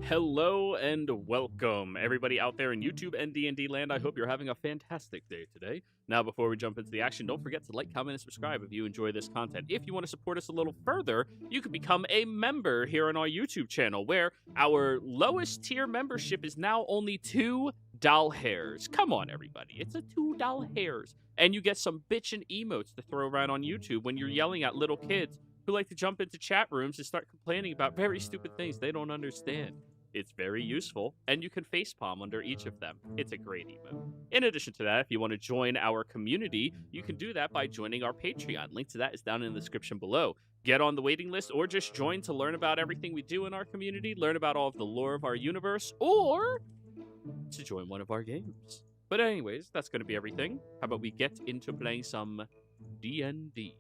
Hello and welcome, everybody out there in YouTube and D&D land. I hope you're having a fantastic day today. Now, before we jump into the action, don't forget to like, comment, and subscribe if you enjoy this content. If you want to support us a little further, you can become a member here on our YouTube channel, where our lowest tier membership is now only $2 hairs. Come on, everybody. It's a $2 hairs. And you get some bitchin' emotes to throw around on YouTube when you're yelling at little kids who like to jump into chat rooms and start complaining about very stupid things they don't understand. It's very useful, and you can facepalm under each of them. It's a great emote. In addition to that, if you want to join our community, you can do that by joining our Patreon. Link to that is down in the description below. Get on the waiting list or just join to learn about everything we do in our community, learn about all of the lore of our universe, or to join one of our games. But anyways, that's going to be everything. How about we get into playing some D&D?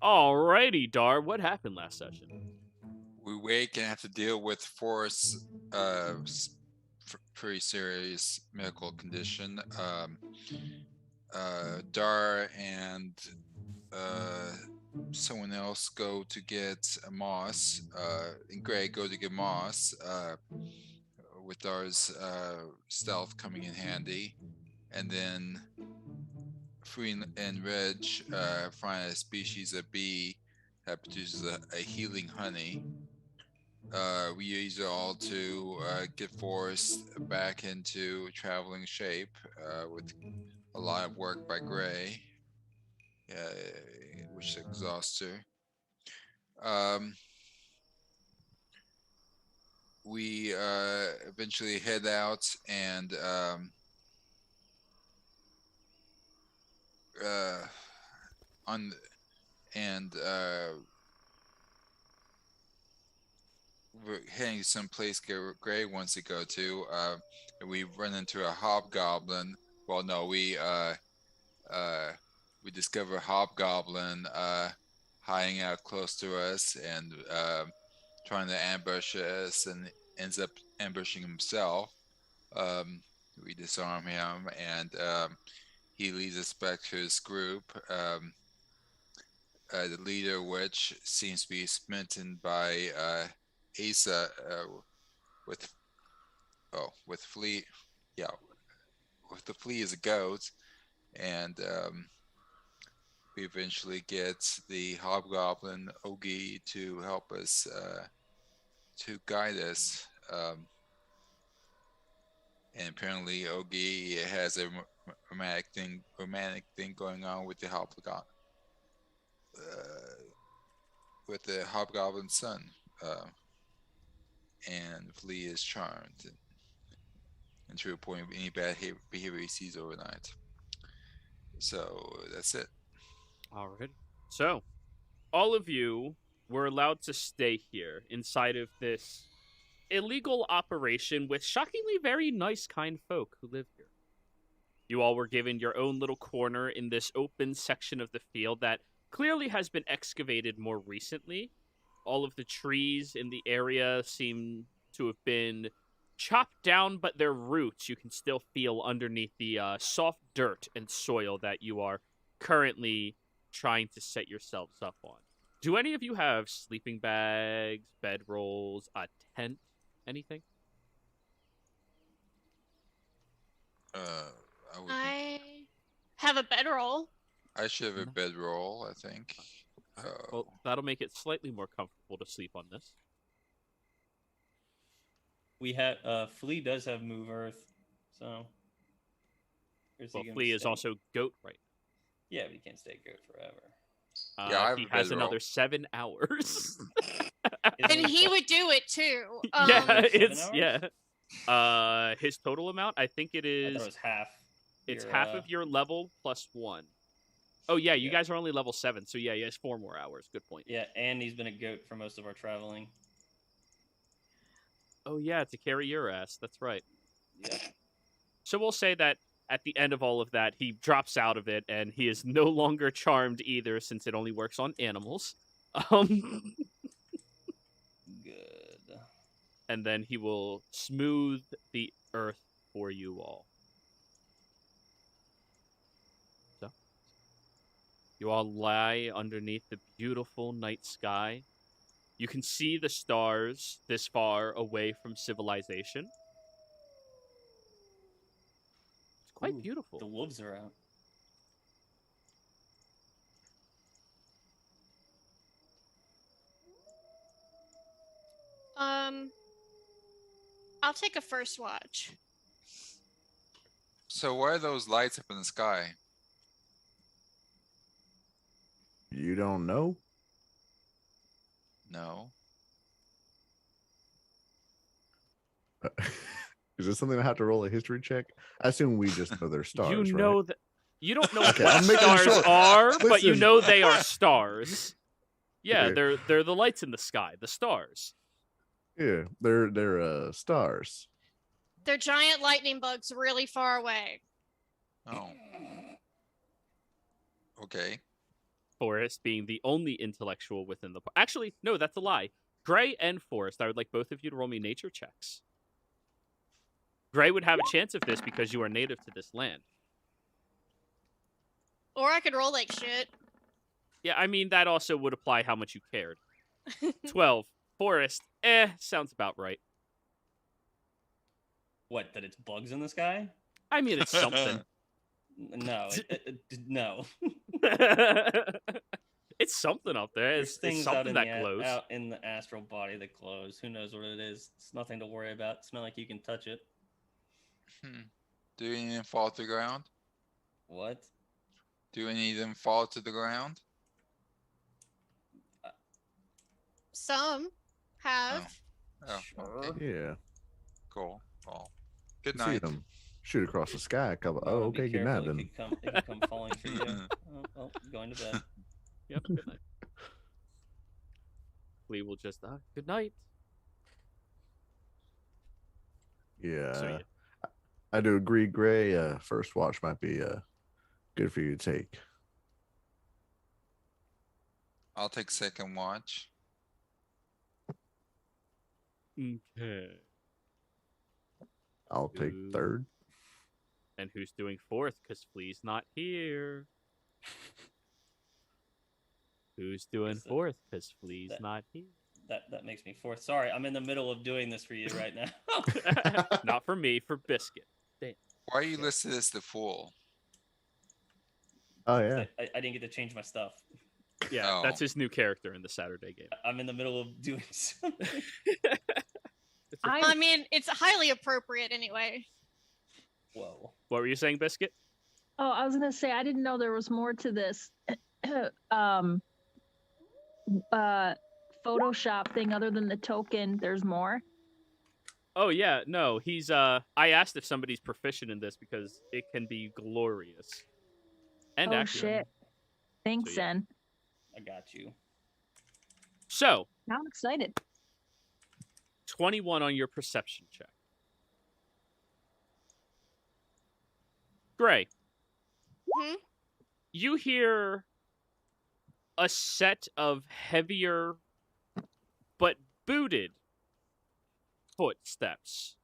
Alrighty, Dar, what happened last session? We wake and have to deal with Forrest's pretty serious medical condition. Dar and someone else go to get Moss, and Greg go to get Moss, with Dar's stealth coming in handy. And then Free and Reg find a species of bee that produces a healing honey. We use it all to get Forrest back into traveling shape with a lot of work by Gray, which exhausts her. We eventually head out and we're heading to some place Gray wants to go to. And we run into a hobgoblin. Well, no, we discover a hobgoblin hiding out close to us and trying to ambush us, and ends up ambushing himself. We disarm him, and he leads us back to his group. The leader, which seems to be smitten by Asa with Flea, with the Flea as a goat, and we eventually get the hobgoblin Ogi to help us, to guide us. And apparently Ogi has a romantic thing going on with the hobgoblin, with the hobgoblin's son. And Flea is charmed, and to a point of any bad behavior he sees overnight. So that's it. All right. So, all of you were allowed to stay here inside of this illegal operation with shockingly very nice, kind folk who live here. You all were given your own little corner in this open section of the field that clearly has been excavated more recently. All of the trees in the area seem to have been chopped down, but their roots you can still feel underneath the soft dirt and soil that you are currently trying to set yourselves up on. Do any of you have sleeping bags, bedrolls, a tent, anything? I have a bedroll. I should have a bedroll, I think. Well, that'll make it slightly more comfortable to sleep on this. We have Flea does have Move Earth, so. Well, Flea is also goat right now. Yeah, but he can't stay goat forever. Yeah, he has another 7 hours. And he would do it too. His total amount, I think it is. I thought it was half. It's half of your level plus 1. Oh yeah, you guys are only level 7, so yeah, he has 4 more hours. Good point. Yeah, and he's been a goat for most of our traveling. Oh yeah, to carry your ass. That's right. Yeah. So we'll say that at the end of all of that, he drops out of it, and he is no longer charmed either, since it only works on animals. Good. And then he will smooth the earth for you all. So, you all lie underneath the beautiful night sky, You can see the stars this far away from civilization. It's quite Ooh, beautiful. The wolves are out. I'll take a first watch. So why are those lights up in the sky? You don't know? No. Is this something I have to roll a history check? I assume we just know they're stars, You know right? that. You don't know Okay, what I'm making stars sure. are, but you Listen. know they are stars. Yeah, Okay. they're the lights in the sky, the stars. Yeah, they're stars. They're giant lightning bugs really far away. Oh. Okay. Forrest being the only intellectual within the. Actually, no, that's a lie. Gray and Forrest, I would like both of you to roll me nature checks. Gray would have a chance of this because you are native to this land. Or I could roll like shit. Yeah, I mean, that also would apply how much you cared. 12. Forrest, sounds about right. What? That it's bugs in the sky? I mean, it's something. No, no. It's something up there. There's It's things something that glows. out in the astral body that glows. Who knows what it is? It's nothing to worry about. It's not like you can touch it. Do any of them fall to the ground? What? Do any of them fall to the ground? Some have. Oh, Sure. okay. Yeah. Cool. Well, good See night. them shoot across the sky. A couple. Well, Oh, be okay. Good night careful, then. It could come falling for you. Oh, well, going to bed. Yep, good night. We will just, good night. Yeah. So, yeah. I do agree, Gray. First watch might be good for you to take. I'll take second watch. Okay. I'll take Ooh. third. And who's doing fourth? Because Flea's not here. Who's doing Guess that- fourth? Because Flea's that- not here. That makes me fourth. Sorry, I'm in the middle of doing this for you right now. Not for me, for Biscuit. Why are you listed as the fool? Oh yeah. I didn't get to change my stuff. Yeah, Oh. that's his new character in the Saturday game. I'm in the middle of doing something. I mean, it's highly appropriate anyway. Whoa. What were you saying, Biscuit? Oh, I was gonna say I didn't know there was more to this Photoshop thing other than the token. There's more. Oh yeah, no, he's I asked if somebody's proficient in this because it can be glorious. And Oh accurate. shit! Thanks, So, yeah. Zen. I got you. So, Now I'm excited. 21 on your perception check. Gray. Hmm? You hear a set of heavier but booted footsteps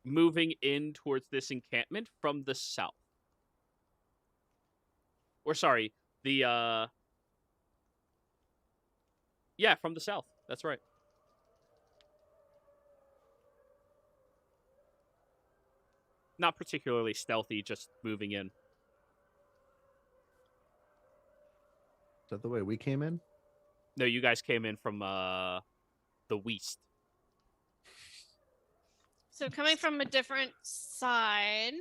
moving in towards this encampment from the south. Or sorry, the yeah, from the south. That's right. Not particularly stealthy, just moving in. Is that the way we came in? No, you guys came in from the west. So coming from a different side.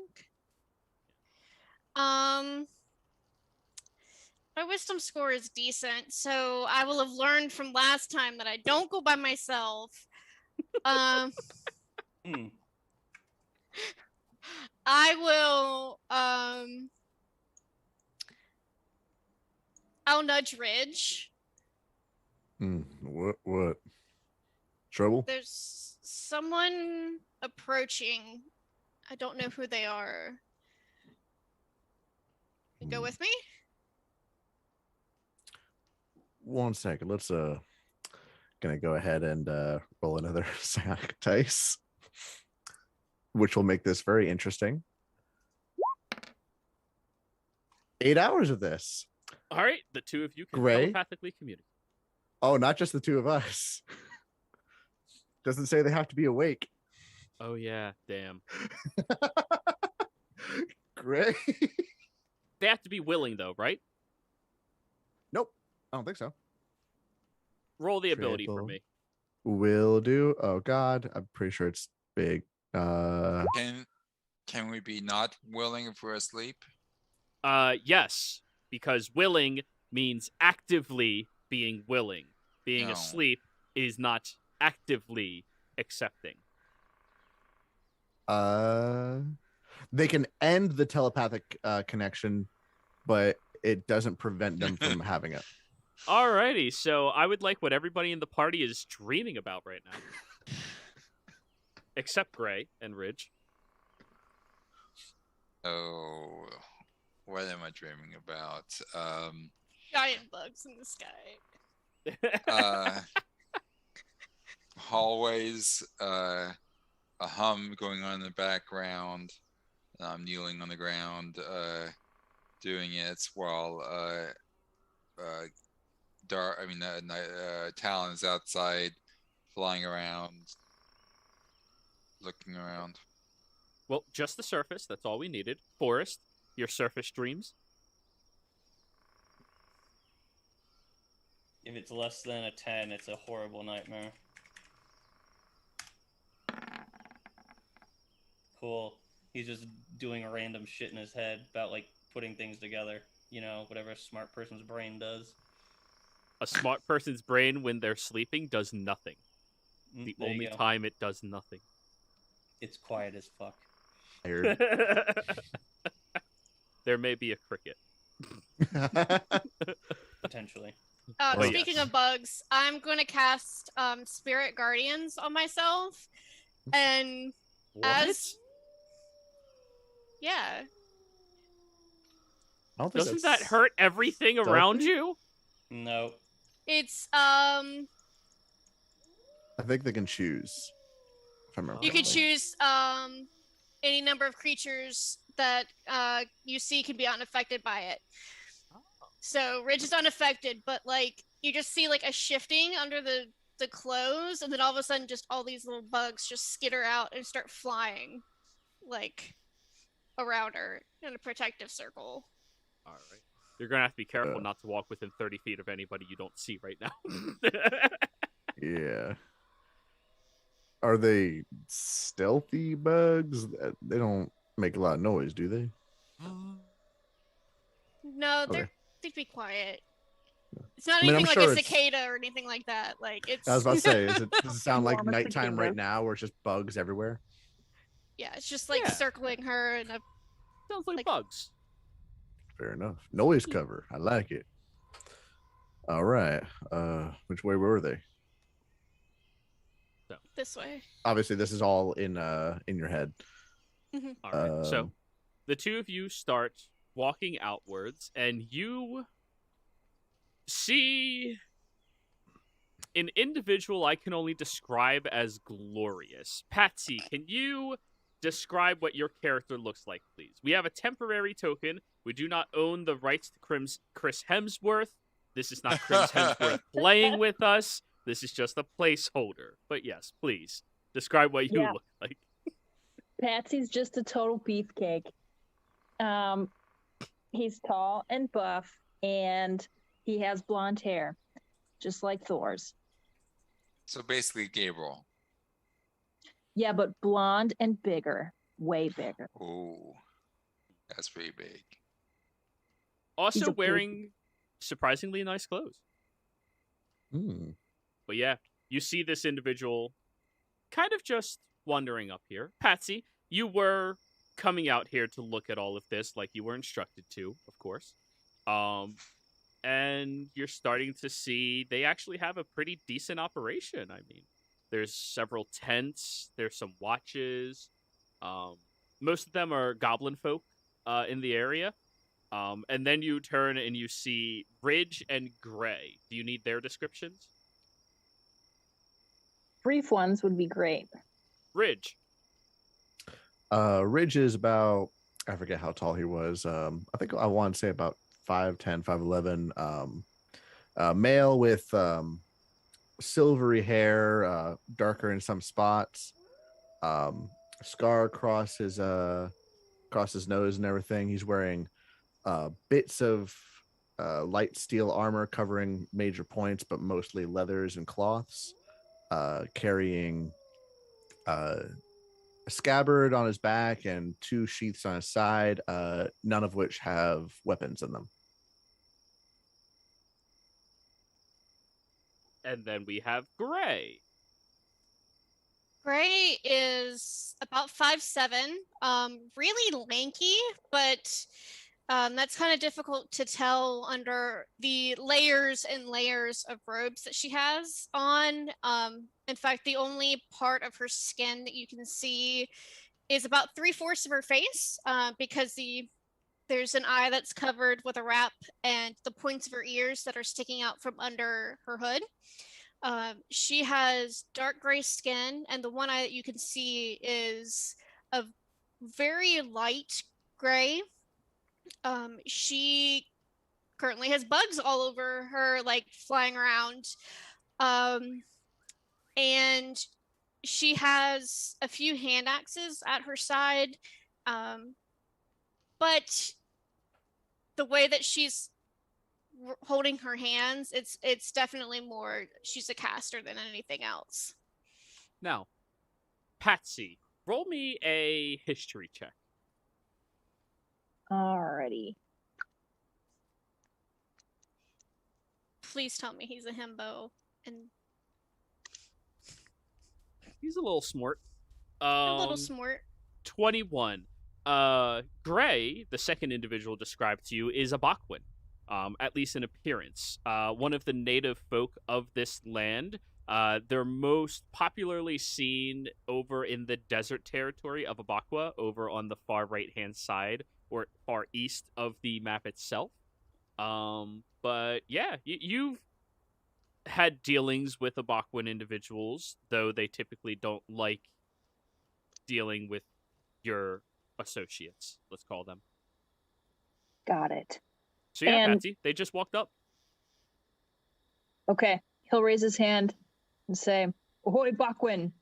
My wisdom score is decent, so I will have learned from last time that I don't go by myself. Hmm. I will I'll nudge Ridge. What? Trouble? There's someone approaching. I don't know who they are. You go with me? One second. Let's gonna go ahead and roll another sack dice, which will make this very interesting. 8 hours of this. All right, the two of you can Gray? telepathically communicate. Oh, not just the two of us. Doesn't say they have to be awake. Oh yeah, damn. Great. They have to be willing though, right? Nope. I don't think so. Roll the ability for Triple. me. Will do. Oh God, I'm pretty sure it's big. Can we be not willing if we're asleep? Yes, because willing means actively being willing. Being No. asleep is not actively accepting. They can end the telepathic connection, but it doesn't prevent them from having it. Alrighty, so I would like what everybody in the party is dreaming about right now. Except Gray and Ridge. Oh, what am I dreaming about? Giant bugs in the sky. Hallways, a hum going on in the background. I'm kneeling on the ground, doing it while Talon is outside, flying around, looking around. Well, just the surface. That's all we needed. Forest, your surface dreams. If it's less than a 10, it's a horrible nightmare. Cool. He's just doing random shit in his head about, like, putting things together. You know, whatever a smart person's brain does. A smart person's brain, when they're sleeping, does nothing. The There you only go. time it does nothing. It's quiet as fuck. Tired. There may be a cricket. Potentially. Oh, Speaking yes. of bugs, I'm going to cast Spirit Guardians on myself. And as... Yeah. I don't think Doesn't that's that hurt everything around you? No. It's, I think they can choose. If I remember you could correctly. choose any number of creatures that you see can be unaffected by it. So Ridge is unaffected, but like you just see like a shifting under the clothes, and then all of a sudden just all these little bugs just skitter out and start flying like around her in a protective circle. All right. You're going to have to be careful not to walk within 30 feet of anybody you don't see right now. Yeah. Are they stealthy bugs? They don't make a lot of noise, do they? No, Okay. they'd be quiet. It's not I mean, I'm anything like sure a it's- cicada or anything like that. Like it's I was about to say, does it sound like Warm as nighttime cicada. right now where it's just bugs everywhere? yeah, it's just like Yeah. circling her and Sounds like Like- bugs. Fair enough. Noise cover. I like it. All right. Which way were they? this way. Obviously, this is all in your head. All right. So Um, the two of you start walking outwards, and you see an individual I can only describe as glorious. Patsy, can you describe what your character looks like, please? We have a temporary token. We do not own the rights to Chris Hemsworth. This is not Chris Hemsworth playing with us. This is just a placeholder. But yes, please, describe what you Yeah. look like. Patsy's just a total beefcake. He's tall and buff, and he has blonde hair, just like Thor's. So basically, Gabriel. Yeah, but blonde and bigger, way bigger. Oh, that's pretty big. Also a wearing surprisingly nice clothes. hmm. But yeah, you see this individual kind of just wandering up here. Patsy, you were coming out here to look at all of this like you were instructed to, of course. And you're starting to see they actually have a pretty decent operation. I mean, there's several tents, there's some watches. Most of them are goblin folk in the area. And then you turn and you see Ridge and Gray. Do you need their descriptions? Brief ones would be great. Ridge. Ridge is about, I forget how tall he was. I think I want to say about 5'10", 5'11". Male with silvery hair, darker in some spots. A scar across his nose and everything. He's wearing bits of light steel armor covering major points, but mostly leathers and cloths. Carrying a scabbard on his back and 2 sheaths on his side, none of which have weapons in them. And then we have Gray. Gray is about 5'7", really lanky, but that's kind of difficult to tell under the layers and layers of robes that she has on. In fact, the only part of her skin that you can see is about 3/4 of her face, because there's an eye that's covered with a wrap and the points of her ears that are sticking out from under her hood. She has dark gray skin, and the one eye that you can see is a very light gray. She currently has bugs all over her, like flying around. And she has a few hand axes at her side. But the way that she's holding her hands, it's definitely more she's a caster than anything else. Now, Patsy, roll me a history check. Alrighty. Please tell me he's a himbo. And He's a little smart. a little smart. 21. Gray, the second individual described to you, is a Bakwan. At least in appearance. One of the native folk of this land. They're most popularly seen over in the desert territory of Abakwa, over on the far right-hand side, or far east of the map itself. But yeah, you've had dealings with Abakwan individuals, though they typically don't like dealing with your associates, let's call them. Got it. So yeah, And- Patsy, they just walked up. Okay. He'll raise his hand and say, "Ahoy, Bakwin!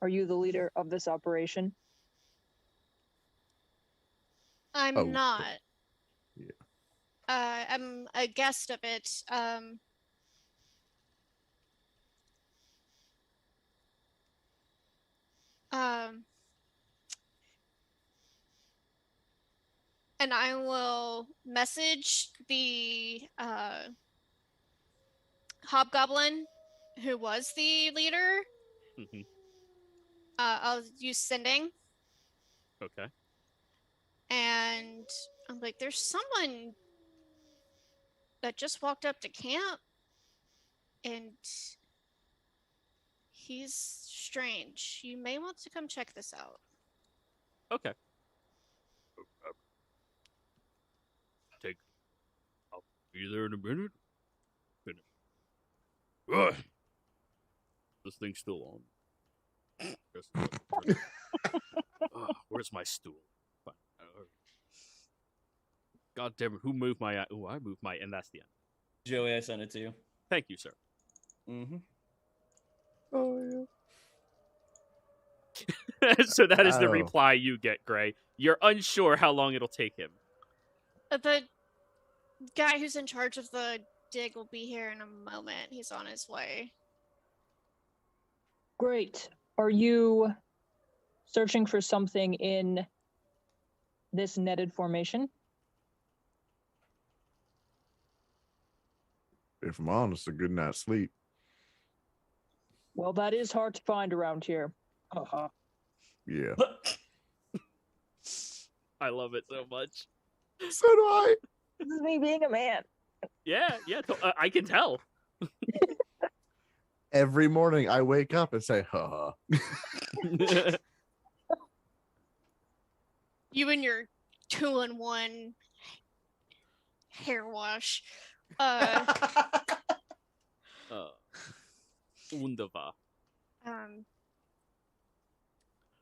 Are you the leader of this operation?" I'm Oh, not. yeah. I'm a guest of it. And I will message the hobgoblin who was the leader. Mm-hmm. I'll use sending, Okay. and I'm like, there's someone that just walked up to camp, and he's strange. You may want to come check this out. Okay. I'll be there in a minute. Ugh. This thing's still on. Where's my stool? Fine. God damn it! Who moved my? Oh, I moved my, and that's the end. Joey, I sent it to you. Thank you, sir. Mm-hmm. Oh, So that is the Oh. reply you get, Gray. You're unsure how long it'll take him. The guy who's in charge of the dig will be here in a moment. He's on his way. Great. Are you searching for something in this netted formation? if I'm honest, a good night's sleep. Well, that is hard to find around here. Uh-huh. Yeah. I love it so much. So do I. This is me being a man. Yeah, I can tell. Every morning I wake up and say, ha. You and your 2-in-1 hair wash. Wunderbar.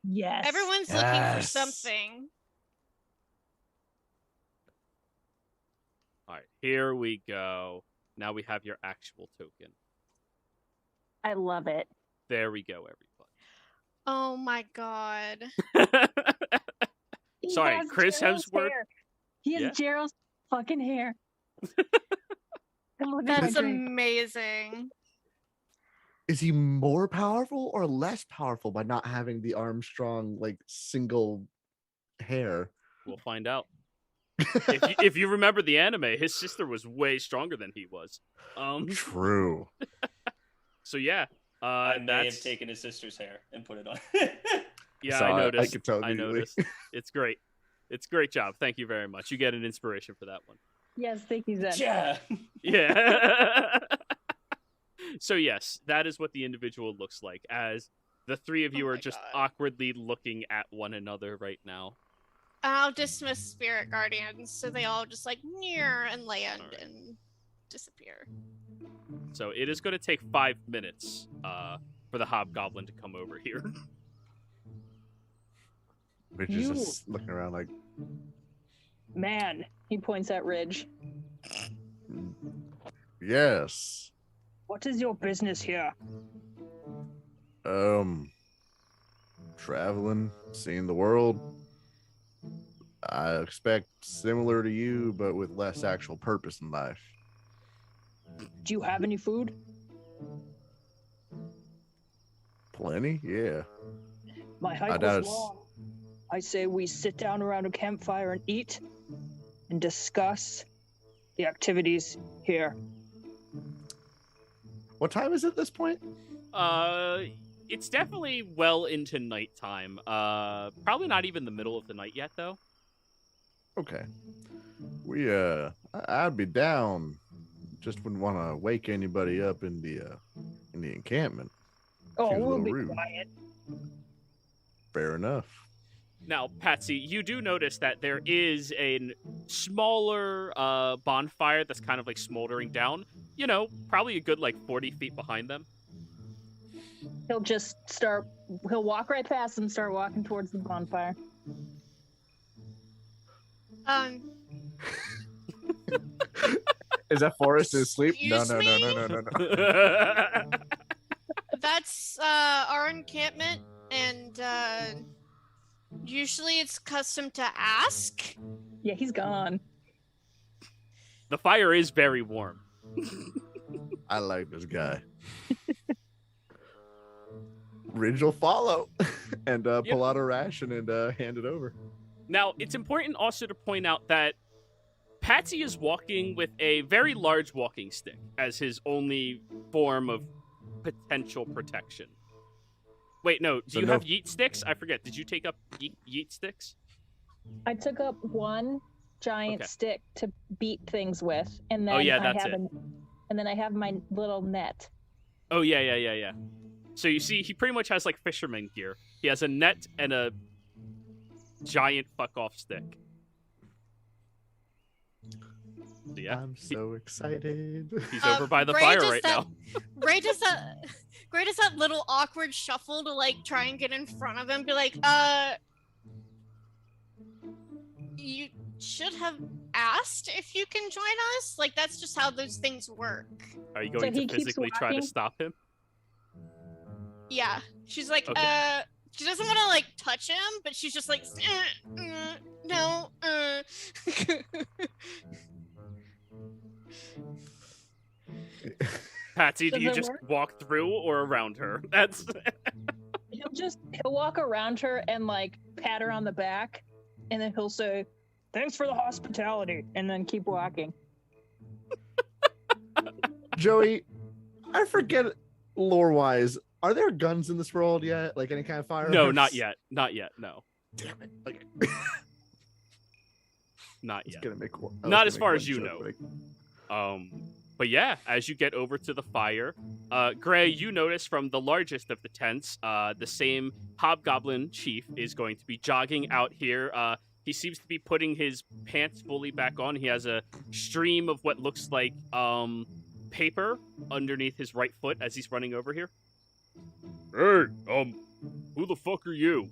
Yes. Everyone's looking for Yes. something. All right, here we go. Now we have your actual token. I love it. There we go, Oh my god. everybody. He Sorry, has Chris Gerald's Hemsworth. hair. He has Yeah. Gerald's fucking hair. Come look at my That's drink. amazing. Is he more powerful or less powerful by not having the Armstrong like single hair? We'll find out. If you remember the anime, his sister was way stronger than he was. True. So yeah, I may that's have taken his sister's hair and put it on. yeah. Saw I it. noticed. could tell I immediately. noticed. It's great. It's a great job. Thank you very much. You get an inspiration for that one. Yes, thank you, Zen. Yeah. Yeah. So yes, that is what the individual looks like, as the three of you Oh are my just God. awkwardly looking at one another right now. I'll dismiss spirit guardians, so they all just like near and land Alright. and disappear. So it is going to take 5 minutes for the hobgoblin to come over here. Which is just looking around like, Man, he points at Ridge. yes. What is your business here? Traveling, seeing the world. I expect similar to you, but with less actual purpose in life. Do you have any food? Plenty, yeah. My I hike doubt was it's- long. I say we sit down around a campfire and eat and discuss the activities here. What time is it at this point? It's definitely well into nighttime. Probably not even the middle of the night yet, though. Okay. I'd be down. Just wouldn't want to wake anybody up in the encampment. Oh, Seems a we'll little be rude. quiet. Fair enough. Now, Patsy, you do notice that there is a smaller bonfire that's kind of like smoldering down. You know, probably a good like 40 feet behind them. He'll walk right past them, start walking towards the bonfire. Is that Forrest asleep? No, Excuse no, no, me? no, no, no, no. That's our encampment, and usually it's custom to ask. Yeah, he's gone. The fire is very warm. I like this guy. Ridge will follow and pull out a ration and hand it over. Now, it's important also to point out that Patsy is walking with a very large walking stick as his only form of potential protection. Wait, no. Do So you no- have yeet sticks? I forget. Did you take up yeet sticks? I took up one giant Okay. stick to beat things with, and then Oh, yeah, I that's have it. and then I have my little net. Oh, yeah. So you see, he pretty much has like fisherman gear. He has a net and a giant fuck-off stick. So, yeah, I'm so excited. he's over by the Ray fire does right that- now. Ray does that little awkward shuffle to like try and get in front of him, be like, you should have asked if you can join us. Like that's just how those things work. Are you So going he to keeps physically try to walking? stop him? Yeah. She's like, Okay. she doesn't want to like touch him, but she's just like, no. Patsy, do Does you it just work? walk through or around her? That's He'll walk around her and like pat her on the back, and then he'll say, "Thanks for the hospitality," and then keep walking. Joey, I forget lore wise. Are there guns in this world yet? Like any kind of firearms? no, not yet. Not yet. No, Damn it. Okay. not It's yet. gonna make one. Not as far as you know. But yeah, as you get over to the fire, Gray, you notice from the largest of the tents, the same hobgoblin chief is going to be jogging out here. He seems to be putting his pants fully back on. He has a stream of what looks like paper underneath his right foot as he's running over here. Hey, who the fuck are you?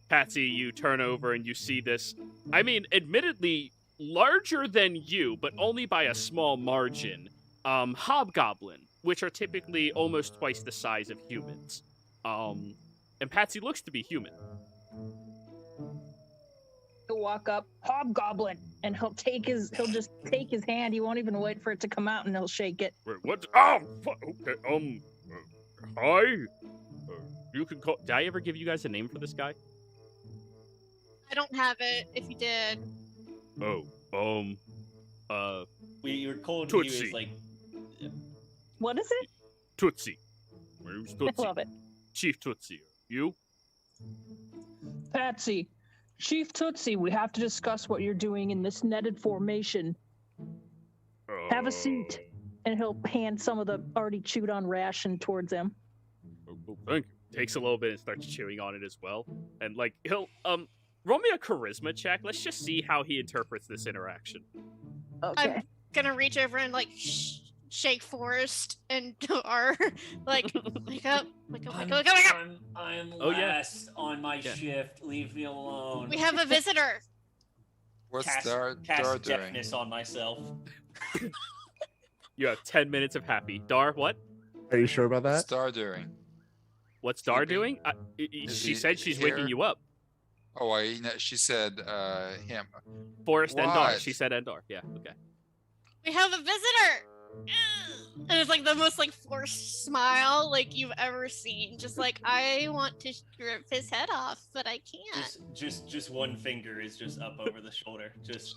Patsy, you turn over and you see this. I mean, admittedly, larger than you, but only by a small margin. hobgoblin, which are typically almost twice the size of humans. And Patsy looks to be human. He'll walk up, hobgoblin, and he'll just take his hand. He won't even wait for it to come out, and he'll shake it. Wait, what? Oh, okay. Hi. You can call. Did I ever give you guys a name for this guy? I don't have it. If you did, We were told he Tootsie. was like What is it? Tootsie. My name's Tootsie. I love it. Chief Tootsie. You? Patsy, Chief Tootsie, we have to discuss what you're doing in this netted formation. Have a seat. And he'll hand some of the already chewed on ration towards him. Oh, thank you. Takes a little bit and starts chewing on it as well. And like he'll roll me a charisma check. Let's just see how he interprets this interaction. Okay. I'm gonna reach over and like shake Forrest and Dar, like wake up. I'm Oh, yeah. last on my shift. Leave me alone. We have a visitor. What's cast Dar doing? deafness on myself. You have 10 minutes of happy. Dar, what? Are you sure about What's that? Dar doing? What's Dar Sleeping? doing? Is She he said she's here? waking you up. Oh, she said him. Forrest and Dar. What? She said and Dar. Yeah, okay. We have a visitor. And it's like the most like forced smile like you've ever seen. Just like I want to rip his head off, but I can't. Just one finger is just up over the shoulder. Just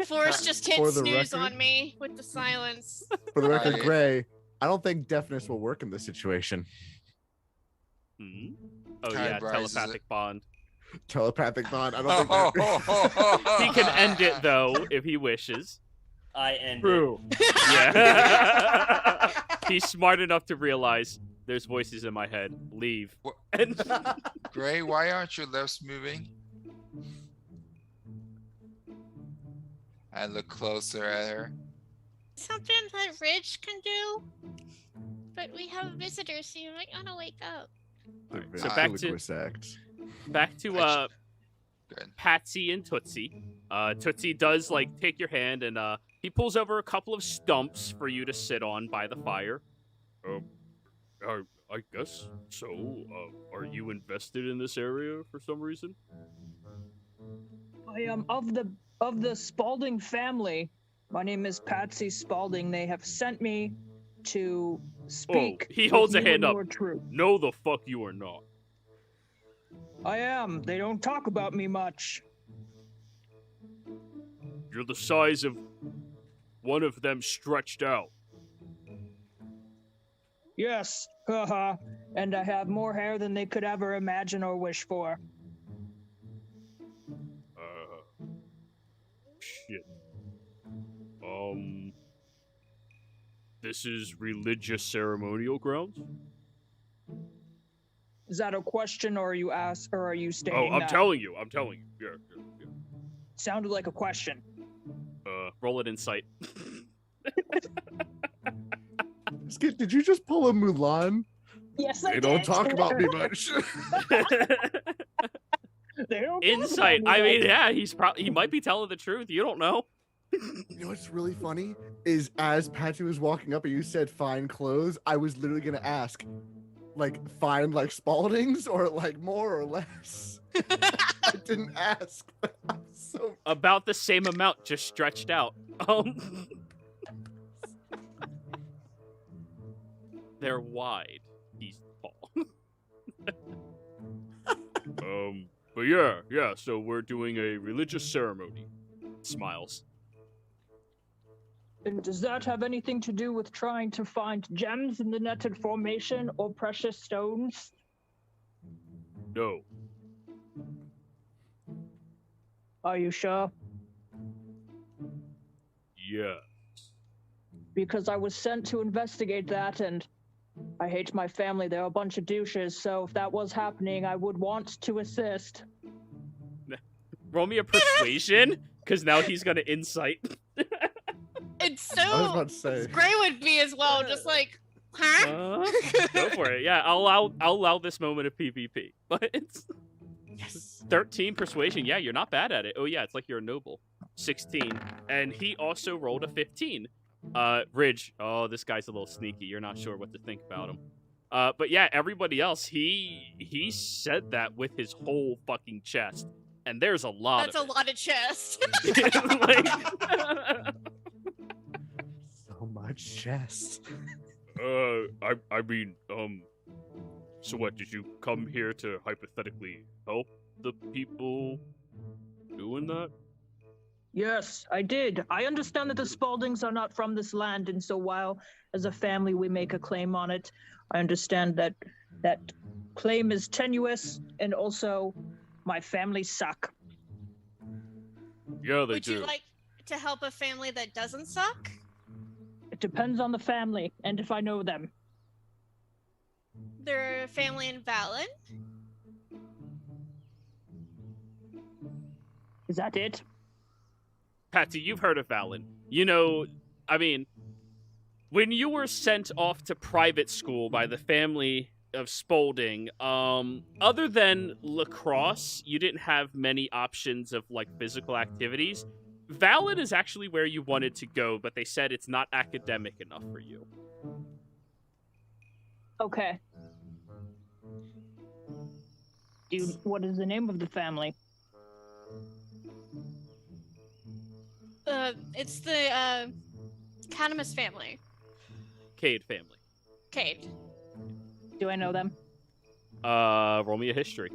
Forrest just hit For the snooze record- on me with the silence. For the record, I- Gray, I don't think deafness will work in this situation. Hmm? Oh, Kind yeah, of rises telepathic bond. Telepathic bond. I don't think that... He can end it, though, if he wishes. I end True. Yeah. He's smart enough to realize there's voices in my head. Leave. What- And Gray, why aren't your lips moving? I look closer at her. Something that Ridge can do. But we have a visitor, so you might want to wake up. The so back to- ventriloquist act. back to Good. Patsy and Tootsie. Tootsie does like take your hand and he pulls over a couple of stumps for you to sit on by the fire. I guess so. Are you invested in this area for some reason? I am of the Spalding family. My name is Patsy Spalding. They have sent me to speak. he with holds a you hand and up. your troop. No, the fuck you are not. I am. They don't talk about me much. You're the size of one of them stretched out. Yes, haha. And I have more hair than they could ever imagine or wish for. Shit. This is religious ceremonial grounds? Is that a question, or are you stating Oh, I'm that? telling you. Yeah. Sounded like a question. Roll it insight. Skid, did you just pull a Mulan? Yes, I They did. don't talk about me much. They don't talk Insight. about I me mean, much. yeah, he might be telling the truth. You don't know. You know what's really funny is as Patsy was walking up and you said fine clothes, I was literally gonna ask, like fine like Spaldings or like more or less. I didn't ask. But I'm so About the same amount, just stretched out. They're wide. He's tall. But yeah. So we're doing a religious ceremony. Smiles. And does that have anything to do with trying to find gems in the netted formation or precious stones? No. Are you sure? Yeah. Because I was sent to investigate that, and I hate my family. They're a bunch of douches, so if that was happening, I would want to assist. Roll me a persuasion, because now he's gonna insight. It's I was so about to say. Gray would be as well, just like, huh? Go for it. Yeah, I'll allow this moment of PvP. But it's 13 persuasion. Yeah, you're not bad at it. Oh yeah, it's like you're a noble. 16, and he also rolled a 15. Ridge. Oh, this guy's a little sneaky. You're not sure what to think about him. But yeah, everybody else, he said that with his whole fucking chest, and there's a lot. That's a lot of chest. Like, So much chest. I mean, so what? Did you come here to hypothetically help the people doing that? Yes, I did. I understand that the Spauldings are not from this land, and so while as a family we make a claim on it, I understand that that claim is tenuous, and also my family suck. Yeah, they Would do. you like to help a family that doesn't suck? It depends on the family and if I know them. They're a family in Valen. Is that it? Patsy, you've heard of Valen. You know, I mean, when you were sent off to private school by the family of Spaulding, other than lacrosse, you didn't have many options of, like, physical activities. Valen is actually where you wanted to go, but they said it's not academic enough for you. Okay. What is the name of the family? It's the Canamus family. Cade family. Cade. Do I know them? Roll me a history.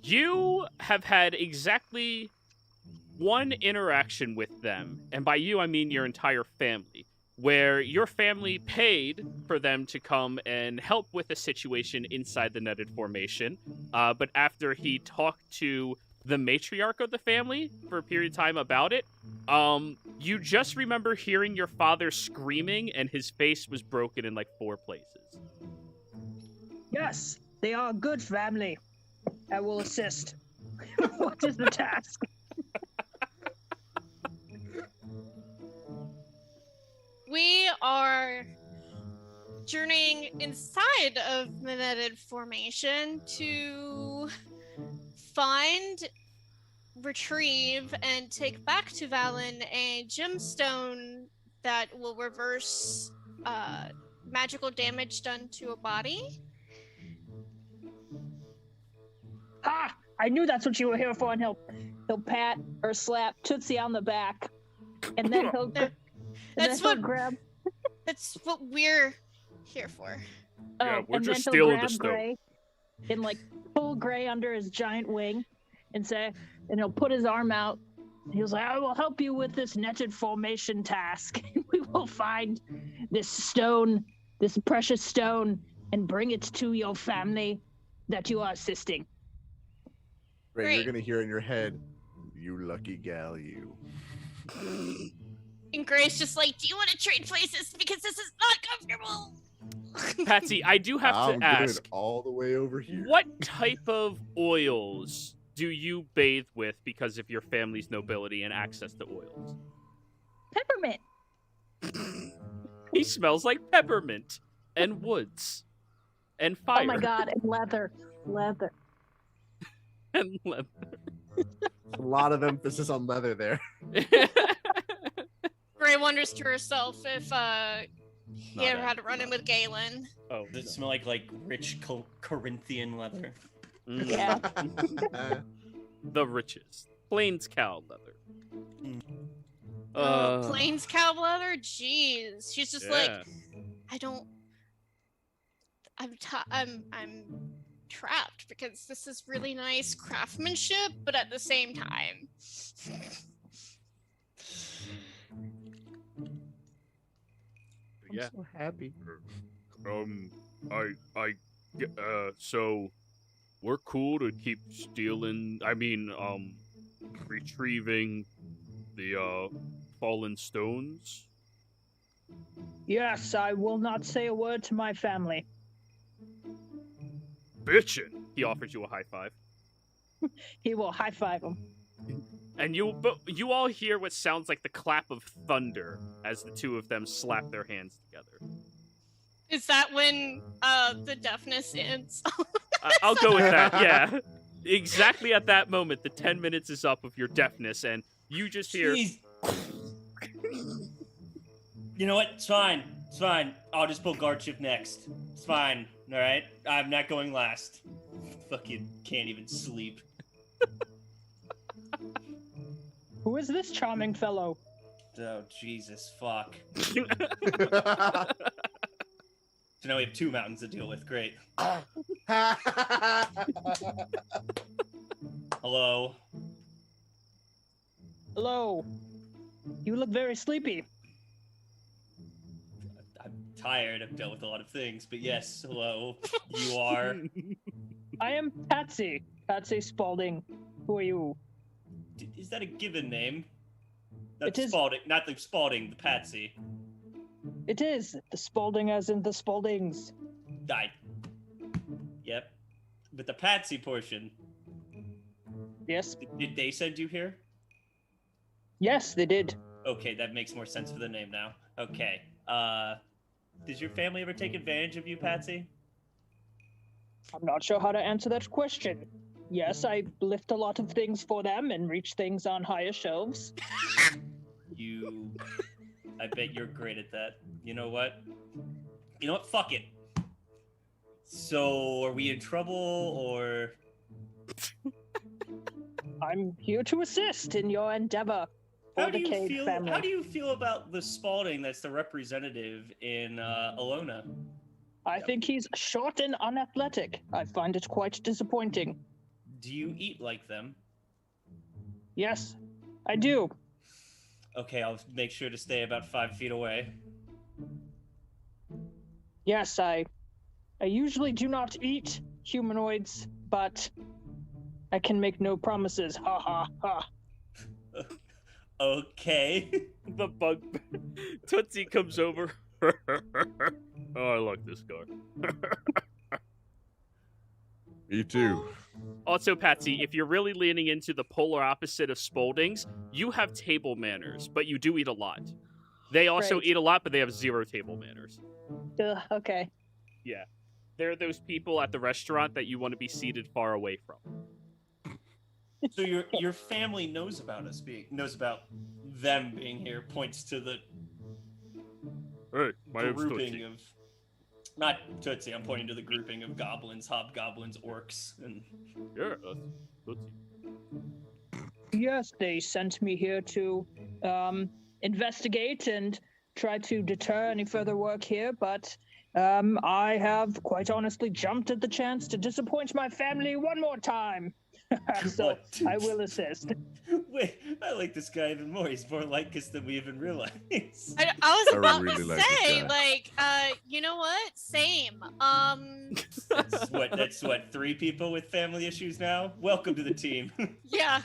You have had exactly one interaction with them, and by you I mean your entire family, where your family paid for them to come and help with a situation inside the netted formation, but after he talked to the matriarch of the family for a period of time about it, you just remember hearing your father screaming, and his face was broken in like 4 places. Yes, they are a good family. I will assist. What is the task? We are journeying inside of the netted formation to find, retrieve, and take back to Valen a gemstone that will reverse magical damage done to a body. Ha! I knew that's what you were here for, and he'll pat or slap Tootsie on the back, and then he'll grab. That's what we're here for. Yeah, we're and just then he'll stealing the grab stone. Gray and like pull Gray under his giant wing, and he'll put his arm out. And he was like, "I will help you with this netted formation task. We will find this stone, this precious stone, and bring it to your family that you are assisting." Ray, Great. you're gonna hear in your head, "You lucky gal, you." And Gray's just like, "Do you want to trade places? Because this is not comfortable." Patsy, I do have I'm to ask, good all the way over here. what type of oils do you bathe with because of your family's nobility and access to oils? Peppermint. He smells like peppermint and woods and fire. Oh my god, and leather. And leather. A lot of emphasis on leather there. Gray wonders to herself if he ever had to run in with Galen. Oh, Does it smell like rich Corinthian leather? mm, Yeah. the richest. Plains cow leather. Plains cow leather? Jeez. She's just like, I don't. I'm trapped because this is really nice craftsmanship, but at the same time. I'm so happy. So we're cool to keep stealing, retrieving the, fallen stones? Yes, I will not say a word to my family. Bitchin'! He offers you a high five. He will high five him. And you all hear what sounds like the clap of thunder as the two of them slap their hands together. Is that when the deafness ends? I'll go with that, yeah. exactly at that moment, the 10 minutes is up of your deafness, and you just hear... Jeez. You know what? It's fine. It's fine. I'll just pull guard shift next. It's fine. All right? I'm not going last. Fucking can't even sleep. Who is this charming fellow? Oh, Jesus, fuck. So now we have 2 mountains to deal with. Great. Hello. Hello. You look very sleepy. I'm tired. I've dealt with a lot of things, but yes, hello. You are. I am Patsy. Patsy Spaulding. Who are you? Is that a given name? Not It is. Spaulding, not the Spaulding, the Patsy. It is. The Spaulding as in the Spauldings. Yep. But the Patsy portion, Yes. did they send you here? Yes, they did. Okay, that makes more sense for the name now. Okay. Does your family ever take advantage of you, Patsy? I'm not sure how to answer that question. Yes, I lift a lot of things for them and reach things on higher shelves. I bet you're great at that. You know what? Fuck it. So, are we in trouble, or... I'm here to assist in your endeavor. How For do the you Cade feel? family. How do you feel about the Spaulding that's the representative in Alona? I think he's short and unathletic. I find it quite disappointing. Do you eat like them? Yes, I do. Okay, I'll make sure to stay about 5 feet away. Yes, I usually do not eat humanoids, but I can make no promises. Ha ha ha. Okay. The bug... Tootsie comes over. Oh, I like this guy. Me too. Also, Patsy, if you're really leaning into the polar opposite of Spauldings, you have table manners, but you do eat a lot. They also Right. eat a lot, but they have 0 table manners. Okay. Yeah. They're those people at the restaurant that you want to be seated far away from. So your family knows about them being here. Points to the Hey, my name's grouping Tootsie. of, not Tootsie. I'm pointing to the grouping of goblins, hobgoblins, orcs, and Yeah, that's Tootsie. Yes, they sent me here to investigate and try to deter any further work here, but I have quite honestly jumped at the chance to disappoint my family one more time. So I will assist. Wait, I like this guy even more. He's more like us than we even realize. I was I about really to like this say, guy. like, you know what? Same. That's what 3 people with family issues now. Welcome to the team. Yeah,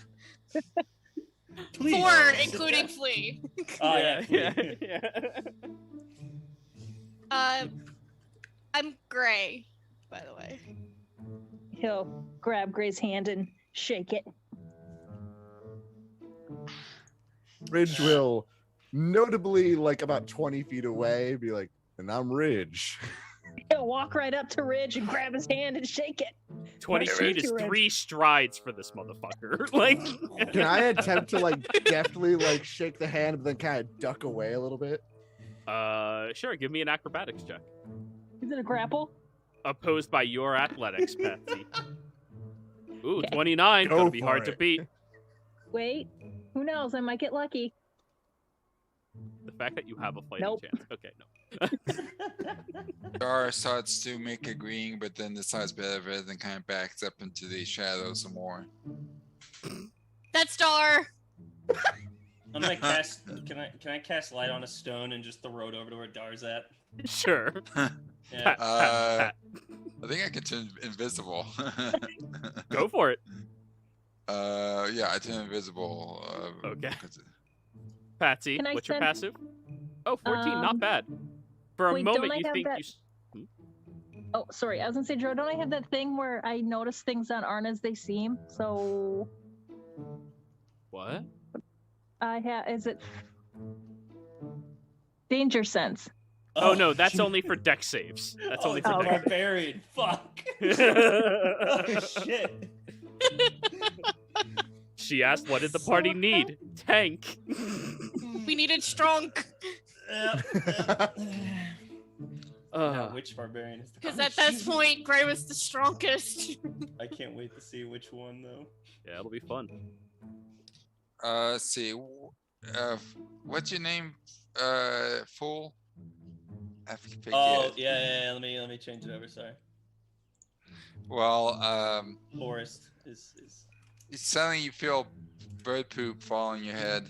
Please. 4, sit including down. Flea. Oh yeah, yeah. I'm Gray, by the way. He'll grab Gray's hand and shake it. Ridge will notably, like about 20 feet away, be like, and I'm Ridge. He'll walk right up to Ridge and grab his hand and shake it. 20 Right, feet is Ridge. 3 strides for this motherfucker. Like, Can I attempt to like deftly like shake the hand, but then kind of duck away a little bit? Sure, give me an acrobatics check. Is it a grapple? Opposed by your athletics, Patsy. Ooh, Okay. 29. Go Gonna be for hard to it. beat. Wait, who knows? I might get lucky. The fact that you have a fighting Nope. chance. Okay, no. Dar starts to make agreeing, but then decides better and kind of backs up into the shadows some more. That's Star. I'm gonna cast. Can I cast light on a stone and just throw it over to where Dar's at? Sure. Yeah. I think I can turn invisible. Go for it. Yeah, I turn invisible. Okay. 'cause- Patsy, Can I what's your send- passive? Oh, 14, not Um, bad. For a wait, moment, don't I you have think that- you... Oh, sorry. I was gonna say, Joe, don't I have that thing where I notice things that aren't as they seem? So What? I have. Is it danger sense? Oh, no, that's only for deck saves. That's only it's for a deck barbarian. Fuck. Oh saves. shit. She asked, what did the party need? Tank. We needed strong. Now, which barbarian is the Because at this point, Gray was the strongest. I can't wait to see which one, though. Yeah, it'll be fun. Let's see. What's your name? Fool. I forget. Oh, yeah. Let me change it over. Sorry. Well, Forest is. it's suddenly you feel bird poop fall on your head.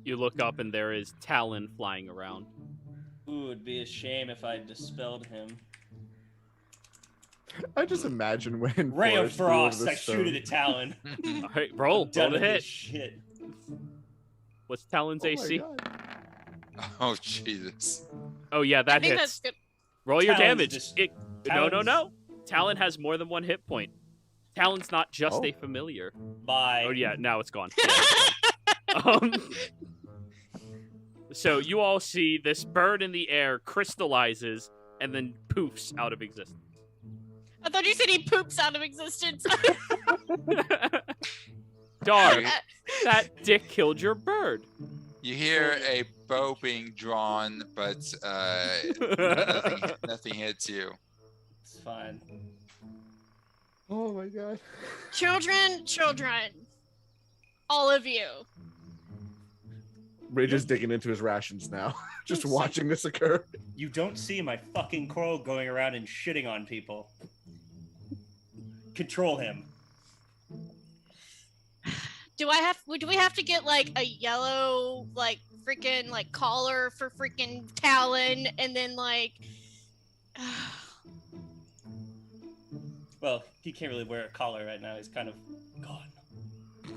You look up and there is Talon flying around. Ooh, it'd be a shame if I dispelled him. I just imagine when Ray of Forrest Frost, threw over I the shoot it stone. at Talon. All right, roll Done to with hit. this shit. What's Talon's Oh my AC? God. Oh Jesus! Oh yeah, I that think hits. that's good. Roll your Talon's damage. just- No. Talon's- Talon has more than one hit point. Talon's not just Oh. a familiar. Bye. Oh yeah, now it's gone. Yeah, it's gone. So you all see this bird in the air crystallizes and then poofs out of existence. I thought you said he poops out of existence. Darn, that dick killed your bird. You hear a bow being drawn, but nothing hits you. It's fine. Oh my God. Children, all of you. Ray just digging into his rations now, just watching this occur. You don't see my fucking crow going around and shitting on people. Control him. Do we have to get like a yellow like freaking like collar for freaking Talon and then like Well, he can't really wear a collar right now. He's kind of gone. I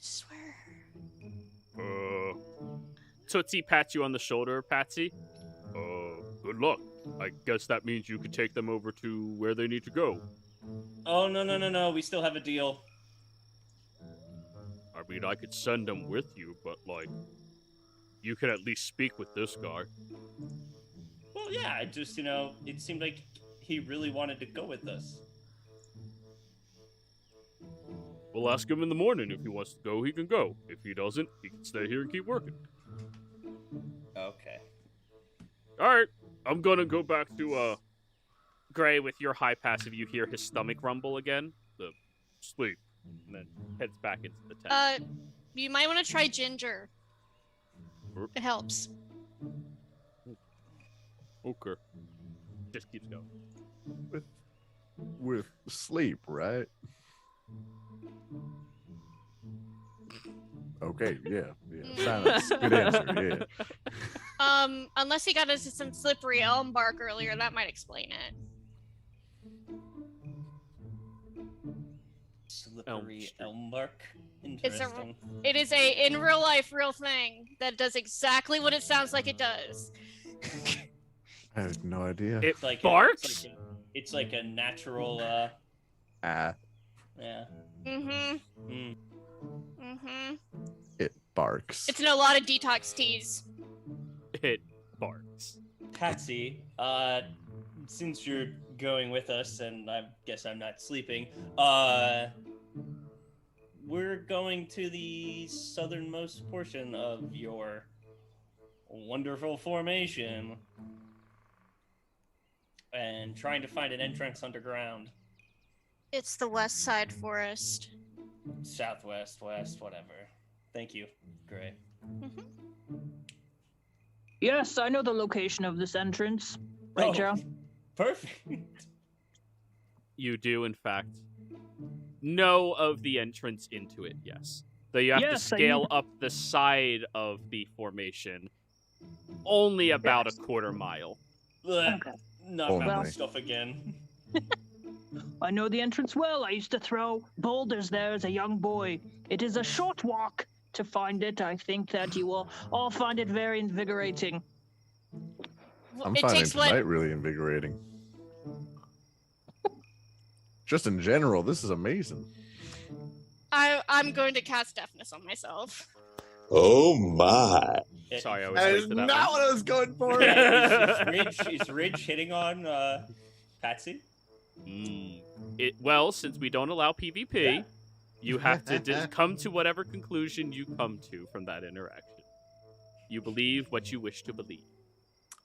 swear. Tootsie pats you on the shoulder, Patsy. Good luck. I guess that means you could take them over to where they need to go. Oh, no. We still have a deal. I mean, I could send them with you, but, like, you could at least speak with this guy. Well, yeah, I just, it seemed like he really wanted to go with us. We'll ask him in the morning. If he wants to go, he can go. If he doesn't, he can stay here and keep working. Okay. Alright, I'm gonna go back to, Gray, with your high passive. You hear his stomach rumble again. The sleep. And then heads back into the tent. You might want to try ginger. It helps. Okay. Just keeps going. With sleep, right? Okay, yeah. Silence. Good answer, yeah. Unless he got us some slippery elm bark earlier, that might explain it. Slippery elm bark. Interesting. It is a in real life real thing that does exactly what it sounds like it does. I have no idea. It It's like barks? It's like a natural, Ah, yeah. Mm-hmm. Mm-hmm. it barks. It's in a lot of detox teas. It barks. Patsy, since you're going with us, and I guess I'm not sleeping, we're going to the southernmost portion of your wonderful formation and trying to find an entrance underground. It's the West Side Forest. Southwest, west, whatever. Thank you, Gray. Yes, I know the location of this entrance. Right, Oh, Joe? Perfect. You do, in fact, know of the entrance into it, yes. Though you have to Yes, I scale know. up the side of the formation only about a quarter mile. Ugh, Okay. not Only. mountain stuff again. I know the entrance well. I used to throw boulders there as a young boy. It is a short walk to find it. I think that you will all find it very invigorating. I'm It finding takes what? tonight really invigorating. Just in general, this is amazing. I'm going to cast deafness on myself. Oh my. Sorry, I was That late is to not that one. what I was going for. Yeah, is Ridge hitting on Patsy? Well, since we don't allow PvP, you have to come to whatever conclusion you come to from that interaction. You believe what you wish to believe.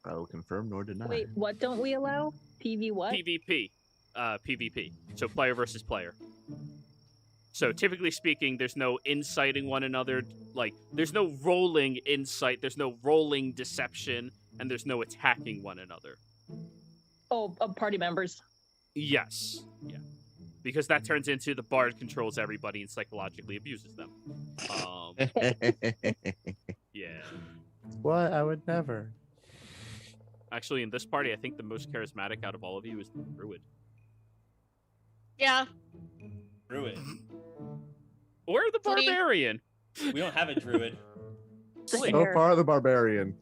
I will confirm nor deny. Wait, what don't we allow? PV what? PvP. PvP. So player versus player. So typically speaking, there's no inciting one another. Like, there's no rolling insight, there's no rolling deception, and there's no attacking one another. Oh, party members. Yes. Yeah. Because that turns into the bard controls everybody and psychologically abuses them. Yeah. What? I would never. Actually, in this party, I think the most charismatic out of all of you is the druid. Yeah. Druid. Or the What do you- barbarian. We don't have a druid. So far, the barbarian.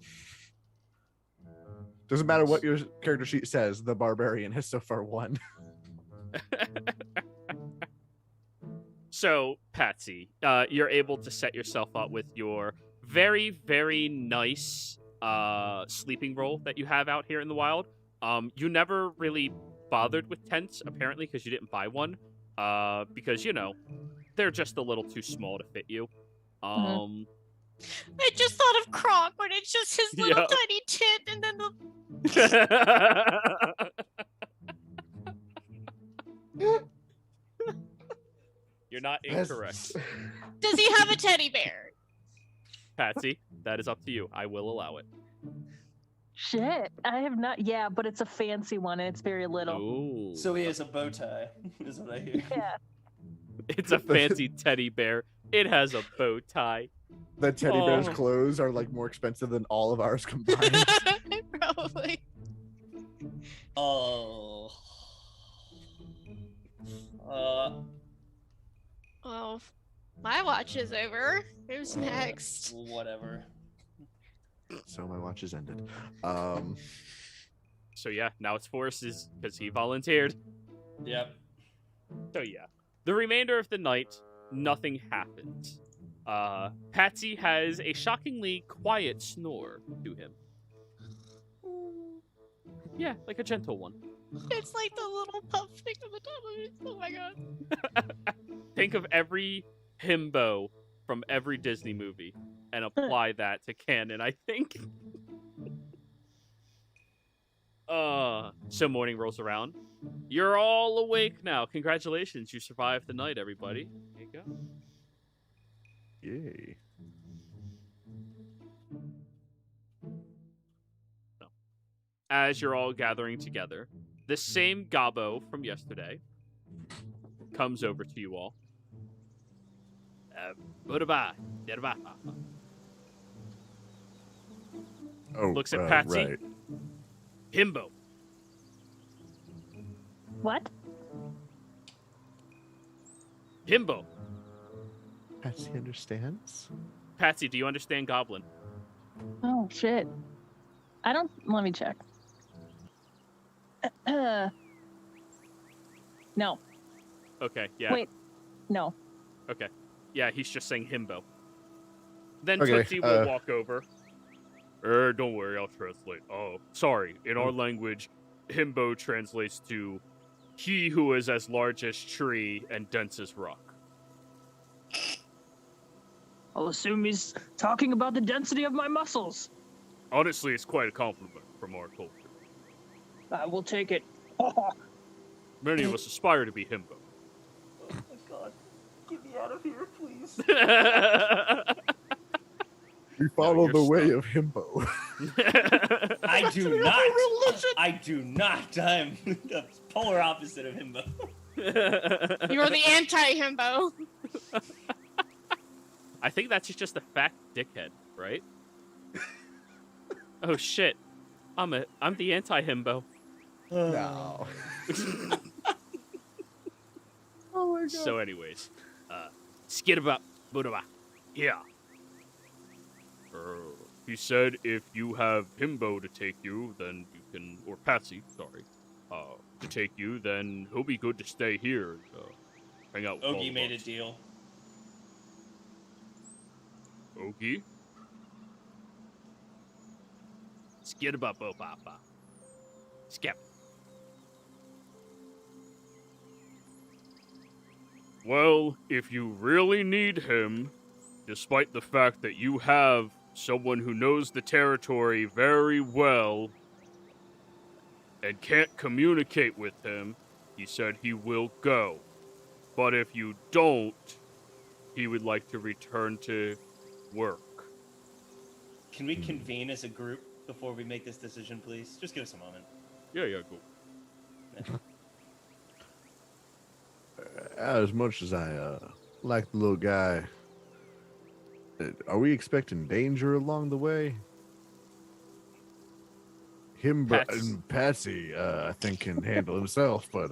Doesn't matter what your character sheet says, the barbarian has so far won. So, Patsy, you're able to set yourself up with your very, very nice sleeping roll that you have out here in the wild. You never really bothered with tents, apparently, because you didn't buy one. Because, you know, they're just a little too small to fit you. I just thought of Kronk when it's just his little Yeah. tiny tent and then the... You're not incorrect. Does he have a teddy bear? Patsy, that is up to you. I will allow it. Shit, I have not. Yeah, but it's a fancy one and it's very little. Ooh. So he has a bow tie, is what I hear. Yeah. It's a fancy teddy bear. It has a bow tie. The teddy bear's Oh. clothes are like more expensive than all of ours combined. Probably. Oh. Well, my watch is over. Who's next? Whatever. So my watch is ended. So yeah, now it's Forrest's because he volunteered. Yep. So yeah, the remainder of the night, nothing happens. Patsy has a shockingly quiet snore to him. Yeah, like a gentle one. It's like the little puff thing on the top of it. Oh my god. Think of every himbo from every Disney movie and apply that to canon, I think. So morning rolls around. You're all awake now. Congratulations, you survived the night, everybody. There you go. Yay. As you're all gathering together, the same Gabo from yesterday comes over to you all. Looks at Patsy. Right. Himbo. What? Himbo. Patsy understands. Patsy, do you understand Goblin? Oh shit. I don't. Let me check. No. Okay, yeah. Wait. No. Okay. Yeah, he's just saying himbo. Then Okay, Tootsie will walk over. Don't worry, I'll translate. Oh, sorry. In our language, himbo translates to he who is as large as tree and dense as rock. I'll assume he's talking about the density of my muscles. Honestly, it's quite a compliment from our culture. I will take it. Many of us aspire to be himbo. Oh my god. Get me out of here, please. We follow you're the way stuck. of himbo. I do not. I do not. I'm the polar opposite of himbo. You're the anti-himbo. I think that's just a fat dickhead, right? Oh shit. I'm the anti-himbo. No. Oh my god. So anyways, skidaba budaba. Yeah. He said if you have himbo to take you, then you can, or Patsy, sorry, to take you, then he'll be good to stay here and hang out with all Ogie of made a us. deal. Ogie? Skidaba bopapa. Skip. Well, if you really need him, despite the fact that you have someone who knows the territory very well and can't communicate with him, he said he will go. But if you don't, he would like to return to work. Can we convene as a group before we make this decision, please? Just give us a moment. Yeah, cool. As much as I like the little guy, are we expecting danger along the way? Patsy, I think can handle himself, but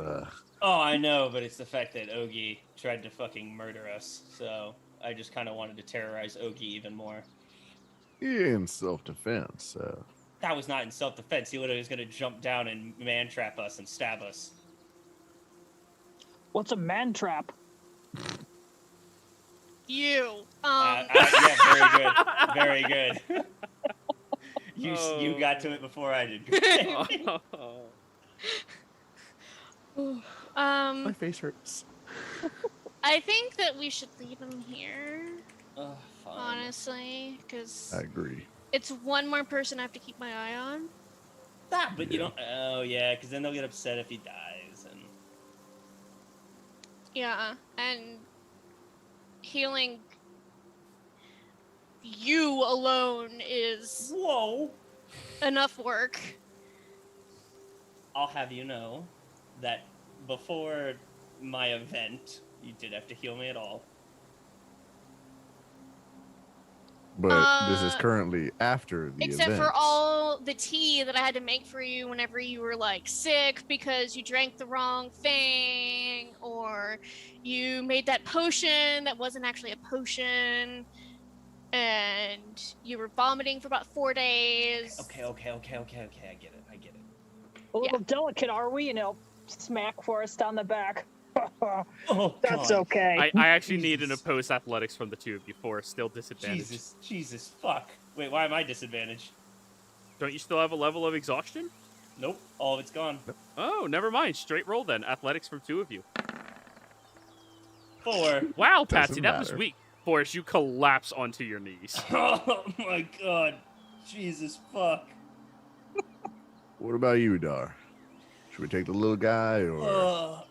Oh, I know, but it's the fact that Ogie tried to fucking murder us, so I just kind of wanted to terrorize Ogie even more. in self-defense. That was not in self-defense. He literally was going to jump down and man-trap us and stab us. What's a man trap? You. Yeah, very good. Very good. You got to it before I did. My face hurts. I think that we should leave him here, Fine. honestly, because I agree. it's one more person I have to keep my eye on. But you don't. Oh yeah, because then they'll get upset if he dies. And Yeah, and healing you alone is whoa. enough work. I'll have you know that before my event, you did have to heal me at all. But this is currently after the Except event. for all the tea that I had to make for you whenever you were like sick because you drank the wrong thing, or you made that potion that wasn't actually a potion, and you were vomiting for about 4 days. Okay. I get it. A little delicate, are we? Smack Forrest on the back. Oh, That's God. okay. I actually need an opposed athletics from the two of you for still disadvantage. Jesus, fuck. Wait, why am I disadvantaged? Don't you still have a level of exhaustion? Nope, all of it's gone. Oh, never mind. Straight roll then. Athletics from two of you. 4. Wow, Patsy, Doesn't that was matter. weak. Forrest, you collapse onto your knees. Oh my God. Jesus, fuck. What about you, Dar? Should we take the little guy or?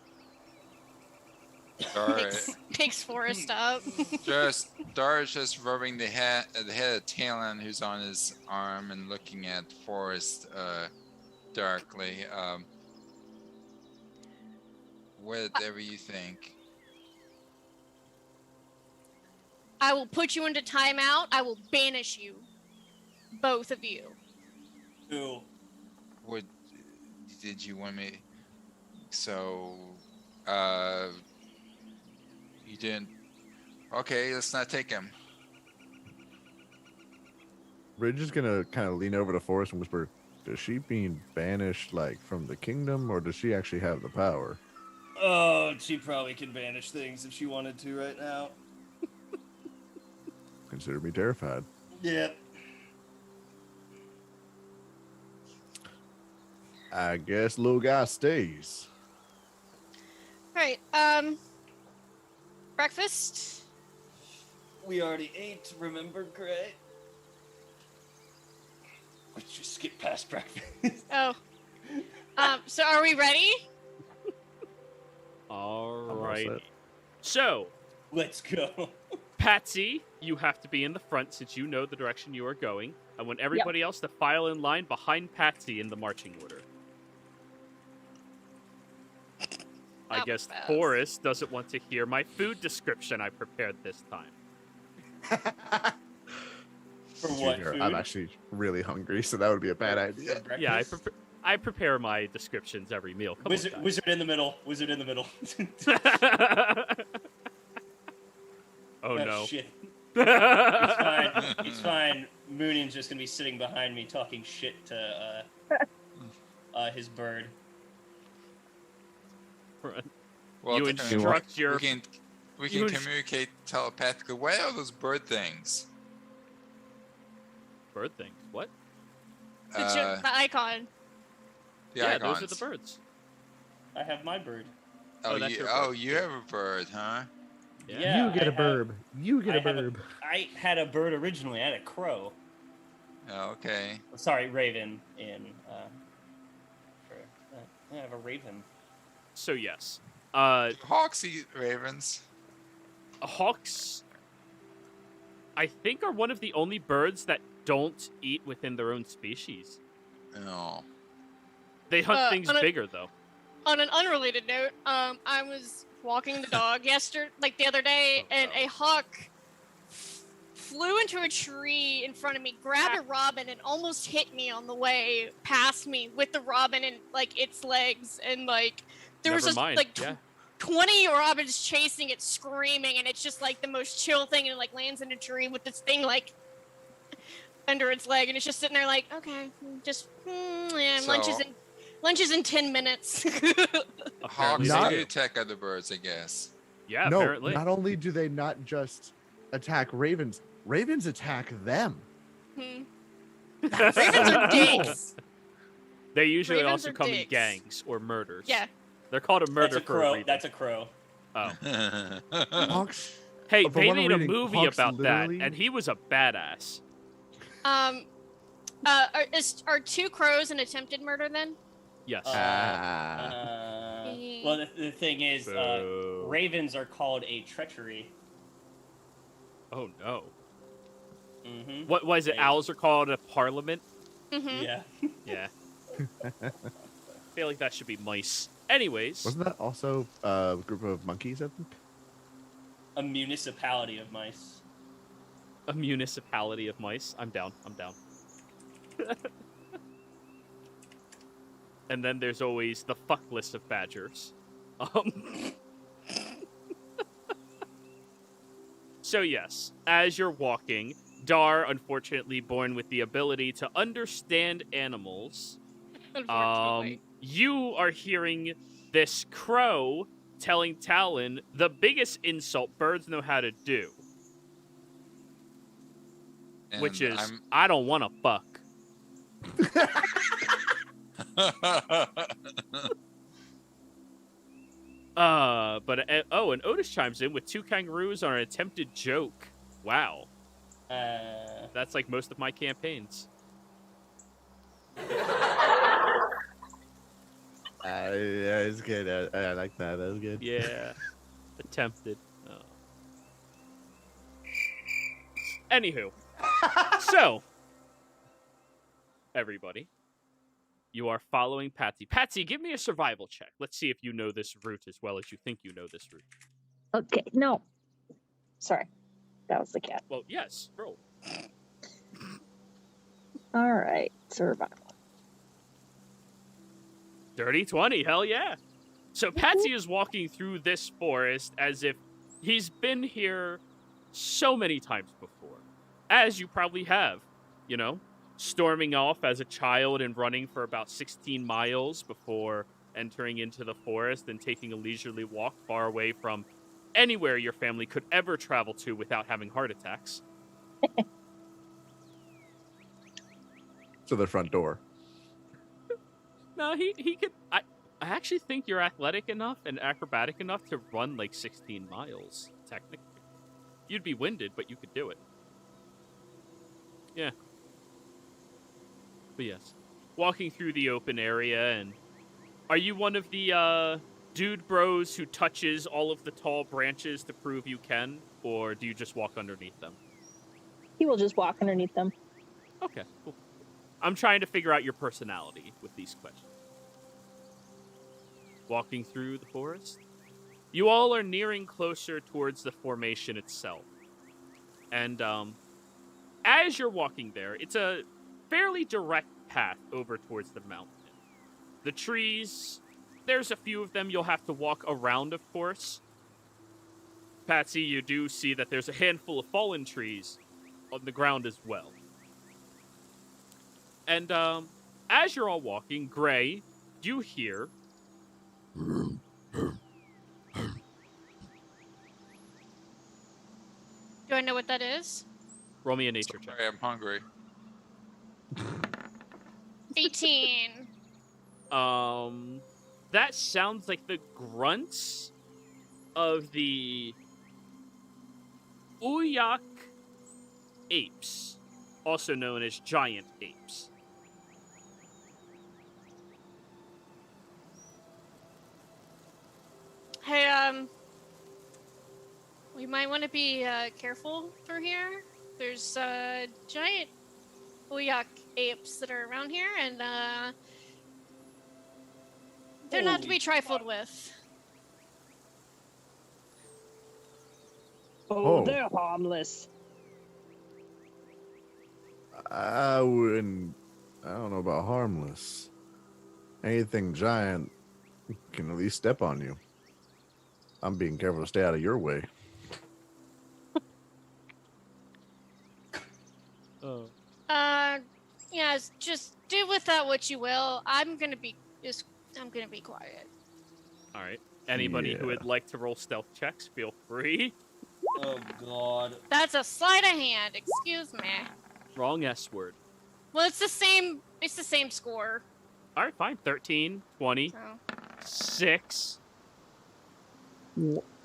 Picks Forrest up. Dar's just rubbing the head of Talon, who's on his arm, and looking at Forrest darkly. Whatever you think. I will put you into timeout. I will banish you. Both of you. Who? What did you want me? So, you didn't. Okay, let's not take him. We're just gonna kind of lean over to Forrest and whisper, "Is she being banished like from the kingdom, or does she actually have the power?" Oh, she probably can banish things if she wanted to right now. Consider me terrified. Yep. I guess little guy stays. Right. Breakfast. We already ate, remember, Gray? Let's just skip past breakfast. Oh. So are we ready? Alrighty. So, Let's go. Patsy, you have to be in the front since you know the direction you are going. I want everybody else to file in line behind Patsy in the marching order. I guess fast. Forrest doesn't want to hear my food description I prepared this time. For what, Junior, food? I'm actually really hungry, so that would be a bad For idea. Yeah, breakfast? I prepare my descriptions every meal. Come Wizard, on, wizard in the middle. Wizard in the middle. Oh no. Shit. It's fine. It's fine. Moonion's just gonna be sitting behind me talking shit to his bird. Well, You instruct your. we you can ins- communicate telepathically. What are those bird things? Bird things. What? The icon. The Yeah, icons. those are the birds. I have my bird. Oh, that's you, your oh, bird. you have a bird, huh? Yeah, you get I a burb. You get a I have a- burb. I had a bird originally. I had a crow. Oh, okay. Sorry, raven. I have a raven. So yes, Hawks eat ravens. hawks, I think, are one of the only birds that don't eat within their own species. Oh. They hunt things on a- bigger though. On an unrelated note, I was walking the dog the other day, and a hawk flew into a tree in front of me, grabbed a robin, and almost hit me on the way past me with the robin and like its legs, and like there was Never just mind. like Yeah. 20 robins chasing it, screaming, and it's just like the most chill thing, and it like lands in a tree with this thing like under its leg, and it's just sitting there like, okay, just yeah, So- lunch is in 10 minutes. Hawks Not- do attack other birds, I guess. Yeah, No, apparently. not only do they not just attack ravens, ravens attack them. Hmm. Ravens are dicks. They usually Ravens also are come in dicks. gangs or murders. Yeah. They're called a murder That's a for a crow. reason. That's a crow. Oh. Hawks. Hey, From they what I'm made a reading, movie Hawks about that, literally- and he was a badass. Are two crows an attempted murder then? Yes. Well, the thing is, Boo. ravens are called a treachery. Oh no. Mm-hmm. What was it? Hey. Owls are called a parliament? Mm-hmm. Yeah. Yeah. I feel like that should be mice. Anyways, Wasn't that also a group of monkeys? I think. A municipality of mice. a municipality of mice. I'm down. I'm down. And then there's always the fuck list of badgers. So yes, as you're walking, Dar, unfortunately born with the ability to understand animals, Unfortunately. you are hearing this crow telling Talon the biggest insult birds know how to do, which And is, I don't want to fuck. And Otis chimes in with 2 kangaroos on an attempted joke. Wow. That's like most of my campaigns. Yeah, it's good. I like that. That was good. Yeah. Attempted. Oh. Anywho. So, everybody, you are following Patsy. Patsy, give me a survival check. Let's see if you know this route as well as you think you know this route. Okay, no. Sorry. That was the cat. Well, yes, roll. All right, survival. Dirty 20, hell yeah. So Patsy is walking through this forest as if he's been here so many times before. As you probably have, you know, storming off as a child and running for about 16 miles before entering into the forest and taking a leisurely walk far away from anywhere your family could ever travel to without having heart attacks. To the front door. No, he could. I actually think you're athletic enough and acrobatic enough to run like 16 miles, technically. You'd be winded, but you could do it. Yeah. But yes. Walking through the open area, and are you one of the dude bros who touches all of the tall branches to prove you can, or do you just walk underneath them? He will just walk underneath them. Okay, cool. I'm trying to figure out your personality with these questions. Walking through the forest. You all are nearing closer towards the formation itself. And as you're walking there, it's a fairly direct path over towards the mountain. The trees, there's a few of them you'll have to walk around, of course. Patsy, you do see that there's a handful of fallen trees on the ground as well. And as you're all walking, Gray, you hear... Do I know what that is? Roll me a nature check. Sorry, I'm hungry. 18. That sounds like the grunts of the Uyak apes, also known as giant apes. Hey, we might want to be careful through here. There's giant Uyak apes that are around here, and they're not to be trifled with. Oh, they're harmless. I don't know about harmless. Anything giant can at least step on you. I'm being careful to stay out of your way. Yeah, just do with that what you will. I'm gonna be quiet. All right. Anybody who would like to roll stealth checks, feel free. Oh God. That's a sleight of hand. Excuse me. Wrong S word. Well, it's the same. It's the same score. All right, fine. 13, 20, So. 6.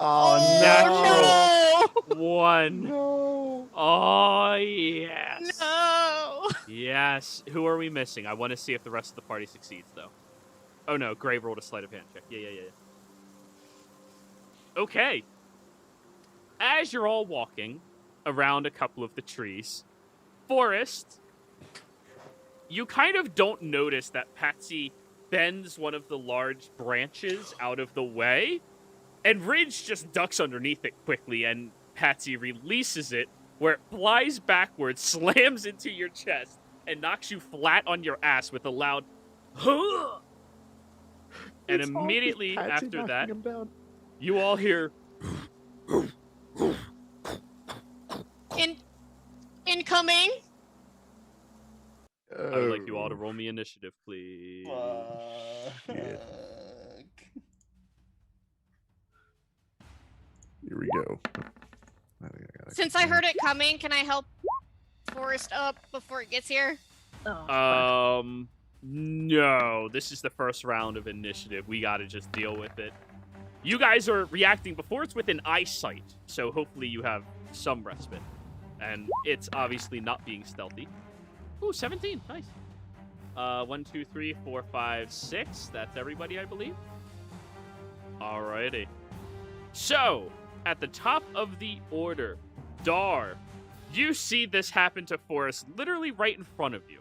Oh, Natural 1. no! Oh, yes. No. Yes. Who are we missing? I want to see if the rest of the party succeeds, though. Oh, no. Gray rolled a sleight of hand check. Yeah. Okay. As you're all walking around a couple of the trees, Forrest, you kind of don't notice that Patsy bends one of the large branches out of the way, and Ridge just ducks underneath it quickly, and Patsy releases it, where it flies backwards, slams into your chest, and knocks you flat on your ass with a loud "Huh!" And immediately after that, you all hear Incoming. I would like you all to roll me initiative, please. Here we go. Since I heard it coming, can I help Forrest up before it gets here? No. This is the first round of initiative. We gotta just deal with it. You guys are reacting before it's within eyesight, so hopefully you have some respite. And it's obviously not being stealthy. Ooh, 17. Nice. 1, 2, 3, 4, 5, 6. That's everybody, I believe. Alrighty. So, at the top of the order, Dar, you see this happen to Forrest literally right in front of you.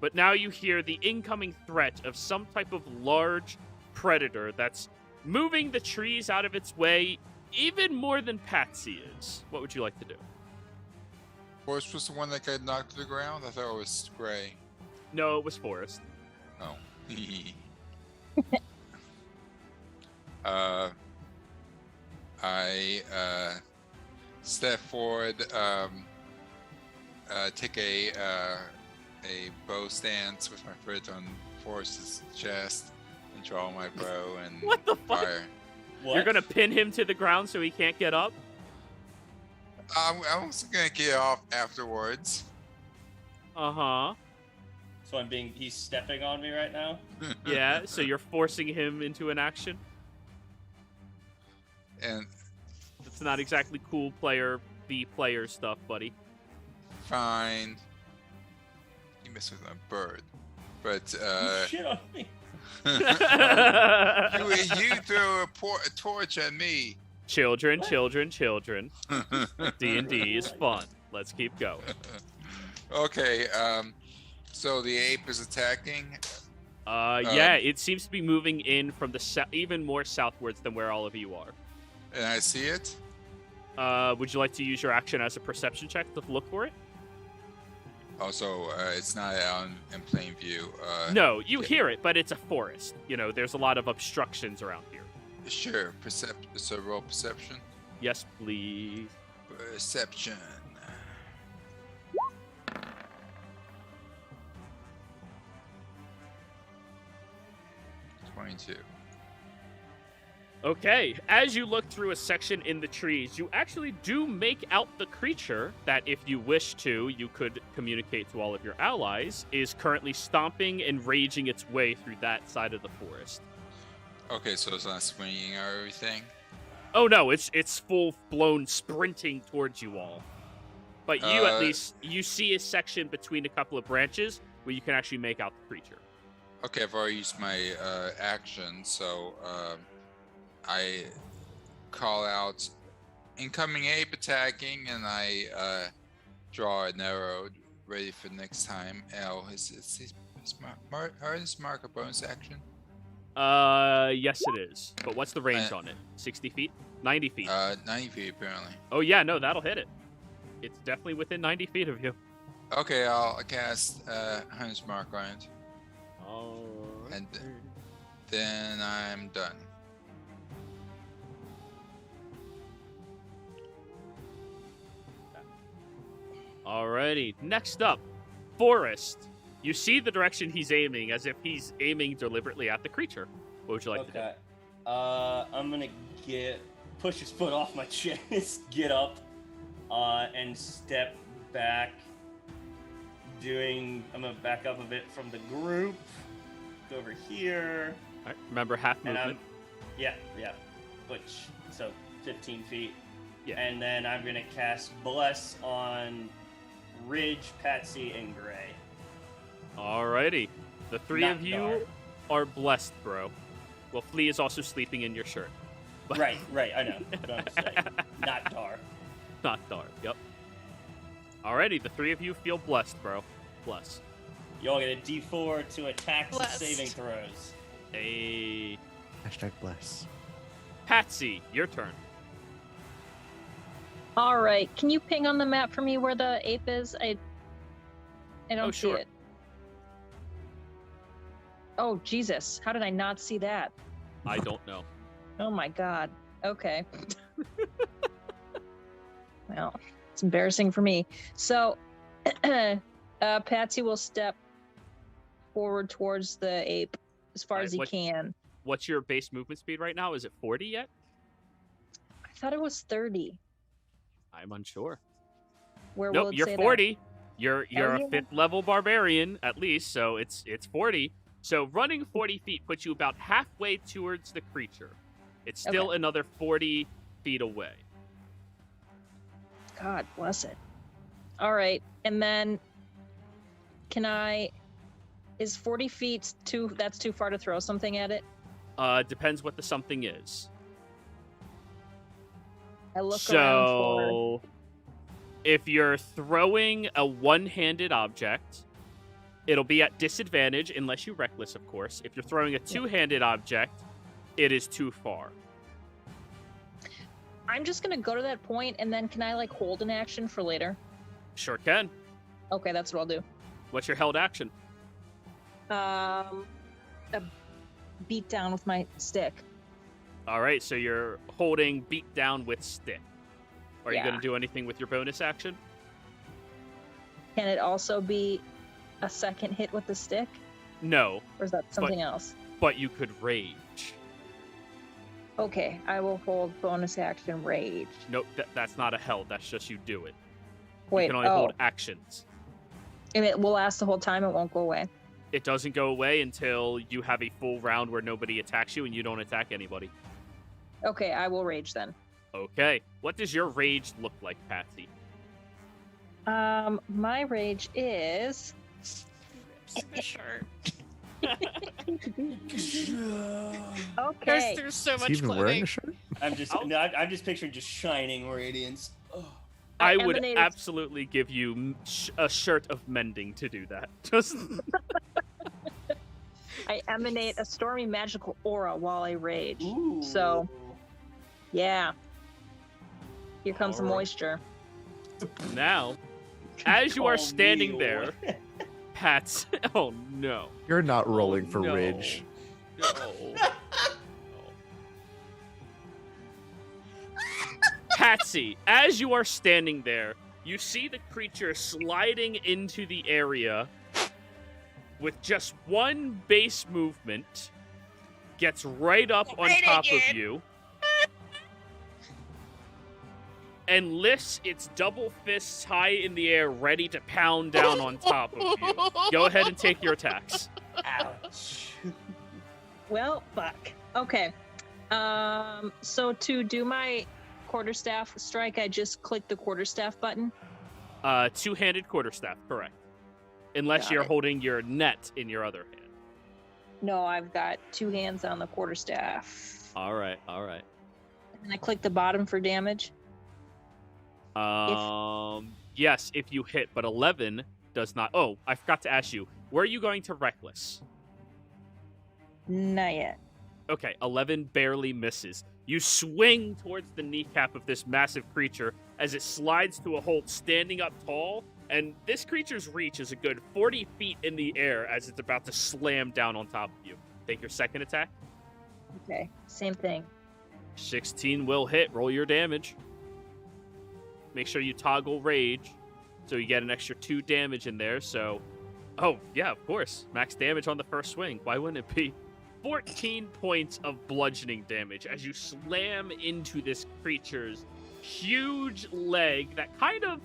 But now you hear the incoming threat of some type of large predator that's moving the trees out of its way even more than Patsy is. What would you like to do? Forrest was the one that got knocked to the ground? I thought it was Gray. No, it was Forrest. Oh. I step forward, take a bow stance with my foot on Forrest's chest, and draw my bow and What the fuck? fire. What? You're gonna pin him to the ground so he can't get up? I'm also gonna get off afterwards. Uh-huh. So he's stepping on me right now? Yeah, so you're forcing him into an action? And It's not exactly cool player v player stuff, buddy. fine. You mess with my bird. But Shit on me. you throw a torch at me. Children. D&D is fun. Let's keep going. Okay, so the ape is attacking. Yeah, it seems to be moving in from the even more southwards than where all of you are. And I see it. Would you like to use your action as a perception check to look for it? Also, it's not out in plain view. No, you hear it, but it's a forest. You know, there's a lot of obstructions around here. Sure, so roll perception. Yes, please. Perception. Okay, as you look through a section in the trees, you actually do make out the creature that, if you wish to, you could communicate to all of your allies, is currently stomping and raging its way through that side of the forest. Okay, so it's not swinging or everything. Oh no, it's full blown sprinting towards you all. But you at least you see a section between a couple of branches where you can actually make out the creature. Okay, I've already used my action, so I call out incoming ape attacking, and I draw an arrow ready for next time. Is mark a bonus action? Yes it is. But what's the range on it? 60 feet? 90 feet? 90 feet apparently. Oh yeah, no, that'll hit it. It's definitely within 90 feet of you. Okay, I'll cast Hunter's Mark on it. And then I'm done. Alrighty, next up, Forrest. You see the direction he's aiming as if he's aiming deliberately at the creature. What would you like to do? Okay. I'm gonna push his foot off my chest, get up, and step back. I'm gonna back up a bit from the group. Go over here. Alright, remember half movement. Yeah. So 15 feet. Yeah. And then I'm gonna cast Bless on Ridge, Patsy, and Gray. Alrighty. The three Not of you Dar. are blessed, bro. Well, Flea is also sleeping in your shirt. But- Right, I know. But I'm just saying, not Dar. Not dark, yep. Alrighty, the three of you feel blessed, bro. Bless. Y'all get a D4 to attacks and Blessed. saving throws. Hey. #bless. Patsy, your turn. All right. Can you ping on the map for me where the ape is? I don't see sure. it. Oh, Jesus. How did I not see that? I don't know. Oh my God. Okay. Well, it's embarrassing for me. So, Patsy will step forward towards the ape as far as he what- can. What's your base movement speed right now? Is it 40 yet? I thought it was 30. I'm unsure. Where will Nope, it you're say 40. You're Oh, a yeah. 5th level barbarian at least, so it's 40. So running 40 feet puts you about halfway towards the creature. It's still Okay. another 40 feet away. that? God bless it. All right. And then is 40 feet that's too far to throw something at it? Depends what the something is. I look around for. So, if you're throwing a one-handed object, it'll be at disadvantage unless you reckless, of course. If you're throwing a two-handed object, it is too far. I'm just gonna go to that point, and then can I hold an action for later? Sure can. Okay, that's what I'll do. What's your held action? A beat down with my stick. All right, so you're holding beat down with stick. Are you Yeah. going to do anything with your bonus action? Can it also be a second hit with the stick, No, or is that something else? but you could rage. Okay, I will hold bonus action rage. Nope, that's not a held. That's just you do it. Wait, You can only hold actions. and it will last the whole time. It won't go away. It doesn't go away until you have a full round where nobody attacks you and you don't attack anybody. Okay, I will rage then. Okay. What does your rage look like, Patsy? My rage is. The shirt. Okay. There's so Is much he even wearing clothing. a shirt? I'm just picturing just shining radiance. Oh. I would emanated- absolutely give you a shirt of mending to do that. Just I emanate a stormy magical aura while I rage. Ooh. So, yeah. Here comes the Alright. moisture. now, as you are Call standing me there, Pats. Oh no. You're not rolling Oh, for no. Ridge. No. Patsy, as you are standing there, you see the creature sliding into the area with just one base movement, gets right up on Right top again. of you, and lifts its double fists high in the air, ready to pound down on top of you. Go ahead and take your attacks. Ouch. Well, fuck. Okay. So to do my quarterstaff strike, I just click the quarterstaff button. Two-handed quarterstaff, correct. Unless Got you're it. holding your net in your other hand. No, I've got 2 hands on the quarterstaff. All right, all right. And I click the bottom for damage. Yes, if you hit, but 11 does not. Oh, I forgot to ask you. Were you going to reckless? Not yet. Okay, 11 barely misses. You swing towards the kneecap of this massive creature as it slides to a hold, standing up tall, and this creature's reach is a good 40 feet in the air as it's about to slam down on top of you. Take your second attack. Okay, same thing. 16 will hit. Roll your damage. Make sure you toggle rage so you get an extra 2 damage in there. So, oh, yeah, of course. Max damage on the first swing. Why wouldn't it be? 14 points of bludgeoning damage as you slam into this creature's huge leg that kind of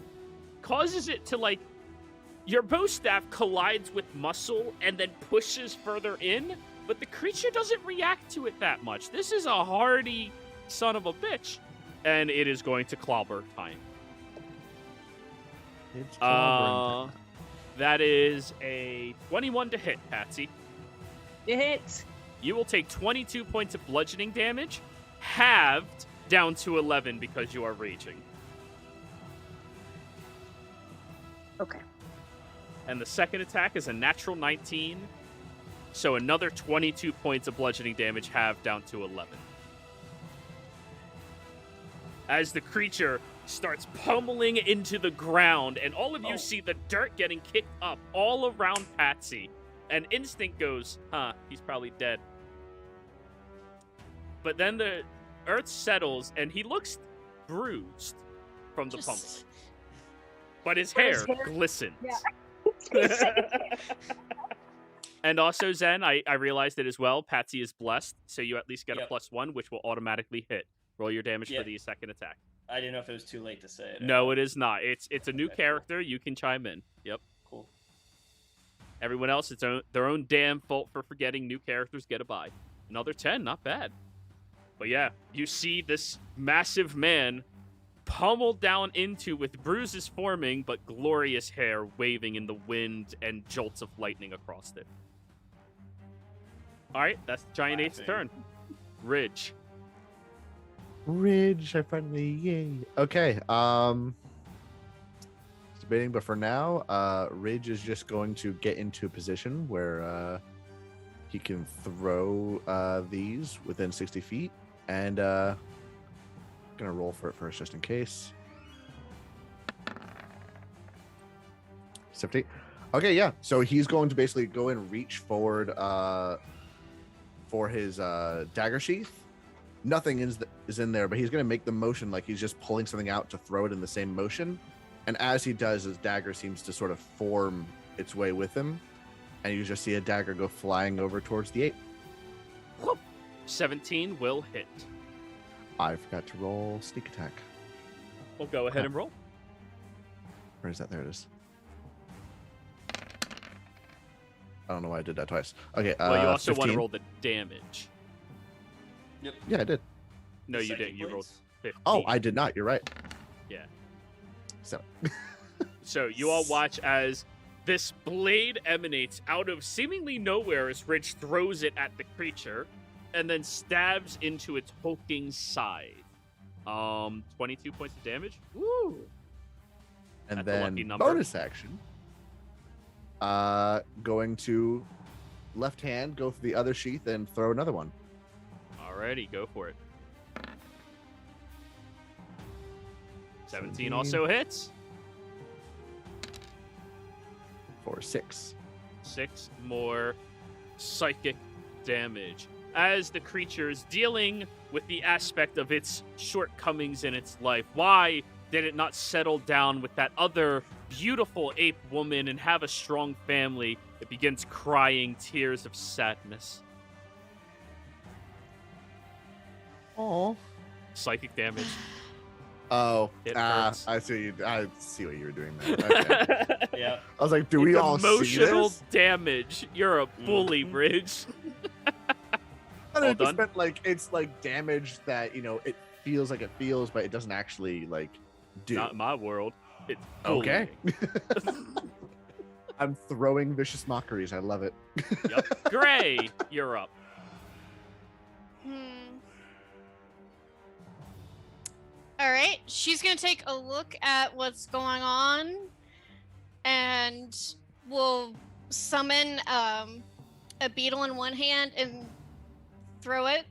causes it to, like, your bow staff collides with muscle and then pushes further in, but the creature doesn't react to it that much. This is a hardy son of a bitch, and it is going to clobber time. It's clobbering time. That is a 21 to hit, Patsy. It hits. You will take 22 points of bludgeoning damage, halved down to 11 because you are raging. Okay. And the second attack is a natural 19, so another 22 points of bludgeoning damage, halved down to 11. As the creature starts pummeling into the ground, and all of you see the dirt getting kicked up all around Patsy, and instinct goes, he's probably dead. But then the earth settles, and he looks bruised from the pummeling. But his hair glistens. Yeah. And also, Zen, I realized it as well. Patsy is blessed, so you at least get a Yep. +1, which will automatically hit. Roll your damage Yep. for the second attack. I didn't know if it was too late to say it. No, it is not. It's a new Okay, cool. character. You can chime in. Yep. Cool. Everyone else, it's their own damn fault for forgetting new characters get a bye. Another 10, not bad. But yeah, you see this massive man pummeled down into with bruises forming, but glorious hair waving in the wind and jolts of lightning across it. All right, that's Giant Eight's turn. Ridge. Ridge, I finally, yay. Okay, debating, but for now, Ridge is just going to get into a position where he can throw these within 60 feet, and gonna roll for it first just in case. 70. Okay, yeah. So he's going to basically go and reach forward for his dagger sheath. Nothing is in there, but he's going to make the motion like he's just pulling something out to throw it in the same motion. And as he does, his dagger seems to sort of form its way with him. And you just see a dagger go flying over towards the ape. 17 will hit. I forgot to roll sneak attack. We'll go ahead Okay. and roll. Where is that? There it is. I don't know why I did that twice. Okay. Well, you also want 15. to roll the damage. Yep. Yeah, I did. No, you Psychic didn't. You rolled blades? 15. Oh, I did not. You're right. Yeah. So. So you all watch as this blade emanates out of seemingly nowhere as Ridge throws it at the creature and then stabs into its hulking side. 22 points of damage. Woo! And That's a lucky then number. bonus action. Going to left hand, go for the other sheath, and throw another one. Alrighty, go for it. 17 17. also hits. For 6. 6 more psychic damage. As the creature is dealing with the aspect of its shortcomings in its life. Why did it not settle down with that other beautiful ape woman and have a strong family? It begins crying tears of sadness. Oh. Psychic damage. Oh. It hurts. I see what you were doing there. Okay. Yeah. I was like, do we all see Emotional this? damage. You're a bully, Mhm. Ridge. All done? 100% like it's like damage that it feels like it feels, but it doesn't actually like do. Not my world. It's Okay. bullying. I'm throwing vicious mockeries. I love it. Yep. Gray, you're up. All right, she's gonna take a look at what's going on, and will summon a beetle in one hand and throw it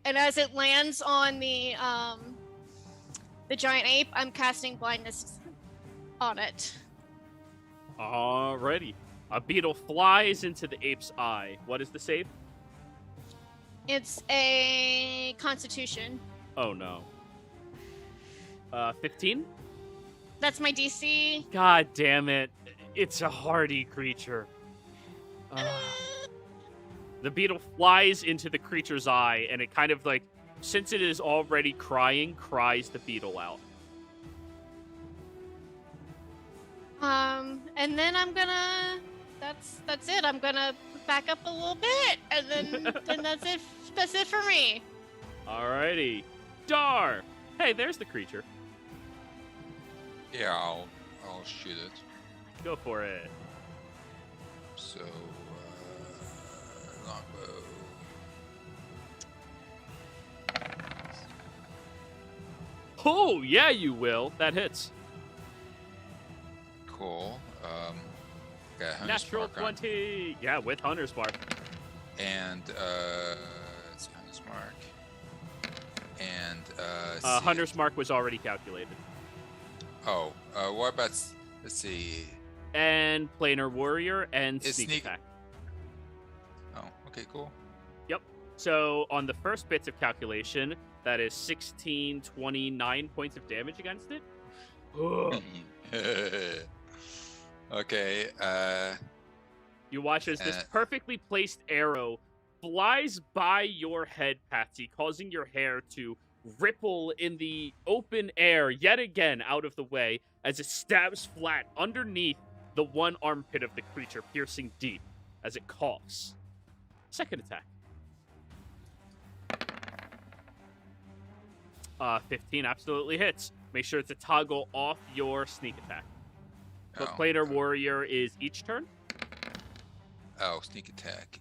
and as it lands on the giant ape, I'm casting blindness on it. Alrighty. A beetle flies into the ape's eye. What is the save? It's a Constitution. Oh no. 15? That's my DC. God damn it. It's a hardy creature. The beetle flies into the creature's eye, and it kind of since it is already crying, cries the beetle out. And then I'm gonna. That's it. I'm gonna back up a little bit, and then that's it. That's it for me. Alrighty. Dar! Hey, there's the creature. Yeah, I'll shoot it. Go for it. So, longbow. Oh, yeah, you will. That hits. Cool. Got Hunter's Natural Mark on. 20. Yeah, with Hunter's Mark. And it's Hunter's Mark. And let's see. Hunter's Mark was already calculated. Oh, what about? Let's see. And Planar Warrior and It's Sneak sneak- Attack. Oh, okay, cool. So on the first bits of calculation, that is 16, 29 points of damage against it. Ugh. Okay. You watch as this Uh. perfectly placed arrow flies by your head, Patsy, causing your hair to ripple in the open air yet again out of the way as it stabs flat underneath the one armpit of the creature, piercing deep as it coughs. Second attack. 15 absolutely hits. Make sure to toggle off your sneak attack. But Oh, Planar okay. Warrior is each turn. Oh, sneak attack.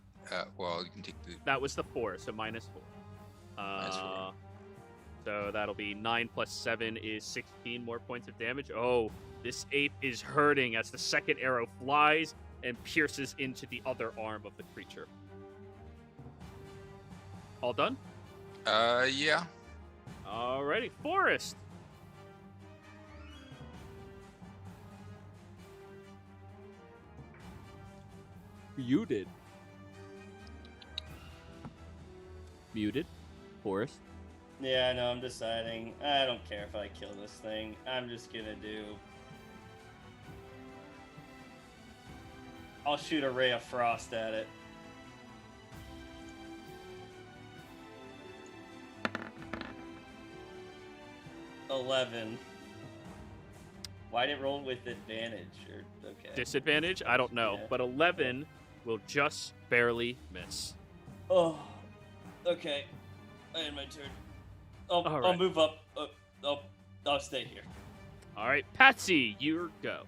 Well, you can take the. That was the 4, so -4. -4. So that'll be 9 plus 7 is 16 more points of damage. Oh, this ape is hurting as the second arrow flies and pierces into the other arm of the creature. All done? Yeah. Alrighty, Forest. Muted. Muted. Forest. Yeah, no, I'm deciding. I don't care if I kill this thing. I'm just gonna do. I'll shoot a ray of frost at it. $11. Why'd it roll with advantage? Or okay. Disadvantage? I don't know. Yeah. But 11 will just barely miss. Oh, okay. I had my turn. I'll Alright. move up. I'll stay here. Alright, Patsy, your go.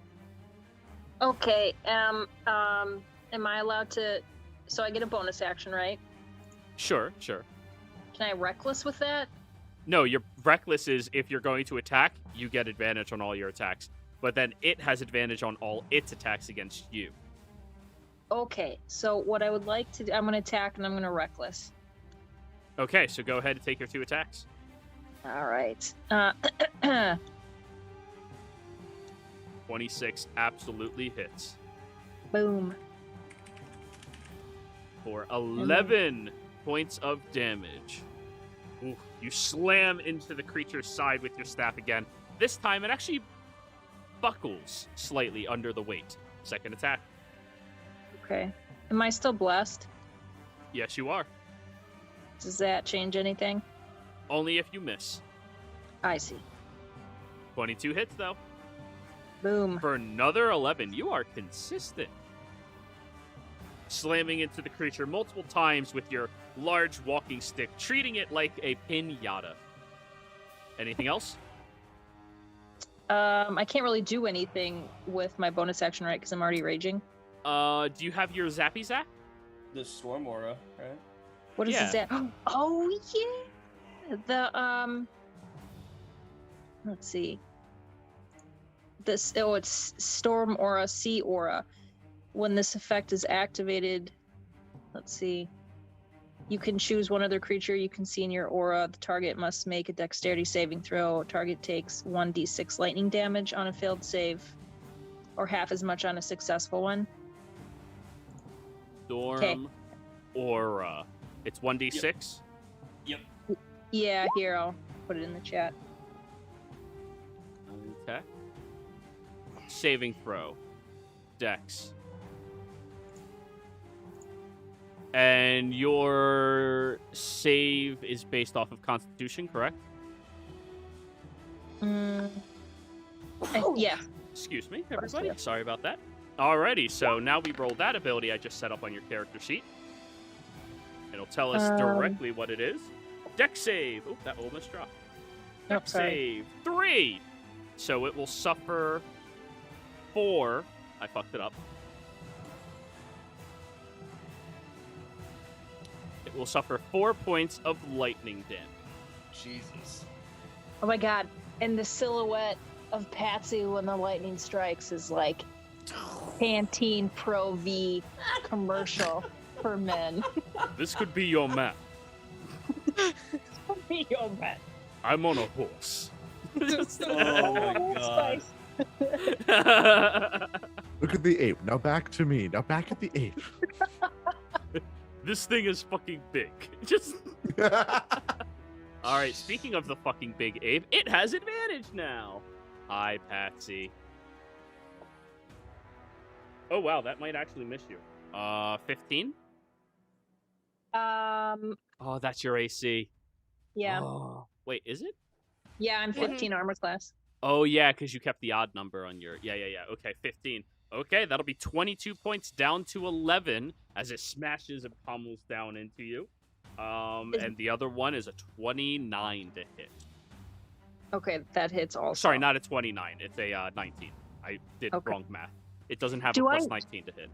Okay. Am I allowed to? So I get a bonus action, right? Sure. Can I reckless with that? No, your reckless is if you're going to attack, you get advantage on all your attacks. But then it has advantage on all its attacks against you. Okay. So what I would like to do, I'm gonna attack and I'm gonna reckless. Okay, so go ahead and take your 2 attacks. All right. 26 absolutely hits. Boom. For 11 points of damage. Ooh, you slam into the creature's side with your staff again. This time it actually buckles slightly under the weight. Second attack. Okay. Am I still blessed? Yes, you are. Does that change anything? Only if you miss. I see. 22 hits, though. Boom. For another 11. You are consistent. Slamming into the creature multiple times with your large walking stick, treating it like a pinata. Anything else? I can't really do anything with my bonus action, right? Because I'm already raging. Do you have your zappy zap? The storm aura, right? What is Yeah. that? Oh yeah, the Let's see. It's storm aura, sea aura. When this effect is activated, let's see. You can choose one other creature you can see in your aura. The target must make a dexterity saving throw. Target takes 1d6 lightning damage on a failed save, or half as much on a successful one. Storm aura. It's 1d6. Yep. Yeah, here, I'll put it in the chat. Okay. Saving throw. Dex. And your save is based off of Constitution, correct? Yeah. Excuse me, everybody. Sorry about that. Alrighty, so now we roll that ability I just set up on your character sheet. It'll tell us directly what it is. Dex save. Oh, that almost dropped. Dex save 3. So it will suffer 4. I fucked it up. It will suffer 4 points of lightning damage. Jesus. Oh my god. And the silhouette of Patsy when the lightning strikes is like Pantene Pro V commercial for men. This could be your map. Yo, man. I'm on a horse. Oh my god. Look at the ape. Now back to me. Now back at the ape. This thing is fucking big. Just. All right. Speaking of the fucking big ape, it has advantage now. Hi, Patsy. Oh wow, that might actually miss you. 15. Oh, that's your AC. Yeah. Oh, wait, is it? Yeah, I'm 15 armor class. Oh yeah, because you kept the odd number on your. Yeah. Okay, 15. Okay, that'll be 22 points down to 11 as it smashes and pummels down into you. And the other one is a 29 to hit. Okay, that hits also. Sorry, not a 29. It's a 19. I did wrong math. It doesn't have a plus 19 to hit.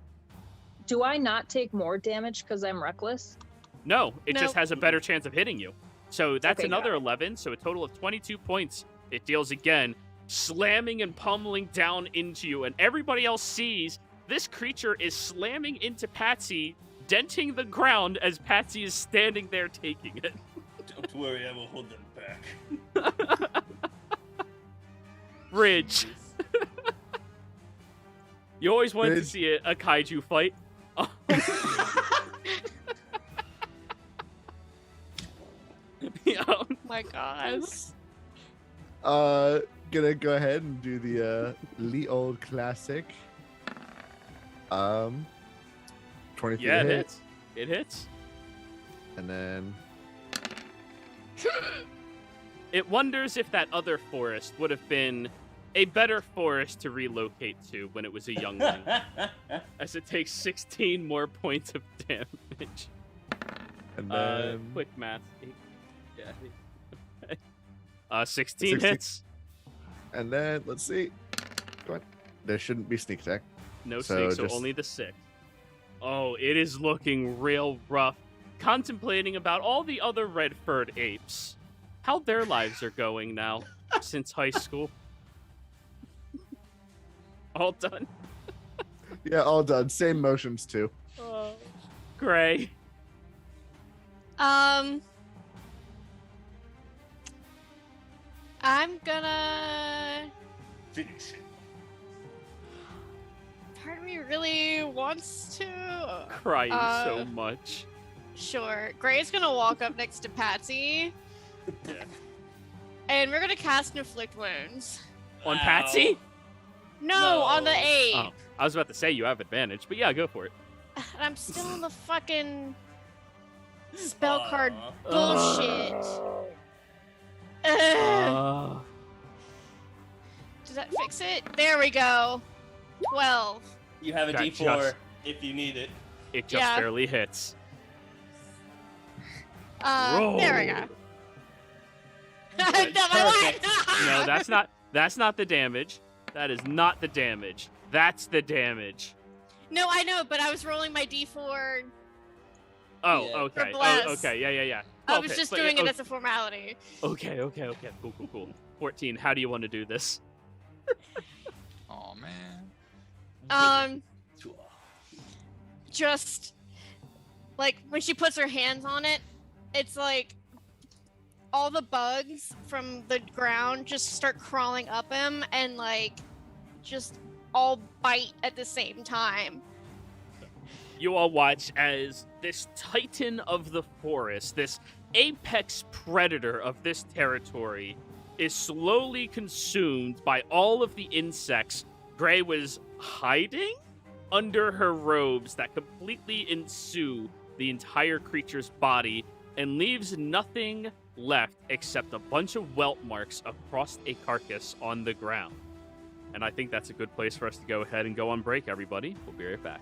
Do I not take more damage because I'm reckless? No, it No. just has a better chance of hitting you. So that's Okay, another got it. 11, so a total of 22 points. It deals again, slamming and pummeling down into you, and everybody else sees this creature is slamming into Patsy, denting the ground as Patsy is standing there taking it. Don't worry, I will hold them back. Ridge. You always wanted to Ridge. see a kaiju fight. Oh my god. Gonna go ahead and do the old classic. 23 Yeah, it to hit, hits. It hits. and then It wonders if that other forest would have been a better forest to relocate to when it was a youngling, as it takes 16 more points of damage. and then Quick math. Yeah. 16 16. hits. and then let's see. Go on. There shouldn't be sneak attack. No So sneak, so just- only the 6. Oh, it is looking real rough. Contemplating about all the other red-furred apes. How their lives are going now, since high school. All done. Yeah, all done. Same motions too. Gray. I'm gonna. Finish it. Part of me really wants to. Crying so much. Sure. Gray's gonna walk up next to Patsy, Yeah. and we're gonna cast Inflict Wounds. On Wow. Patsy? No, on the No. ape. Oh, I was about to say you have advantage, but yeah, go for it. And I'm still on the fucking spell card Aw. bullshit. Ugh. Does that fix it? There we go. 12. You have a That D4 just- if you need it. It just Yeah. barely hits. There we go. Good. No, my Perfect. No, that's not the damage. That is not the damage. That's the damage. No, I know, but I was rolling my d4. Oh, Yeah. okay. For bless. Oh, okay. Yeah. I Okay, was just but- doing it okay. as a formality. Okay. Cool. 14. How do you want to do this? Oh man. Just like when she puts her hands on it, it's like all the bugs from the ground just start crawling up him and like just all bite at the same time. You all watch as this titan of the forest, this apex predator of this territory, is slowly consumed by all of the insects Gray was hiding under her robes that completely ensue the entire creature's body and leaves nothing left except a bunch of welt marks across a carcass on the ground. And I think that's a good place for us to go ahead and go on break, everybody. We'll be right back.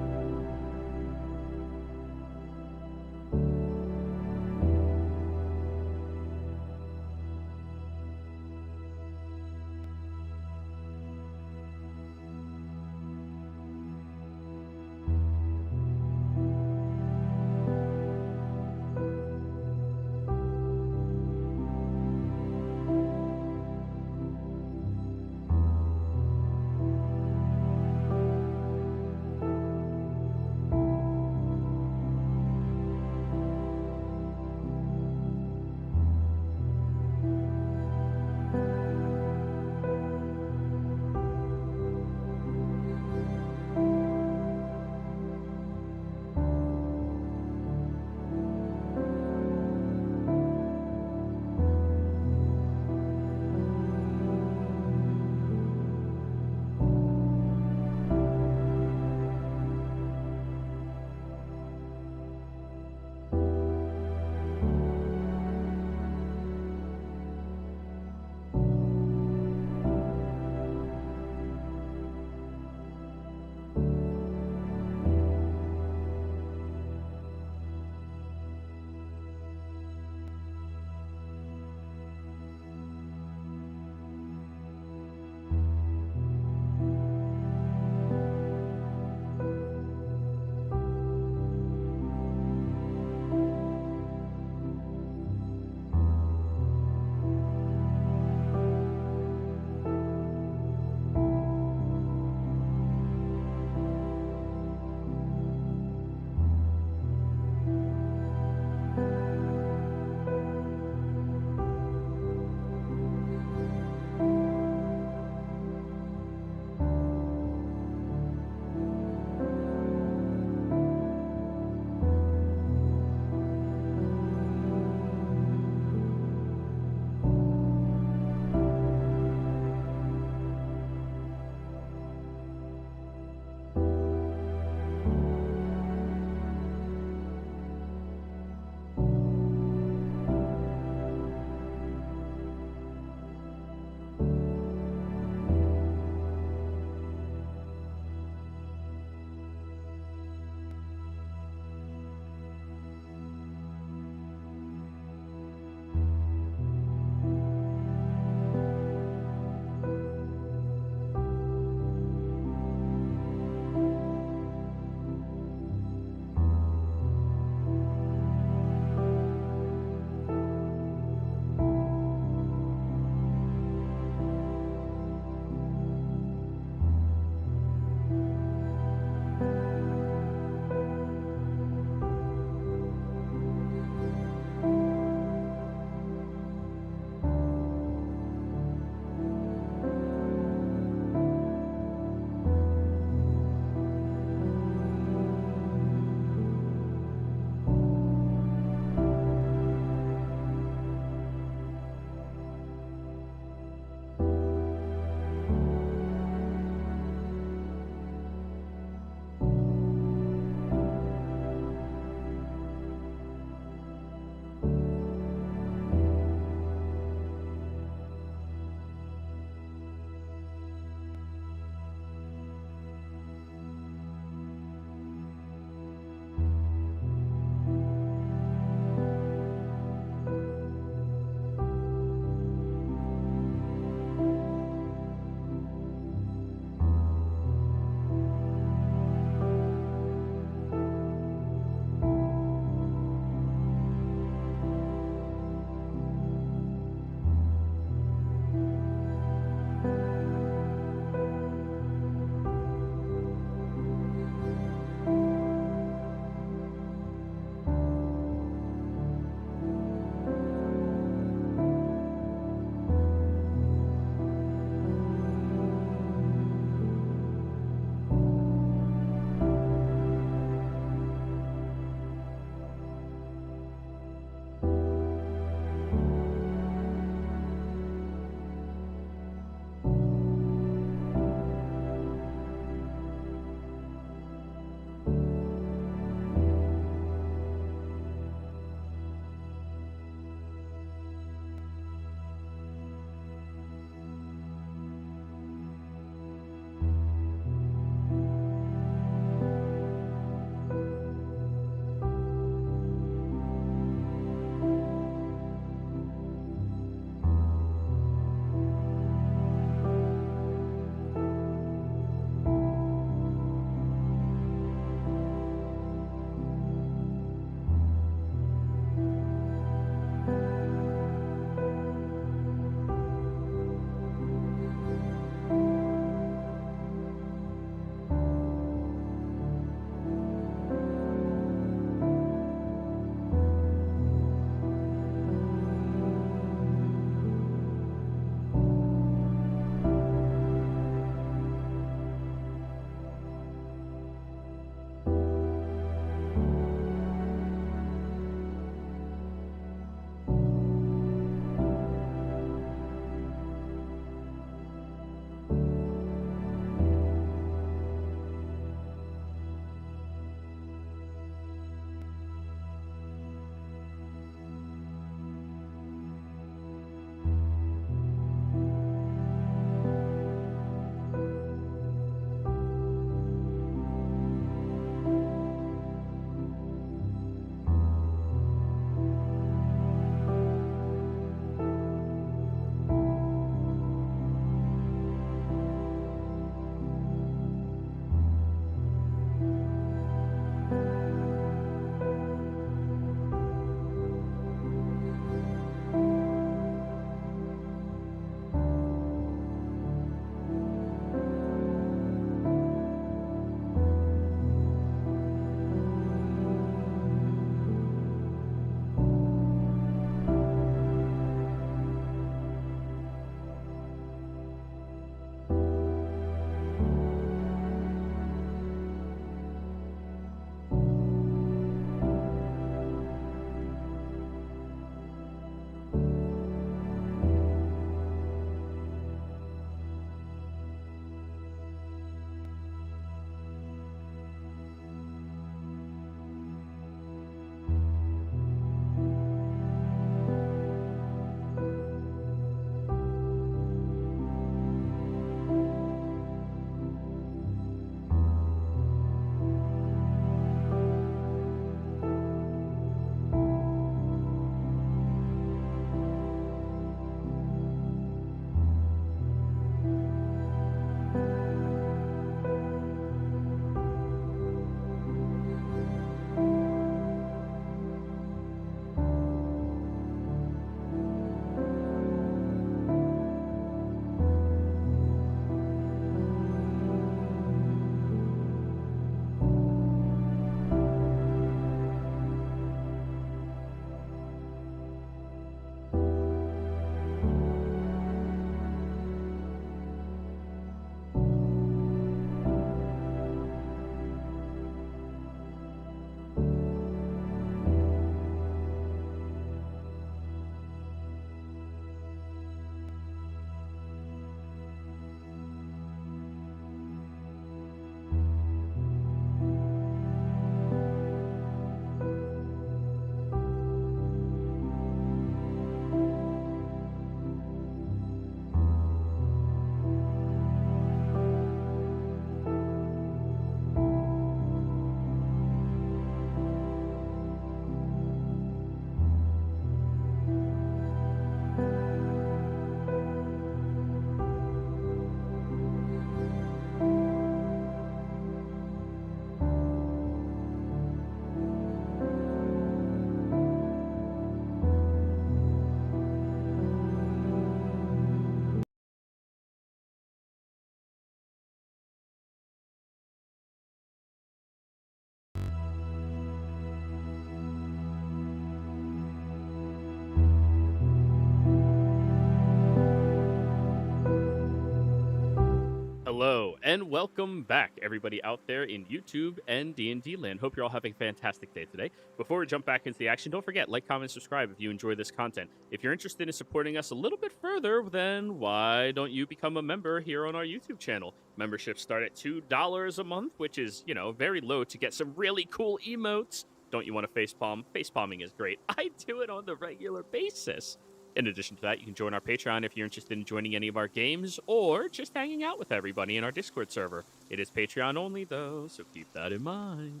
Hello, and welcome back, everybody out there in YouTube and D&D land. Hope you're all having a fantastic day today. Before we jump back into the action, don't forget, like, comment, subscribe if you enjoy this content. If you're interested in supporting us a little bit further, then why don't you become a member here on our YouTube channel? Memberships start at $2 a month, which is, you know, very low to get some really cool emotes. Don't you want to facepalm? Facepalming is great. I do it on the regular basis. In addition to that, you can join our Patreon if you're interested in joining any of our games or just hanging out with everybody in our Discord server. It is Patreon only, though, so keep that in mind.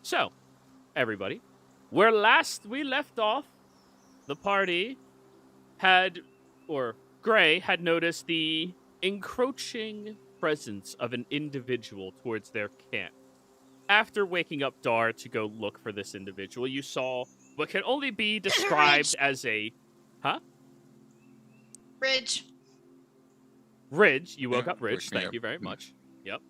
So, everybody, where last we left off, the party had, or Gray had noticed the encroaching presence of an individual towards their camp. After waking up Dar to go look for this individual, you saw what can only be described as a... Huh? Ridge. Ridge. You woke Yeah, up Ridge. woke me Thank up. you very much. Yep.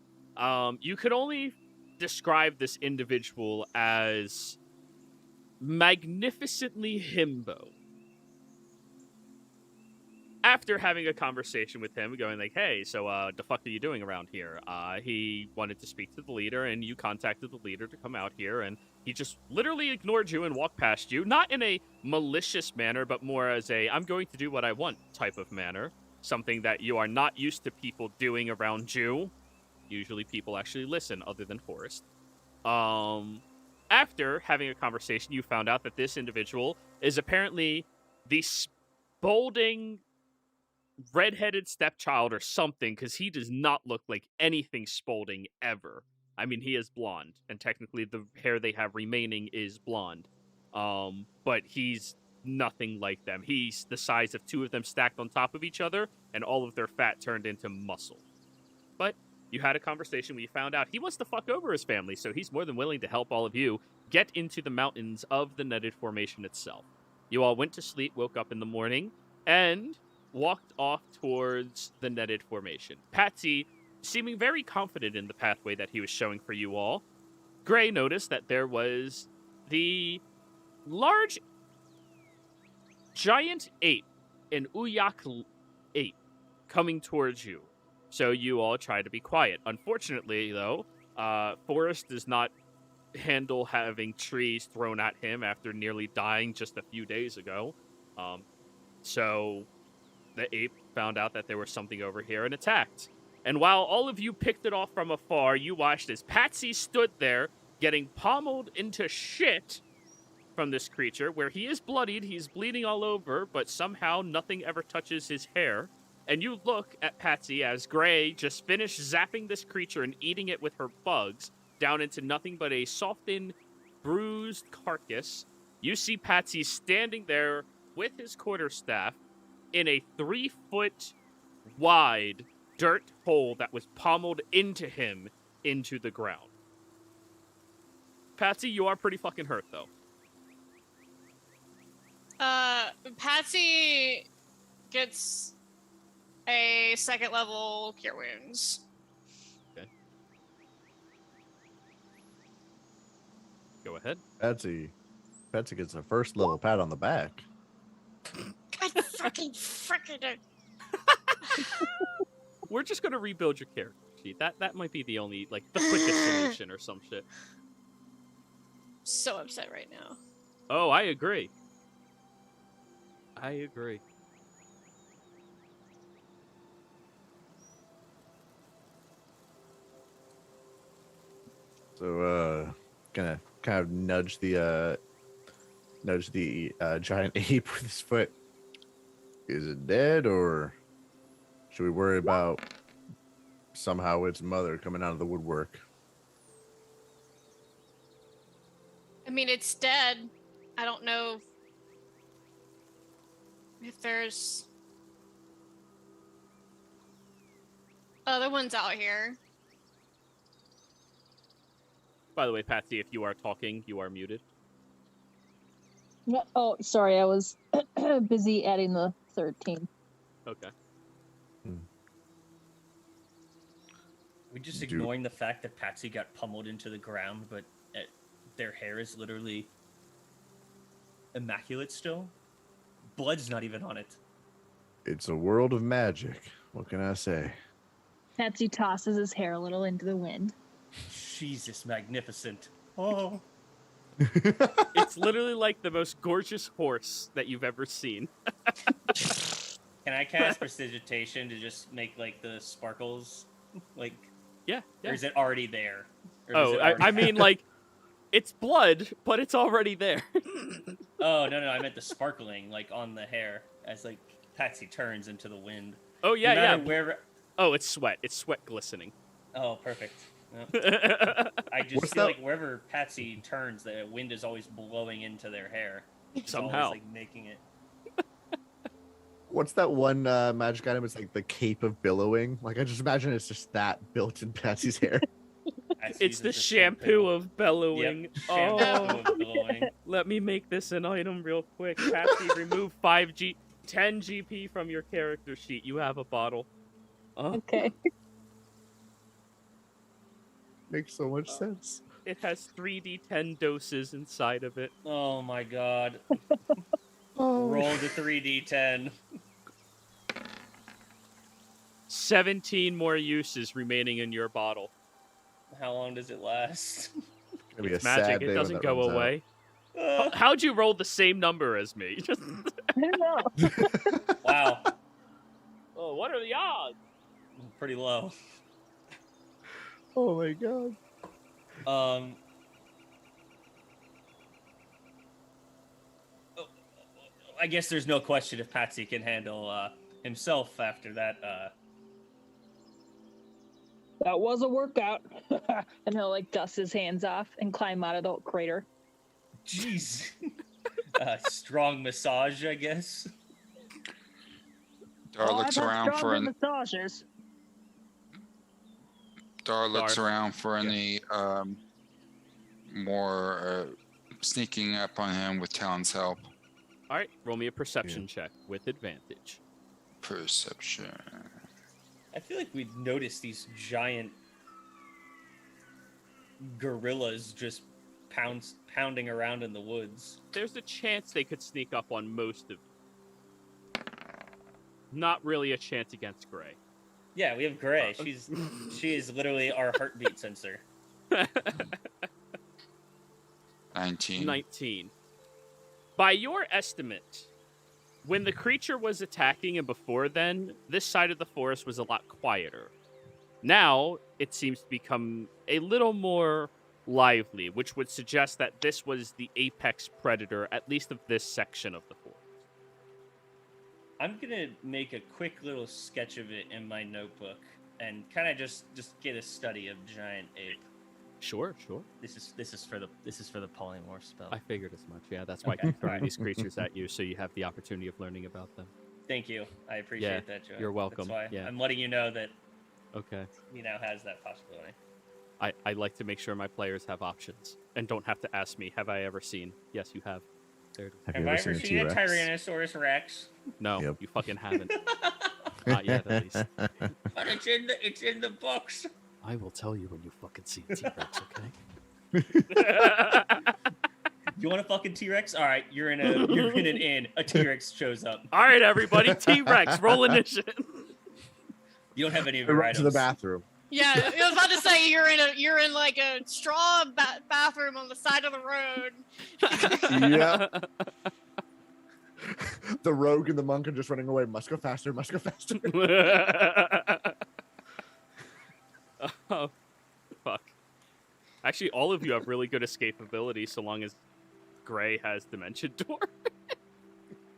You could only describe this individual as magnificently himbo. After having a conversation with him, going like, hey, so the fuck are you doing around here? He wanted to speak to the leader, and you contacted the leader to come out here, and he just literally ignored you and walked past you, not in a malicious manner, but more as a, I'm going to do what I want type of manner. Something that you are not used to people doing around you. Usually people actually listen, other than Forrest. After having a conversation, you found out that this individual is apparently the Spalding redheaded stepchild or something, because he does not look like anything Spalding ever. I mean, he is blonde, and technically the hair they have remaining is blonde. But he's nothing like them. He's the size of two of them stacked on top of each other, and all of their fat turned into muscle. But you had a conversation where you found out he wants to fuck over his family, so he's more than willing to help all of you get into the mountains of the netted formation itself. You all went to sleep, woke up in the morning, and walked off towards the netted formation. Patsy, seeming very confident in the pathway that he was showing for you all, Gray noticed that there was the large giant ape, an Uyak ape, coming towards you. So you all try to be quiet. Unfortunately, though, Forrest does not handle having trees thrown at him after nearly dying just a few days ago. So the ape found out that there was something over here and attacked. And while all of you picked it off from afar, you watched as Patsy stood there getting pommeled into shit from this creature, where he is bloodied, he's bleeding all over, but somehow nothing ever touches his hair. And you look at Patsy as Gray just finished zapping this creature and eating it with her bugs down into nothing but a softened, bruised carcass. You see Patsy standing there with his quarterstaff in a 3-foot wide dirt hole that was pommeled into him into the ground. Patsy, you are pretty fucking hurt, though. Patsy gets a 2nd level cure wounds. Okay. Go ahead. Patsy gets a first level pat on the back. God fucking frickin' it. We're just gonna rebuild your character sheet. That might be the only, like, the quickest solution or some shit. So upset right now. Oh, I agree. I agree. So, gonna kind of nudge the giant ape with his foot. Is it dead, or should we worry about somehow its mother coming out of the woodwork? I mean, it's dead. I don't know if there's other ones out here. By the way, Patsy, if you are talking, you are muted. No, oh, sorry, I was busy adding the 13. Okay. We're just Do- ignoring the fact that Patsy got pummeled into the ground, but their hair is literally immaculate still. Blood's not even on it. It's a world of magic. What can I say? Patsy tosses his hair a little into the wind. Jesus, magnificent. Oh. It's literally like the most gorgeous horse that you've ever seen. Can I cast prestidigitation to just make like the sparkles, like? Yeah. Or is it already there? Or Oh, I mean, like, it's blood, but it's already there. Oh no, I meant the sparkling, like on the hair, as like Patsy turns into the wind. Oh yeah, no yeah. Wherever... Oh, it's sweat. It's sweat glistening. Oh, perfect. Yeah. I just What's feel that? like wherever Patsy turns, the wind is always blowing into their hair. It's Somehow. always, like, making it. What's that one magic item? It's like the cape of billowing. Like I just imagine it's just that built in Patsy's hair. It's the shampoo of bellowing. Yep. Oh, Shampoo of bellowing. let me make this an item real quick. Patsy, remove 10 GP from your character sheet. You have a bottle. Okay. Makes so much sense. It has 3d10 doses inside of it. Oh my god. Oh. Roll the 3d10. 17 more uses remaining in your bottle. How long does it last? Gonna be It's a sad magic. day It when doesn't that go runs out. away. How'd you roll the same number as me? I don't know. Wow. Oh, what are the odds? Pretty low. Oh my god. I guess there's no question if Patsy can handle himself after that. That was a workout. And he'll like dust his hands off and climb out of the crater. Jeez. Strong massage, I guess. Dar looks around for massages. Dar looks around for any more sneaking up on him with Talon's help. All right, roll me a perception check with advantage. Perception. I feel like we'd noticed these giant gorillas just pounding around in the woods. There's a chance they could sneak up on most of you. Not really a chance against Gray. Yeah, we have Gray. She is literally our heartbeat sensor. 19. 19. By your estimate, when the creature was attacking and before then, this side of the forest was a lot quieter. Now, it seems to become a little more lively, which would suggest that this was the apex predator, at least of this section of the forest. I'm gonna make a quick little sketch of it in my notebook and kind of just get a study of giant ape. Sure. This is for the polymorph spell. I figured as much. Yeah, that's why I keep throwing these creatures at you, so you have the opportunity of learning about them. Thank you. I appreciate that, Joe. You're welcome. That's why Yeah. I'm letting you know that Okay. he now has that possibility. I like to make sure my players have options and don't have to ask me, have I ever seen? Yes, you have. There it is. Have I ever seen a Tyrannosaurus Rex? No, Yep. you fucking haven't. Not yet, at least. But it's in the books. I will tell you when you fucking see a T-Rex, okay? You want a fucking T-Rex? All right, you're in an inn. A T-Rex shows up. All right, everybody, T-Rex, roll initiative. You don't have any of I your run items. to the bathroom. Yeah, I was about to say you're in like a straw bathroom on the side of the road. Yeah. The rogue and the monk are just running away. Must go faster. Must go faster. Oh, fuck. Actually, all of you have really good escapability so long as Gray has Dimension Door.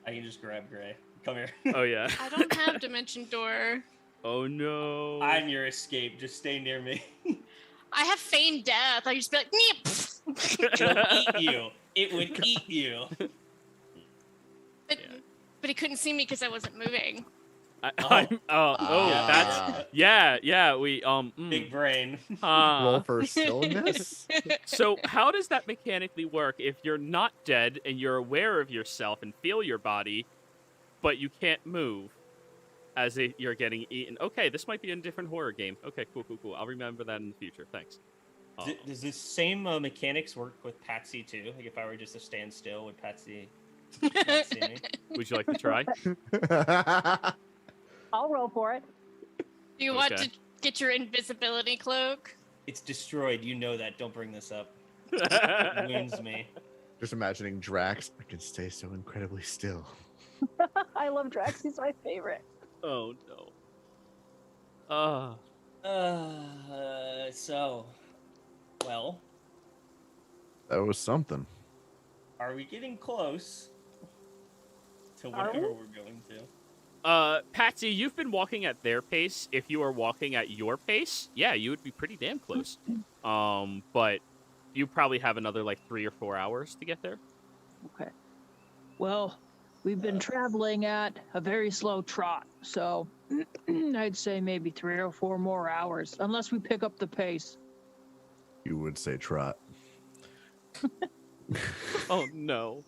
I can just grab Gray. Come here. Oh, yeah. I don't have Dimension Door. Oh, no. I'm your escape. Just stay near me. I have feigned death. I just be like, It'll eat you. It would eat you. but he couldn't see me because I wasn't moving. That's we Big brain. Roll for stillness. So how does that mechanically work if you're not dead and you're aware of yourself and feel your body, but you can't move as if you're getting eaten? Okay, this might be a different horror game. Okay, cool. I'll remember that in the future. Thanks. Does this same mechanics work with Patsy too? Like if I were just to stand still, would Patsy see me? Would you like to try? I'll roll for it. Do you want to get your invisibility cloak? It's destroyed. You know that. Don't bring this up. It wounds me. Just imagining Drax. I can stay so incredibly still. I love Drax. He's my favorite. Oh no. Well, That was something. are we getting close to Are whatever we? we're going to? Patsy, you've been walking at their pace. If you are walking at your pace, yeah, you would be pretty damn close. But you probably have another like 3 or 4 hours to get there. Okay. Well, we've been traveling at a very slow trot, so I'd say maybe 3 or 4 more hours, unless we pick up the pace. You would say trot. Oh no,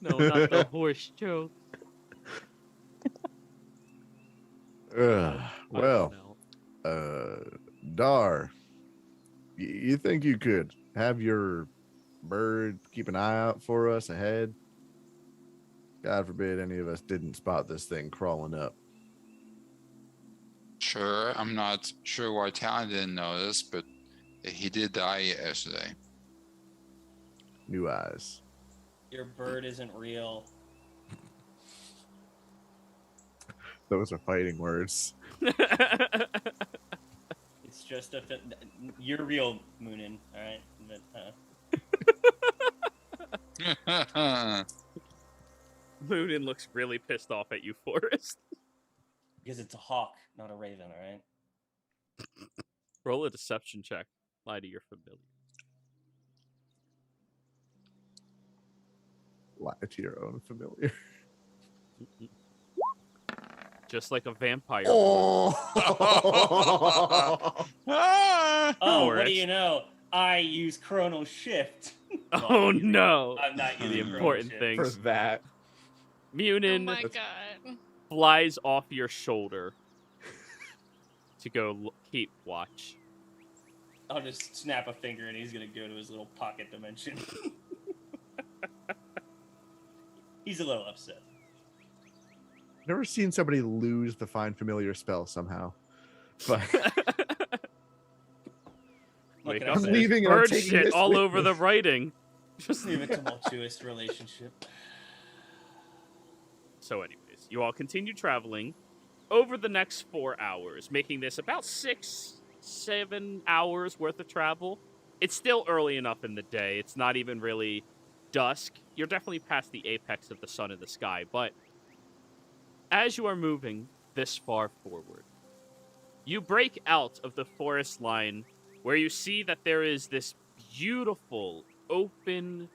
no, not the horse joke. Well, Dar, you think you could have your bird keep an eye out for us ahead? God forbid any of us didn't spot this thing crawling up. Sure, I'm not sure why Talon didn't notice, but he did die yesterday. New eyes. Your bird isn't real. Those are fighting words. It's just you're real, Moonin. All right. But, Moonin looks really pissed off at you, Forrest. because it's a hawk, not a raven. All right. Roll a deception check. Lie to your familiar. Lie to your own familiar. Just like a vampire. Oh! Ah! Oh, what Forrest. do you know? I use Chrono Shift. Oh no! I'm not The using Chrono important Shift. thing. For that. Oh Munin my god. flies off your shoulder to go keep watch. I'll just snap a finger and he's gonna go to his little pocket dimension. He's a little upset. Never seen somebody lose the find familiar spell somehow. But What Wake can I up, I'm say? leaving and I'm bird taking shit this all with over me. the writing. Just leave a tumultuous relationship. So anyways, you all continue traveling over the next 4 hours, making this about 6-7 hours worth of travel. It's still early enough in the day. It's not even really dusk. You're definitely past the apex of the sun in the sky, but as you are moving this far forward, you break out of the forest line where you see that there is this beautiful, open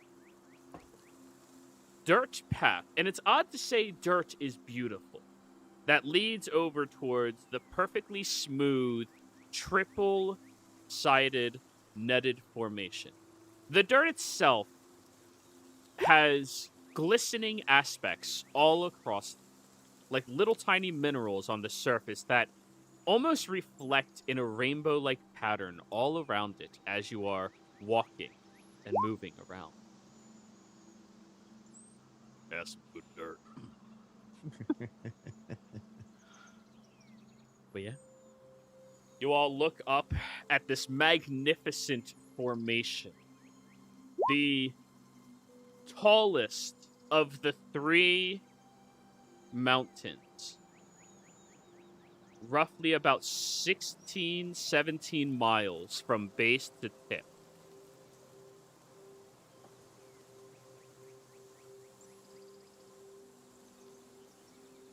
dirt path. And it's odd to say dirt is beautiful. That leads over towards the perfectly smooth, triple-sided, netted formation. The dirt itself has glistening aspects all across it, like little tiny minerals on the surface that almost reflect in a rainbow-like pattern all around it as you are walking and moving around. That's some good dirt. But yeah. You all look up at this magnificent formation. The tallest of the 3 mountains. Roughly about 16, 17 miles from base to tip.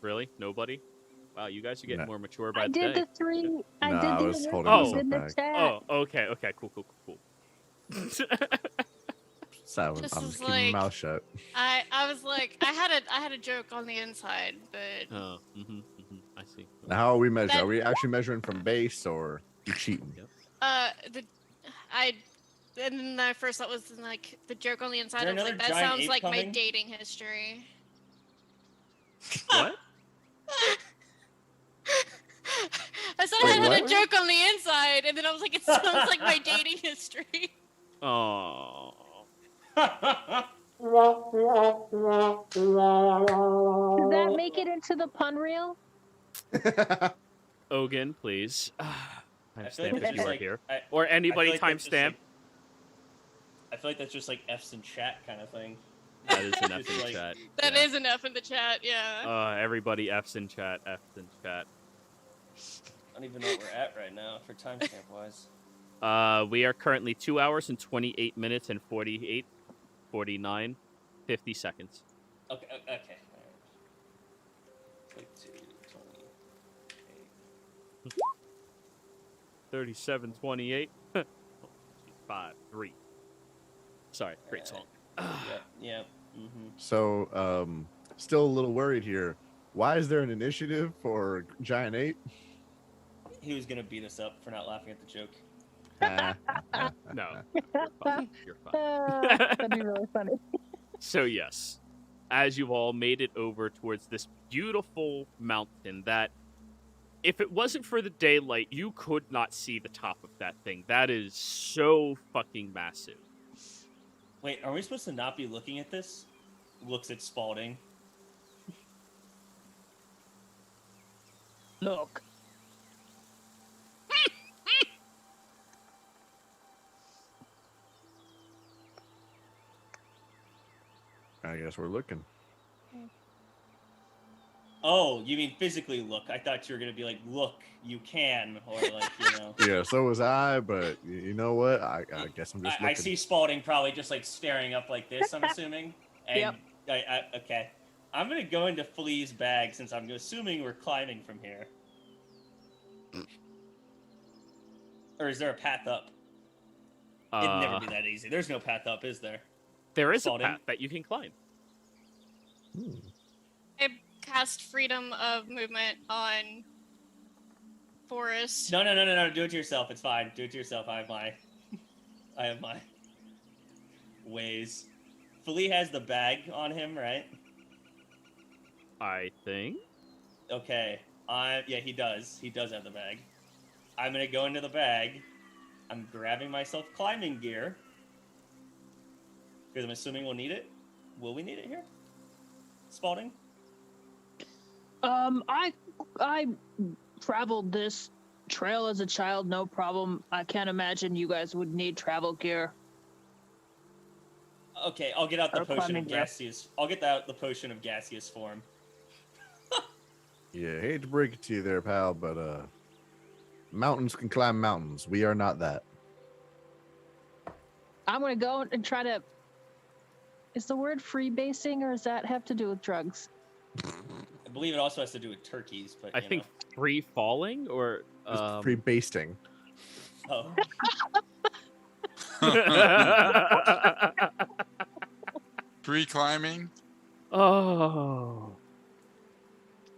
Really? Nobody? Wow, you guys are getting No. more mature by I the did day. the 3. I No, did I the was holding myself in the back. chat. Oh, okay, cool. So This I'm is just keeping my like- mouth shut. I was like, I had a joke on the inside, but Oh, I see. Now, how are we measuring? That- Are we actually measuring from base or you cheating? and then I first thought was like the joke on the inside. there I was like, another that giant sounds ape like my coming? dating history. What? I said Wait, I had what? a joke on the inside, and then I was like, it sounds like my dating history. Oh. Did that make it into the pun reel? Ogun, please. I feel like Timestamp that's if you just are like here. I Or anybody feel like that's just, timestamp. like- I feel like that's just like F's in chat kind of thing. That is an F Just in like- chat. That yeah. is enough in the chat, yeah. Everybody F's in chat. F's in chat. I don't even know what we're at right now for timestamp wise. We are currently 2 hours and 28 minutes and 48, 49, 50 seconds. Okay. Okay. Like 2, 28. 37, 28. 5, 3. Sorry, great song. Yeah. Mm-hmm. So, still a little worried here. Why is there an initiative for Giant Ape? He was gonna beat us up for not laughing at the joke. No, you're fine. You're fine. That'd be really funny. So yes, as you all made it over towards this beautiful mountain that, if it wasn't for the daylight, you could not see the top of that thing. That is so fucking massive. Wait, are we supposed to not be looking at this? Looks at Spalding. Look. I guess we're looking. Oh, you mean physically look? I thought you were gonna be like, look, you can, or like, you know. Yeah, so was I, but you know what? I guess I'm just looking. I see Spalding probably just like staring up like this, I'm assuming. And Yep. Okay. I'm gonna go into Flea's bag since I'm assuming we're climbing from here. Or is there a path up? It'd never be that easy. There's no path up, is there? There is Spalding. a path that you can climb. I cast freedom of movement on Forrest. No. Do it to yourself. It's fine. Do it to yourself. I have my ways. Flea has the bag on him, right? I think. Okay. Yeah, he does. He does have the bag. I'm gonna go into the bag. I'm grabbing myself climbing gear. Because I'm assuming we'll need it. Will we need it here? Spalding? I traveled this trail as a child, no problem. I can't imagine you guys would need travel gear. Okay, I'll get out the Or potion climbing of gear. gaseous. I'll get out the potion of gaseous form. Yeah, hate to break it to you there, pal, but mountains can climb mountains. We are not that. I'm gonna go and try to. Is the word freebasing, or does that have to do with drugs? I believe it also has to do with turkeys, but I think free falling or Just free basting. Oh. Free climbing. Oh,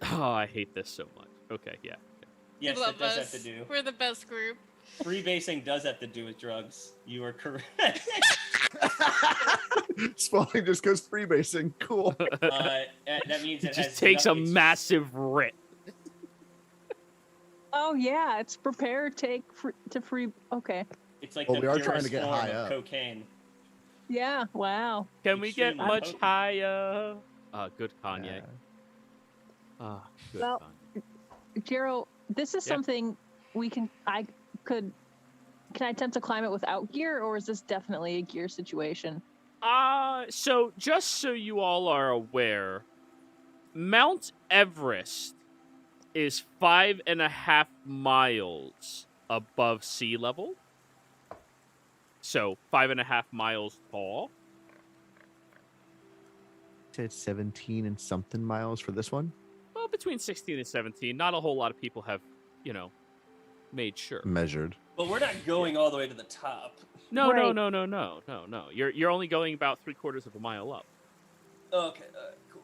I hate this so much. Okay, yeah. Yes, You love it does us. have to do. We're the best group. Freebasing does have to do with drugs. You are correct. Spalding just goes free basing. Cool. That means It it just has takes a enough- massive rip. Oh yeah, it's prepare, take, to free. Okay. It's like Well, the we are trying purest to get form high of up. cocaine. Yeah. Wow. Can we get Extremely much potent. higher? Good Kanye. Yeah. Good Well, Kanye. Jero, this is Yeah. something we can. Can I attempt to climb it without gear, or is this definitely a gear situation? So just so you all are aware, Mount Everest is 5.5 miles above sea level. So 5.5 miles tall. Said 17 and something miles for this one. Well, between 16 and 17. Not a whole lot of people have, made sure. Measured. But we're not going all the way to the top. No. Right. No. You're only going about 3/4 of a mile up, Okay, cool.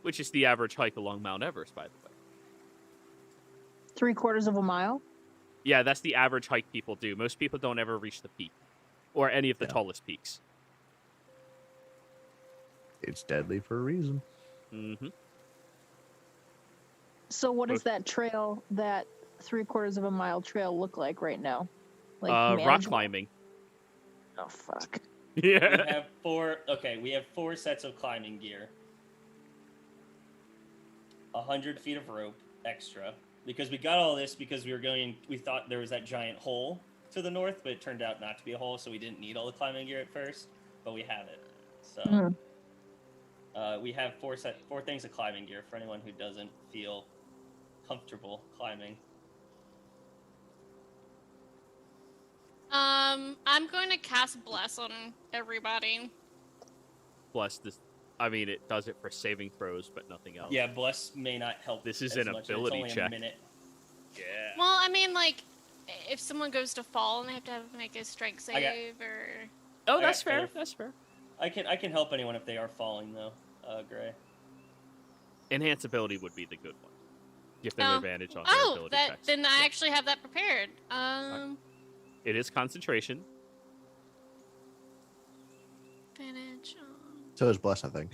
which is the average hike along Mount Everest, by the way. 3/4 of a mile. Yeah, that's the average hike people do. Most people don't ever reach the peak, or any of the Yeah. tallest peaks. It's deadly for a reason. Mm-hmm. So what does Okay. that trail, that 3/4 of a mile trail, look like right now? Like Rock manageable? climbing. Oh fuck. We Yeah. have four. Okay, we have 4 sets of climbing gear. 100 feet of rope extra. Because we got all this because we thought there was that giant hole to the north, but it turned out not to be a hole, so we didn't need all the climbing gear at first, but we have it. So we have four things of climbing gear for anyone who doesn't feel comfortable climbing. I'm going to cast Bless on everybody. Bless this. I mean, it does it for saving throws, but nothing else. Yeah, Bless may not help. This is as an much. ability it's only check. A minute. Yeah. Well, I mean, like, if someone goes to fall and they have to make a strength save, or... Oh, I that's got fair. both. That's fair. I can help anyone if they are falling though, Gray. Enhance ability would be the good one. Give them Oh. advantage on their ability checks. Then I Yeah. actually have that prepared. It is concentration. Advantage on... So is Bless, I think.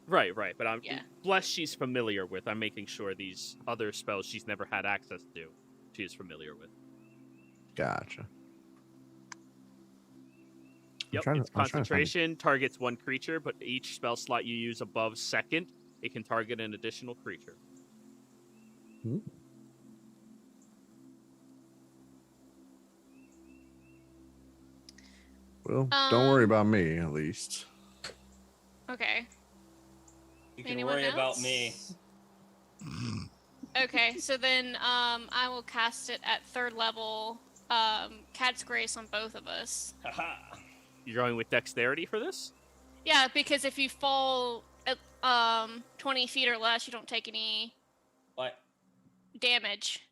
Right. But I'm Yeah. Bless she's familiar with. I'm making sure these other spells she's never had access to, she is familiar with. Gotcha. Yep, it's concentration, targets one creature, but each spell slot you use above second, it can target an additional creature. Well, don't worry about me, at least. Okay. You can Anyone worry about else? me. Okay, so then I will cast it at 3rd level. Cat's Grace on both of us. Haha. You're going with dexterity for this? Yeah, because if you fall at 20 feet or less, you don't take any What? damage.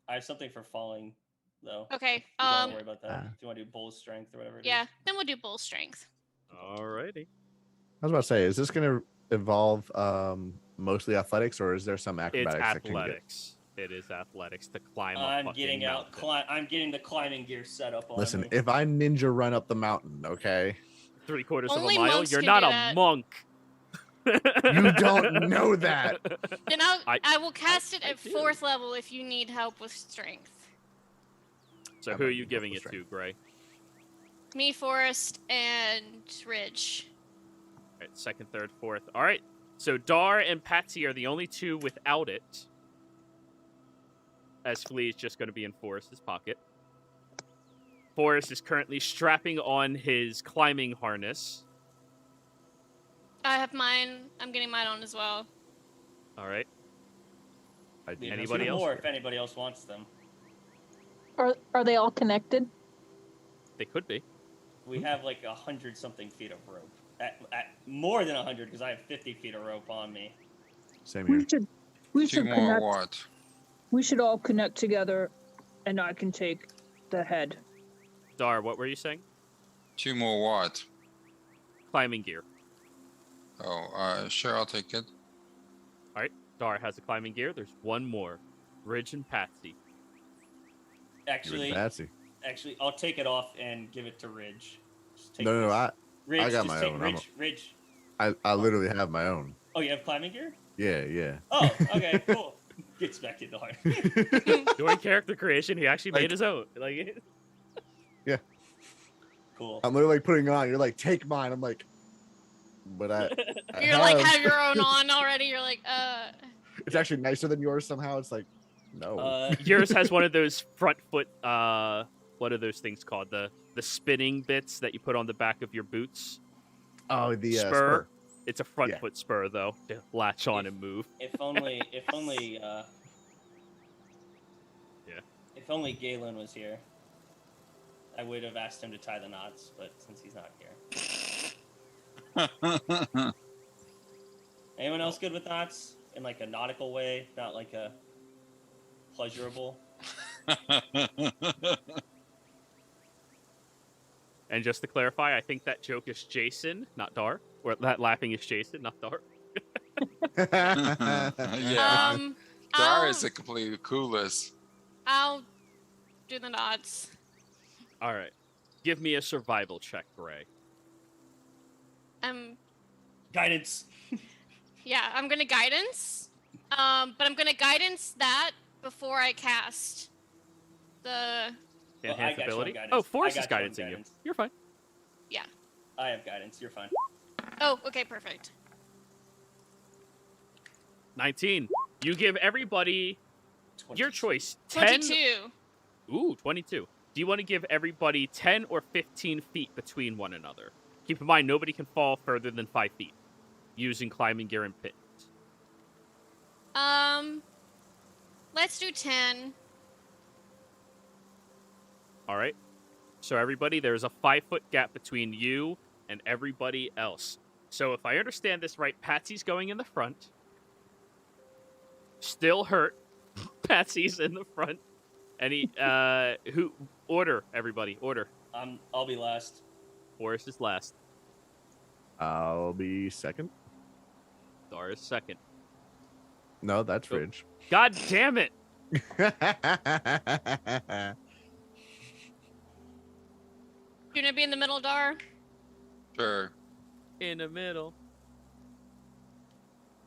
I have something for falling though. Okay. You don't have to worry about that. If you want to do bull strength or whatever. Yeah, then we'll do bull strength. Alrighty. I was about to say, is this going to involve mostly athletics, or is there some It's acrobatics? that can get- athletics. It is athletics to climb a I'm fucking getting out. mountain. I'm getting the climbing gear set up on Listen, me. if I ninja run up the mountain, okay? 3/4 Only of a mile? monks You're can not do a that. monk. You don't know that. Then I will cast it I at do. 4th level if you need help with strength. So How who are about you you giving go it for to, Gray? Me, Forest, and Ridge. Alright, 2nd, 3rd, 4th. Alright. So Dar and Patsy are the only two without it. As Flea is just going to be in Forrest's pocket. Forrest is currently strapping on his climbing harness. I have mine. I'm getting mine on as well. Alright. Leave Anybody two else? more if anybody else wants them. Are they all connected? They could be. We have like 100-something feet of rope. At more than 100 because I have 50 feet of rope on me. Same here. We Two should more connect. what? We should all connect together, and I can take the head. Dar, what were you saying? Two more what? Climbing gear. Oh, sure, I'll take it. Alright. Dar has a climbing gear. There's one more. Ridge and Patsy. Actually, Patsy. I'll take it off and give it to Ridge. Just take No, this. I Ridge, got just my take own. Ridge. I literally have my own. Oh, you have climbing gear? Yeah. Oh, okay, cool. Gets back in the heart. During character creation, he actually Like- made his own. Like, Cool. I'm literally like putting it on. You're like, take mine. I'm like, but I You're like have your own on already. You're like, It's actually nicer than yours somehow. It's like, no. yours has one of those front foot. What are those things called? The spinning bits that you put on the back of your boots. Oh, the spur. It's a front Yeah. foot spur though, to latch on and move. If only, yeah. If only Galen was here, I would have asked him to tie the knots, but since he's not here. Anyone else good with knots? In like a nautical way, not like a pleasurable? And just to clarify, I think that joke is Jason, not Dar. Or that laughing is Jason, not Dar. Yeah. Dar I'll, is the completely coolest. I'll do the nods. All right. Give me a survival check, Gray. Guidance. Yeah, I'm gonna guidance. But I'm gonna guidance that before I cast the. Well, I Enhance got you on ability. guidance. Oh, Force I is got you on guidancing you. guidance. You're fine. I have guidance. You're fine. Oh, okay, perfect. 19. You give everybody Your choice. 10. 22. Ooh, 22. Do you want to give everybody 10 or 15 feet between one another? Keep in mind, nobody can fall further than 5 feet using climbing gear and pit. Let's do 10. All right. So everybody, there's a 5-foot gap between you and everybody else. So if I understand this right, Patsy's going in the front. Still hurt. Patsy's in the front. Any who order, everybody, order. I'll be last. Forrest is last. I'll be second. Dar is second. No, that's Ridge. God damn it! You gonna be in the middle, Dar? Sure. In the middle.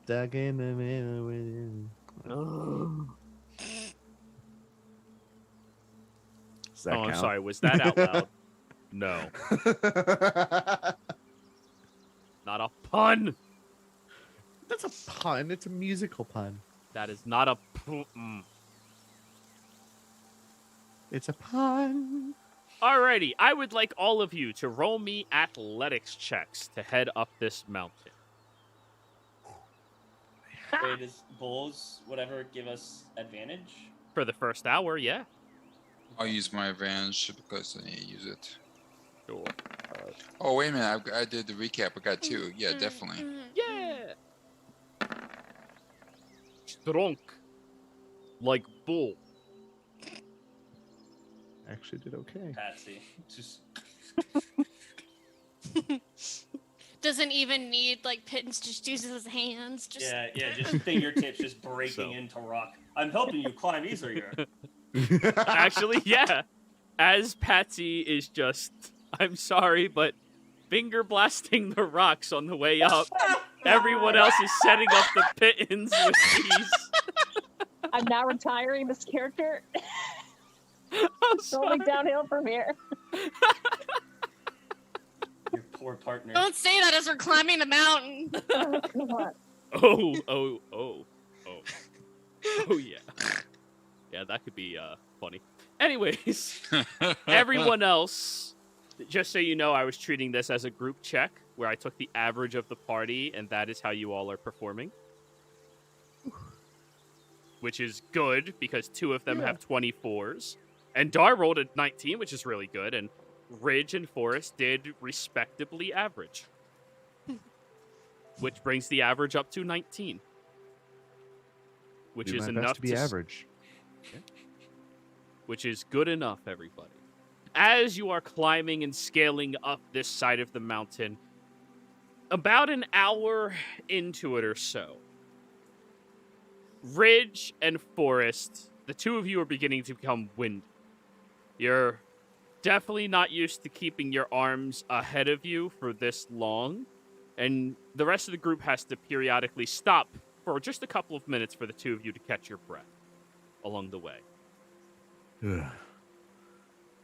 Stuck in the middle with you. Oh, Does that I'm count? sorry. Was that out loud? No. Not a pun. That's a pun. It's a musical pun. That is not a It's a pun. Alrighty, I would like all of you to roll me athletics checks to head up this mountain. Wait, does Bulls, whatever, give us advantage? For the first hour, yeah. I'll use my advantage because I need to use it. Sure. Oh, wait a minute. I did the recap. I got 2. Yeah, definitely. Yeah. Strong. Like bull. Actually did okay. Patsy. Just Doesn't even need like Pittance, just uses his hands. Just yeah, just fingertips just breaking So. into rock. I'm helping you climb easier. Actually, yeah. As Patsy is just, I'm sorry, but finger blasting the rocks on the way up. Everyone else is setting up the pittance with these. I'm now retiring this character. I'm It's only sorry. downhill from here. Your poor partner. don't say that as we're climbing the mountain. Oh, yeah. Yeah, that could be funny. Anyways, everyone else, just so you know, I was treating this as a group check where I took the average of the party, and that is how you all are performing. Which is good because 2 of them have 24s. And Dar rolled a 19, which is really good, and Ridge and Forrest did respectably average. Which brings the average up to 19. Which Do is my enough best to be average. Which is good enough, everybody. As you are climbing and scaling up this side of the mountain, about an hour into it or so, Ridge and Forrest, the 2 of you are beginning to become winded. You're definitely not used to keeping your arms ahead of you for this long, and the rest of the group has to periodically stop for just a couple of minutes for the 2 of you to catch your breath along the way.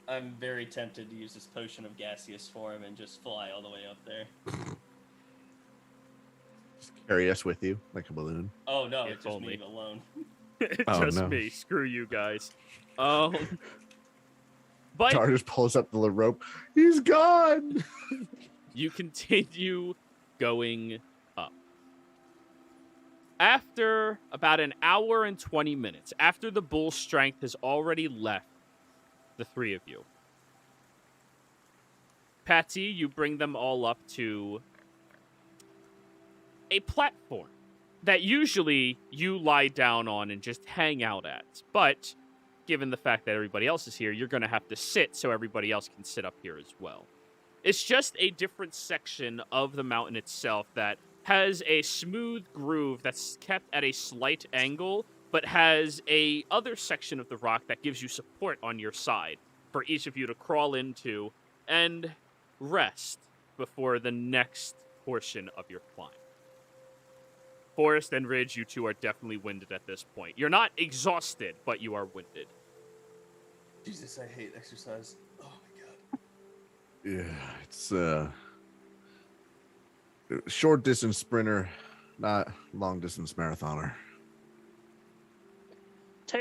I'm very tempted to use this potion of gaseous form and just fly all the way up there. Just carry us with you like a balloon. Oh no, If it's just only. me alone. Oh, Just no. me. Screw you guys. But Tar just pulls up the rope. He's gone. you continue going up. After about an hour and 20 minutes, after the bull's strength has already left the 3 of you, Patsy, you bring them all up to a platform that usually you lie down on and just hang out at. But given the fact that everybody else is here, you're going to have to sit so everybody else can sit up here as well. It's just a different section of the mountain itself that has a smooth groove that's kept at a slight angle, but has a other section of the rock that gives you support on your side for each of you to crawl into and rest before the next portion of your climb. Forrest and Ridge, you 2 are definitely winded at this point. You're not exhausted, but you are winded. Jesus, I hate exercise. Oh my god. Yeah, it's short distance sprinter, not long distance marathoner.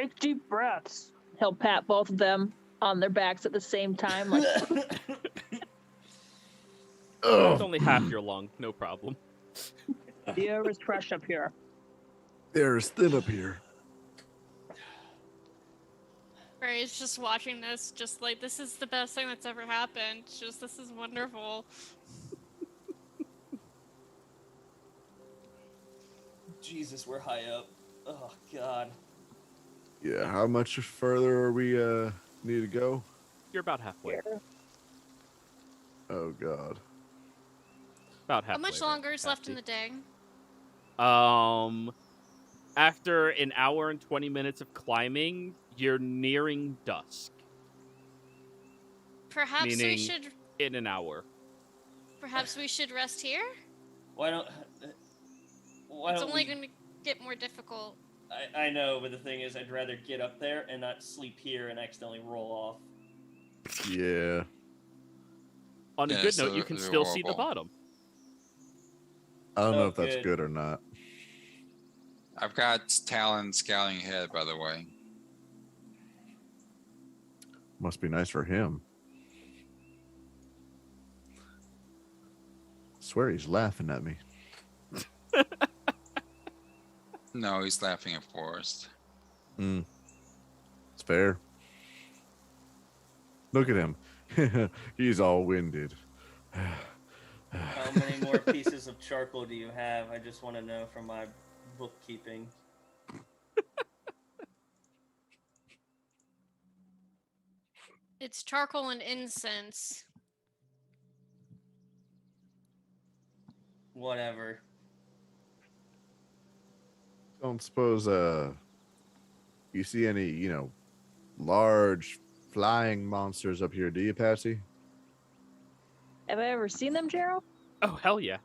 take deep breaths. He'll pat both of them on their backs at the same time. Like, It's only half your lung, no problem. the air is fresh up here. Air is thin up here. Ray's just watching this, just like, this is the best thing that's ever happened. Just, this is wonderful. Jesus, we're high up. Oh, God. Yeah, how much further are we need to go? You're about halfway. Oh god. About halfway. How much longer is left in the day? After an hour and 20 minutes of climbing, you're nearing dusk. Perhaps we Meaning should. in an hour. Perhaps we should rest here. Why don't It's only we... going to get more difficult. I know, but the thing is, I'd rather get up there and not sleep here and accidentally roll off. Yeah. On a Yeah, good so note, you can they're still see the horrible. bottom. I don't know Oh, if that's good. good or not. I've got Talon scouting ahead, by the way. Must be nice for him. Swear he's laughing at me. No, he's laughing at Forrest. It's fair. Look at him. He's all winded. How many more pieces of charcoal do you have? I just want to know from my bookkeeping. It's charcoal and incense. Whatever. Don't suppose you see any, large flying monsters up here, do you, Patsy? Have I ever seen them, Gerald? Oh, hell yeah.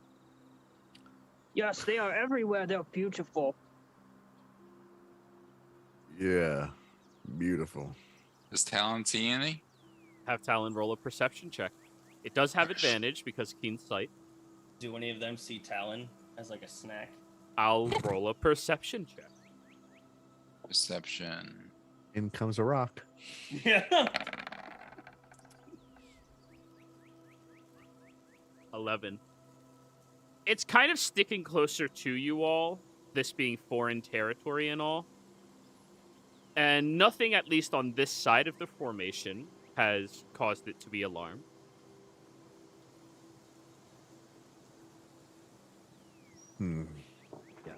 Yes, they are everywhere. They're beautiful. Yeah. Beautiful. Does Talon see any? Have Talon roll a perception check. It does have advantage because keen sight. Do any of them see Talon as like a snack? I'll roll a perception check. Perception. In comes a rock. Yeah. 11. It's kind of sticking closer to you all, this being foreign territory and all. And nothing, at least on this side of the formation, has caused it to be alarmed. Yeah.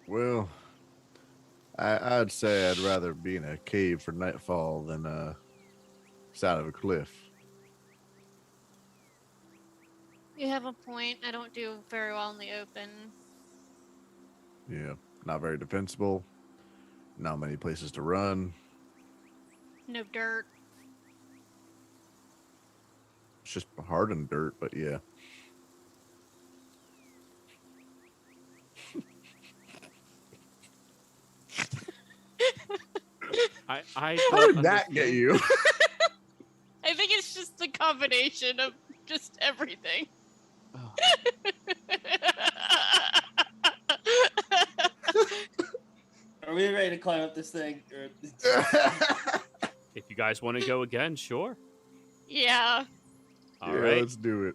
Well, I'd say I'd rather be in a cave for nightfall than side of a cliff. You have a point. I don't do very well in the open. Yeah. Not very defensible. Not many places to run. No dirt. It's just hardened dirt, but yeah. I How don't did that get understand. you? I think it's just the combination of just everything. Oh. Are we ready to climb up this thing? If you guys want to go again, sure. Yeah. All Yeah, right. let's do it.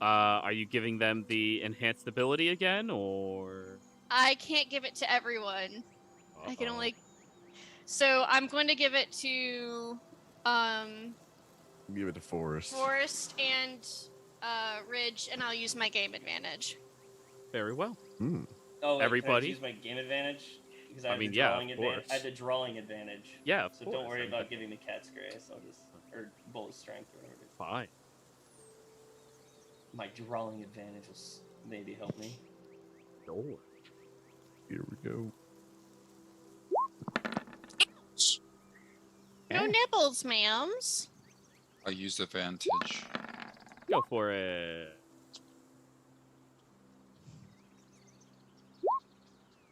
Are you giving them the enhanced ability again, or? I can't give it to everyone. I can Uh-oh. only. So I'm going to give it to Give it to Forrest. Forest and Ridge, and I'll use my game advantage. Very well. Oh, wait, Everybody? Can I use my game advantage? Because I have mean, the yeah, drawing of advantage. course. I have the drawing advantage. Yeah, of So course. don't worry I mean, about giving the cat's grace. I'll just or bullet strength or whatever. Fine. My drawing advantage will maybe help me. Sure. Here we go. No nibbles, ma'ams. I'll use advantage. Go for it.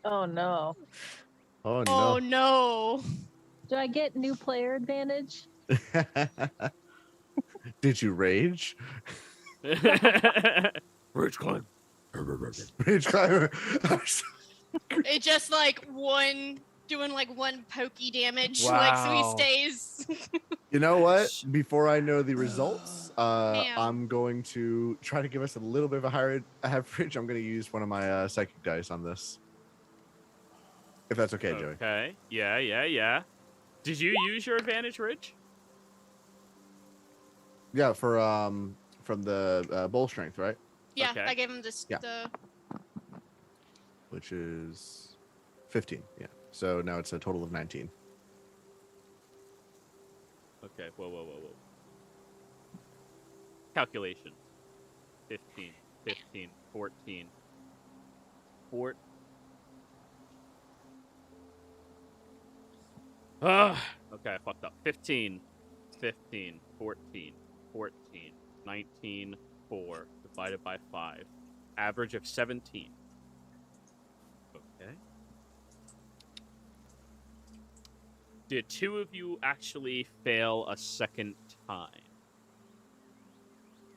Oh no. Oh Oh no. Do I get new player advantage? no. Did you rage? Ridge climb. Rage climber. It just like one doing like 1 pokey damage. Wow. Like, so he stays. You know what? Before I know the results, Man. I'm going to try to give us a little bit of a higher average. I'm going to use one of my psychic dice on this. If that's okay, Joey. Okay. Yeah. Did you use your advantage, Ridge? Yeah, from the bull strength, right? Yeah, Okay. I gave him this. Yeah. The Which is 15. Yeah. So now it's a total of 19. Okay. Whoa. Calculations. 15, 14. Okay, I fucked up. 15, 14, 19, 4 divided by 5. Average of 17. Okay. Did 2 of you actually fail a second time?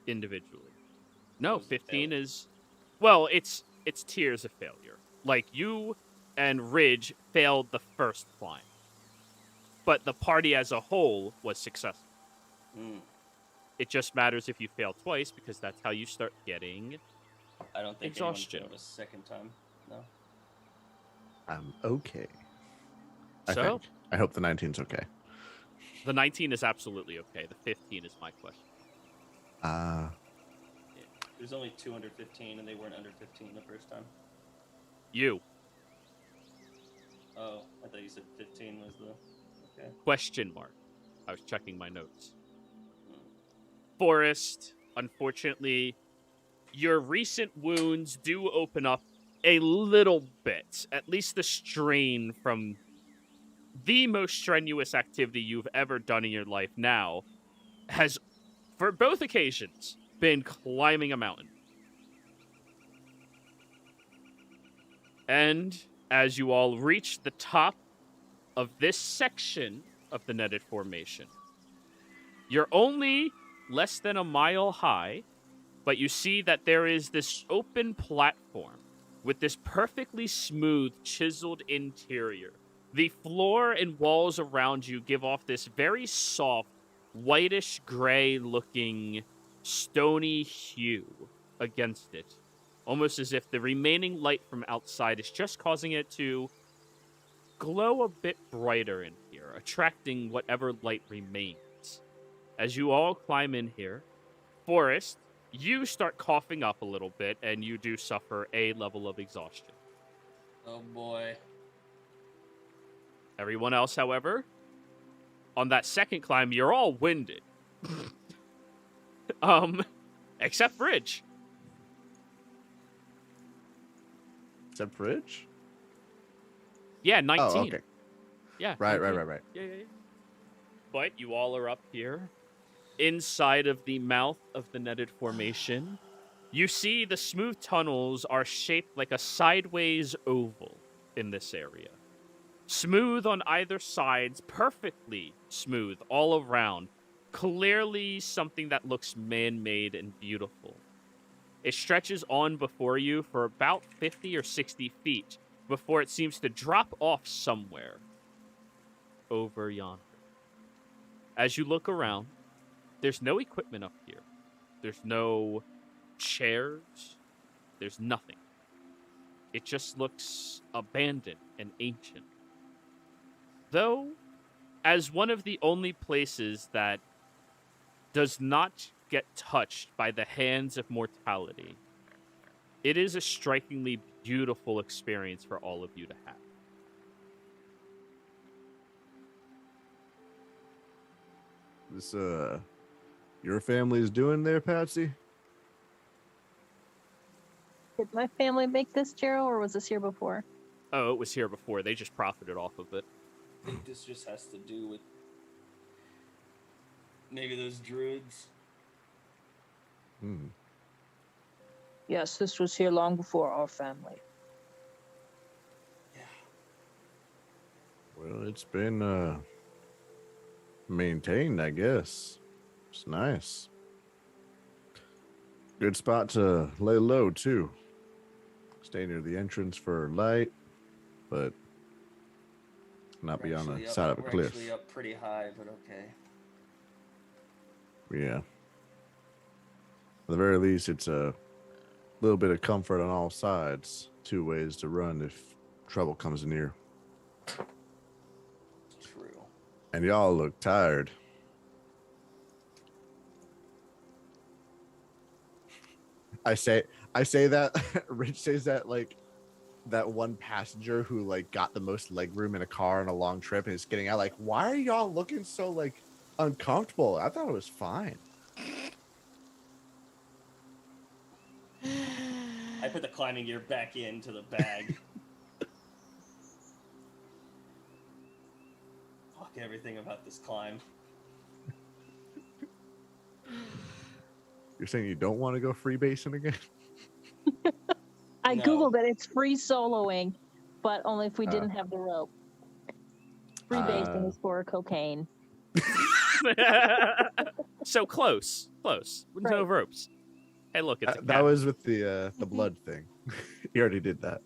Individually? No, What was the 15 fail? is... Well, it's tiers of failure. Like, you and Ridge failed the first climb. But the party as a whole was successful. It just matters if you fail twice, because that's how you start getting... I don't think Exhaustion. anyone failed a second time. No. I'm okay. I So? think. I hope the 19's okay. The 19 is absolutely okay. The 15 is my question. There's only 2 under 15, and they weren't under 15 the first time. You. Oh, I thought you said 15 was the... Okay. Question mark. I was checking my notes. Forrest, unfortunately, your recent wounds do open up a little bit. At least the strain from the most strenuous activity you've ever done in your life now has, for both occasions, been climbing a mountain. And as you all reach the top of this section of the netted formation, you're only less than a mile high, but you see that there is this open platform with this perfectly smooth, chiseled interior. The floor and walls around you give off this very soft, whitish gray looking stony hue against it, almost as if the remaining light from outside is just causing it to glow a bit brighter in here, attracting whatever light remains. As you all climb in here, Forrest, you start coughing up a little bit, and you do suffer a level of exhaustion. Oh boy. Everyone else, however, on that second climb, you're all winded. Except Ridge. Except Ridge? Yeah, 19. Oh, okay. Yeah. Right. 19. Yeah. But you all are up here. Inside of the mouth of the netted formation, you see the smooth tunnels are shaped like a sideways oval in this area. Smooth on either sides, perfectly smooth all around. Clearly something that looks man-made and beautiful. It stretches on before you for about 50 or 60 feet before it seems to drop off somewhere over yonder. As you look around, there's no equipment up here. There's no chairs. There's nothing. It just looks abandoned and ancient. Though, as one of the only places that does not get touched by the hands of mortality, it is a strikingly beautiful experience for all of you to have. This, your family's doing there, Patsy? Did my family make this, Gerald, or was this here before? Oh, it was here before. They just profited off of it. I think this just has to do with maybe those druids. Yes, this was here long before our family. Yeah. Well, it's been maintained, I guess. It's nice. Good spot to lay low, too. Stay near the entrance for light, but not be on the Actually side of a we're cliff. actually up pretty high, but okay. Yeah. At the very least, it's a little bit of comfort on all sides. 2 ways to run if trouble comes near. True. And y'all look tired. I say that Rich says that like that one passenger who like got the most legroom in a car on a long trip and is getting out like, why are y'all looking so like uncomfortable? I thought it was fine. I put the climbing gear back into the bag. Fuck everything about this climb. You're saying you don't want to go freebasing again? I No. googled it. It's free soloing, but only if we didn't have the rope. Free basing is for cocaine. So close. No Right. ropes. Hey, look, it's a That cabin. was with the blood thing. You already did that.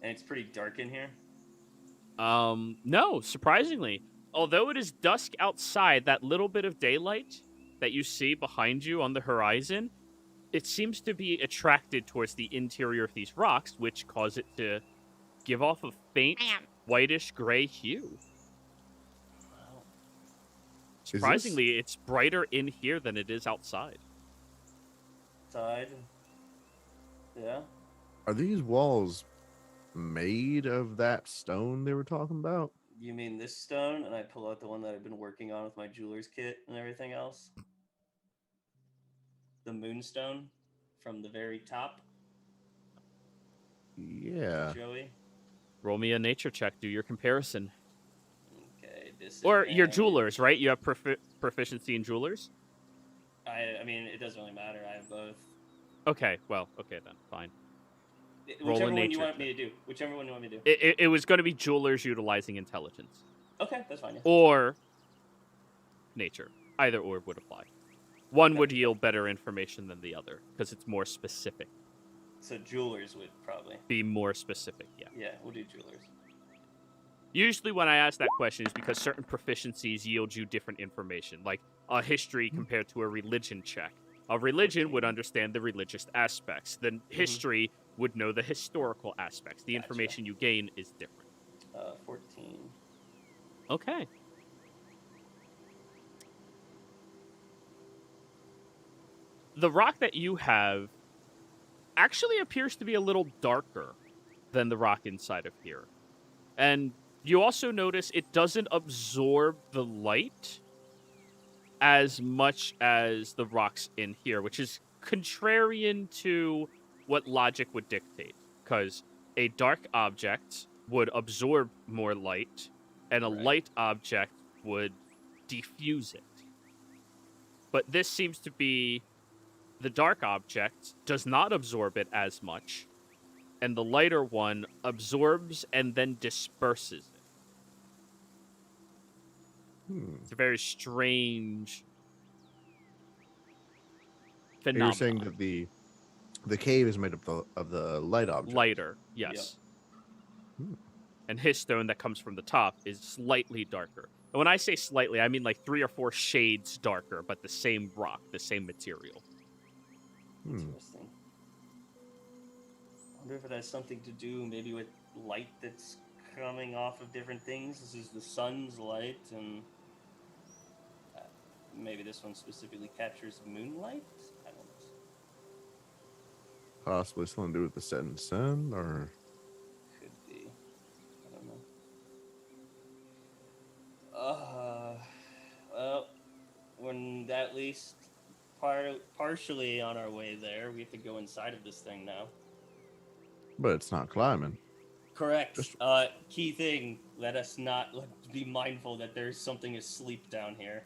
And it's pretty dark in here. No, surprisingly. Although it is dusk outside, that little bit of daylight that you see behind you on the horizon, it seems to be attracted towards the interior of these rocks, which cause it to give off a faint whitish gray hue. Wow. Surprisingly, it's brighter in here than it is outside. Side. Yeah. Are these walls made of that stone they were talking about? You mean this stone? And I pull out the one that I've been working on with my jeweler's kit and everything else. The moonstone from the very top. Yeah. Joey. Roll me a nature check. Do your comparison. Okay. Or your disadvantage. jewelers, right? You have proficiency in jewelers? I mean, it doesn't really matter. I have both. Okay, well, okay then. Fine. Roll a Whichever one you nature want me check. to do. Whichever one you want me to do. It was going to be jewelers utilizing intelligence. Okay, that's fine. Yeah. Or nature. Either or would apply. One would yield better information than the other, because it's more specific. So jewelers would probably. Be more specific, yeah. Yeah, we'll do jewelers. Usually when I ask that question is because certain proficiencies yield you different information, like a history compared to a religion check. A religion would understand the religious aspects. The history would know the historical aspects. The Gotcha. information you gain is different. 14. Okay. The rock that you have actually appears to be a little darker than the rock inside of here. And you also notice it doesn't absorb the light as much as the rocks in here, which is contrarian to what logic would dictate. Because a dark object would absorb more light, and a light object would diffuse it. But this seems to be the dark object does not absorb it as much, and the lighter one absorbs and then disperses it. It's a very strange phenomenon. You're saying that the cave is made up of the light object. Lighter, yes. And his stone that comes from the top is slightly darker. And when I say slightly, I mean like 3 or 4 shades darker, but the same rock, the same material. Interesting. I wonder if it has something to do maybe with light that's coming off of different things. This is the sun's light, and maybe this one specifically captures moonlight? I don't know. Possibly something to do with the setting sun, or Could be. I don't know. Well, when at least partially on our way there, we have to go inside of this thing now. but it's not climbing. Correct. Just- Key thing, let us not be mindful that there's something asleep down here.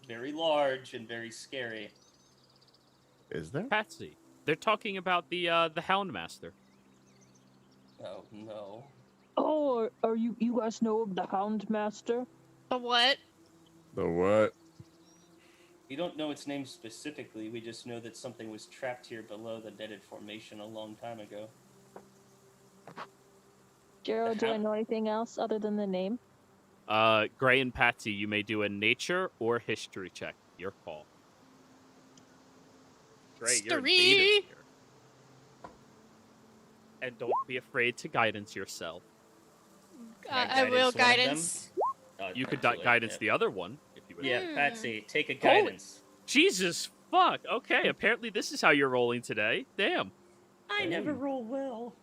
Very large and very scary. Is there? Patsy, they're talking about the Houndmaster. Oh, no. Oh, are you guys know of the Houndmaster? The what? The what? We don't know its name specifically, we just know that something was trapped here below the deaded formation a long time ago. Gerald, do I know anything else other than the name? Gray and Patsy, you may do a nature or history check. Your call. Gray, you're a native History. here. And don't be afraid to guidance yourself. I will one of them? guidance. Oh, You could absolutely, guidance yeah. the other one if you would. Yeah, Patsy, take a Holy- guidance. Jesus fuck. Okay, apparently this is how you're rolling today. Damn. I never roll well.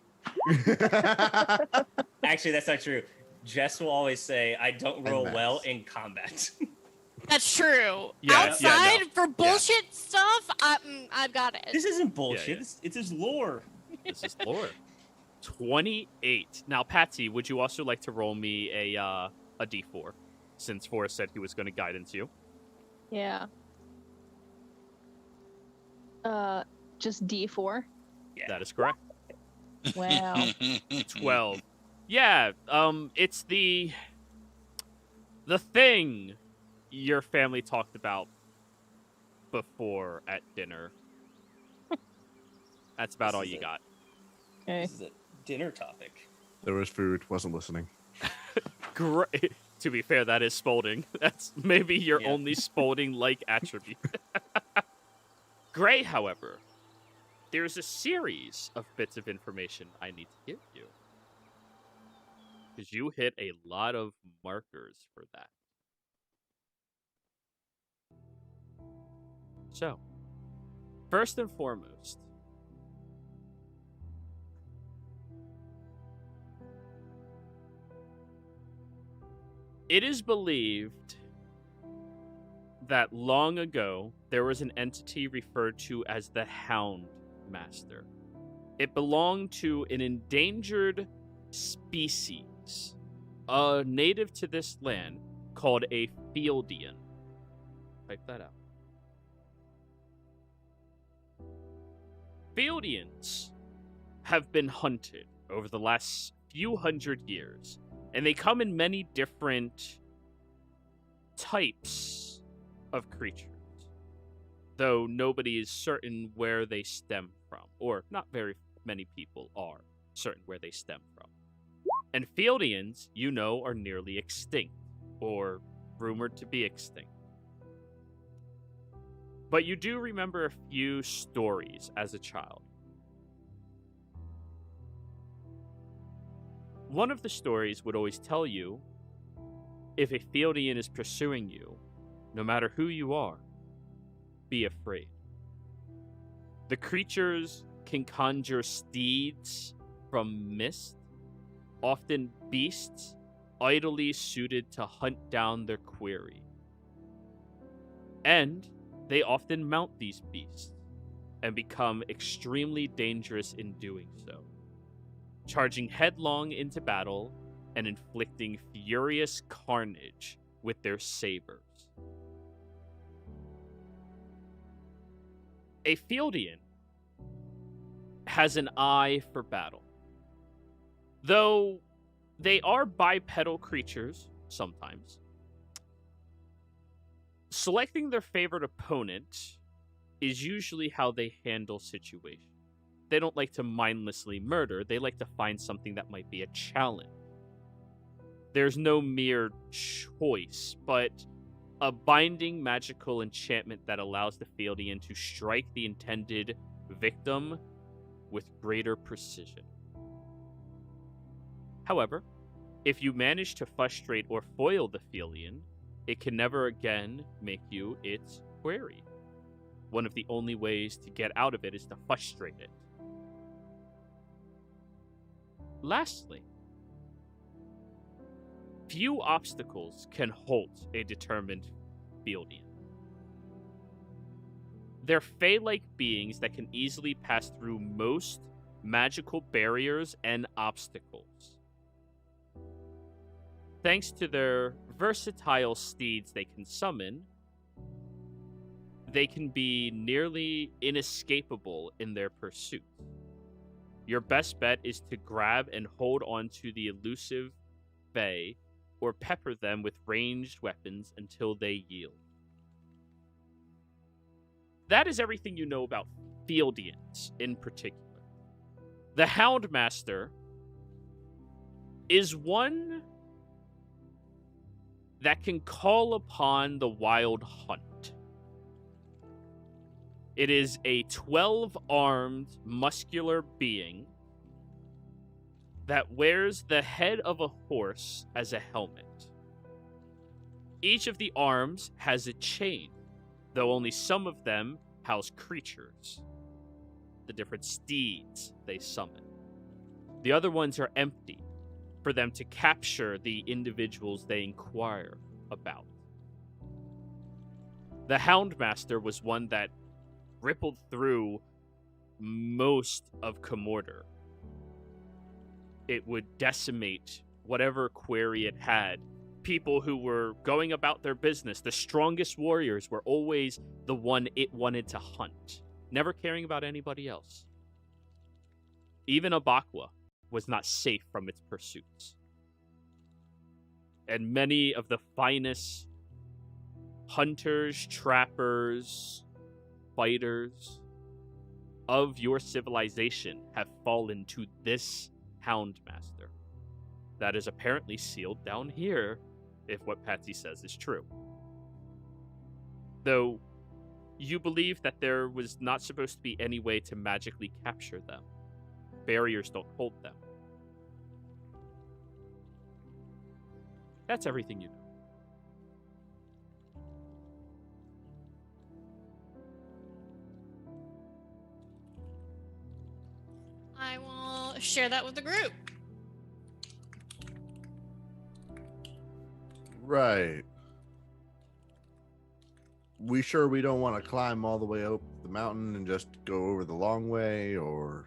Actually, that's not true. Jess will always say, I don't roll Max. well in combat. That's true. Yeah, Outside no. for bullshit stuff, I've got it. This isn't bullshit. yeah. It's his lore. This is lore. 28. Now, Patsy, would you also like to roll me a D4? Since Forrest said he was going to guidance you. Yeah. Just D4. Yeah. That is correct. Wow. 12. Yeah, it's the thing your family talked about before at dinner. That's about This all is you it. got. Okay. This is a dinner topic. There was food. Wasn't listening. Great. To be fair, that is Spalding. That's maybe your Yeah. only Spalding-like attribute. Gray, however, there's a series of bits of information I need to give you. Because you hit a lot of markers for that. So, first and foremost, it is believed that long ago there was an entity referred to as the Hound Master. It belonged to an endangered species, a native to this land called a Fieldian. Type that out. Fieldians have been hunted over the last few hundred years, and they come in many different types of creatures, though nobody is certain where they stem from, or not very many people are certain where they stem from. And Fieldians, you know, are nearly extinct, or rumored to be extinct. But you do remember a few stories as a child. One of the stories would always tell you, if a Fieldian is pursuing you, no matter who you are, be afraid. The creatures can conjure steeds from mist, often beasts idly suited to hunt down their quarry. And they often mount these beasts and become extremely dangerous in doing so, charging headlong into battle and inflicting furious carnage with their sabers. A Fieldian has an eye for battle. Though they are bipedal creatures sometimes, selecting their favorite opponent is usually how they handle situations. They don't like to mindlessly murder, they like to find something that might be a challenge. There's no mere choice, but a binding magical enchantment that allows the Fieldian to strike the intended victim with greater precision. However, if you manage to frustrate or foil the Fieldian, it can never again make you its quarry. One of the only ways to get out of it is to frustrate it. Lastly, few obstacles can halt a determined Fieldian. They're Fey-like beings that can easily pass through most magical barriers and obstacles. Thanks to their versatile steeds they can summon, they can be nearly inescapable in their pursuit. Your best bet is to grab and hold on to the elusive Fey or pepper them with ranged weapons until they yield. That is everything you know about Fieldians in particular. The Houndmaster is one that can call upon the wild hunt. It is a 12-armed, muscular being that wears the head of a horse as a helmet. Each of the arms has a chain, though only some of them house creatures, the different steeds they summon. The other ones are empty, for them to capture the individuals they inquire about. The Houndmaster was one that rippled through most of Comorder. It would decimate whatever quarry it had. People who were going about their business, the strongest warriors, were always the one it wanted to hunt, never caring about anybody else. Even Abakwa was not safe from its pursuits. And many of the finest hunters, trappers, fighters of your civilization have fallen to this Houndmaster that is apparently sealed down here, if what Patsy says is true. Though you believe that there was not supposed to be any way to magically capture them. Barriers don't hold them. That's everything you know. I will share that with the group. Right. We sure we don't want to climb all the way up the mountain and just go over the long way, or...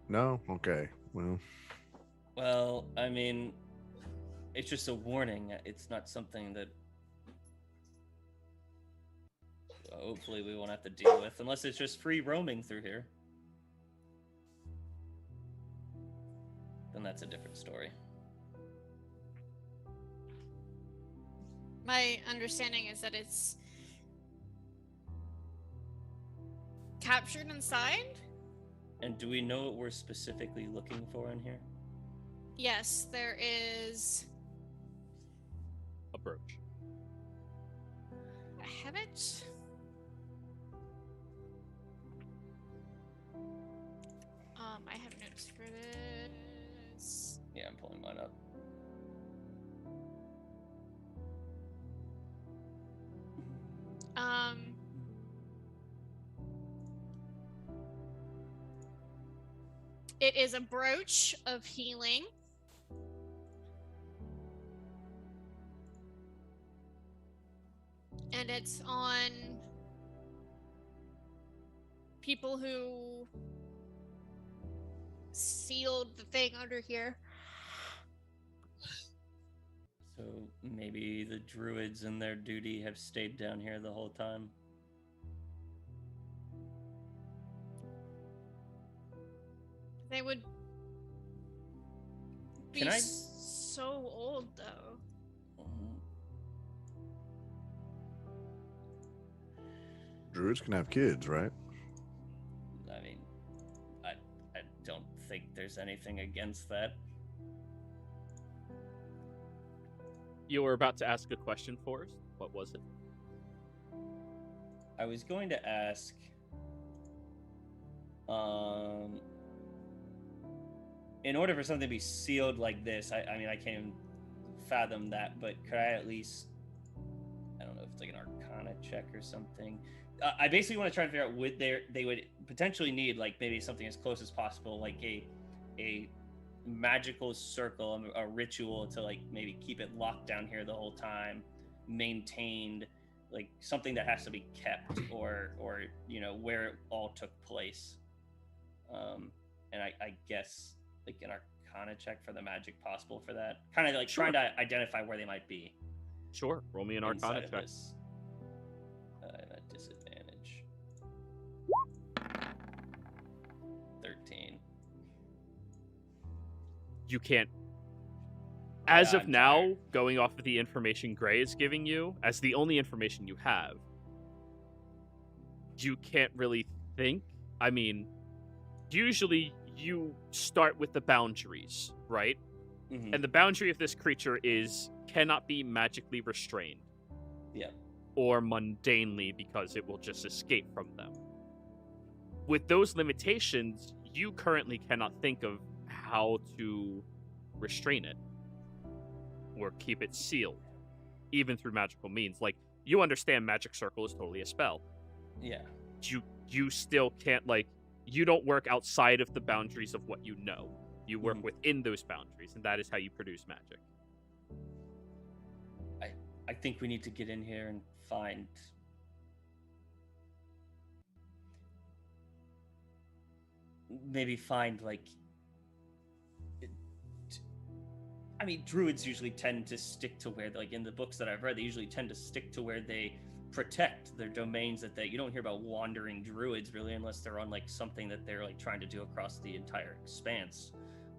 No? Okay. Well, I mean, it's just a warning. It's not something that hopefully we won't have to deal with, unless it's just free roaming through here. Then that's a different story. My understanding is that it's captured inside? And do we know what we're specifically looking for in here? Yes, there is A brooch. a habit. I have notes for this. Yeah, I'm pulling mine up. It is a brooch of healing. And it's on people who sealed the thing under here. So maybe the druids and their duty have stayed down here the whole time. They would be Can I- so old, though. Druids can have kids, right? I mean, I don't think there's anything against that. You were about to ask a question, Forrest. What was it? I was going to ask, in order for something to be sealed like this, I mean, I can't even fathom that, but could I at least, I don't know if it's like an Arcana check or something. I basically want to try to figure out what they would potentially need, like maybe something as close as possible, like a magical circle, a ritual to like maybe keep it locked down here the whole time, maintained, like something that has to be kept, or you know, where it all took place. And I guess like an Arcana check for the magic possible for that, kind of like Sure. trying to identify where they might be. Sure. Roll me an inside Arcana of check. this. At disadvantage. 13. You can't. As Yeah, of I'm now, tired. going off of the information Gray is giving you, as the only information you have, you can't really think. I mean, usually you start with the boundaries, right? Mhm. And the boundary of this creature is cannot be magically restrained. Yeah. Or mundanely, because it will just escape from them. With those limitations, you currently cannot think of how to restrain it or keep it sealed, even through magical means. Like, you understand Magic Circle is totally a spell. Yeah. You still can't, like, you don't work outside of the boundaries of what you know. You work within those boundaries, and that is how you produce magic. I think we need to get in here and find... Maybe find, like... I mean, druids usually tend to stick to where, like, in the books that I've read, they usually tend to stick to where they protect their domains that you don't hear about wandering druids really unless they're on, like, something that they're, like, trying to do across the entire expanse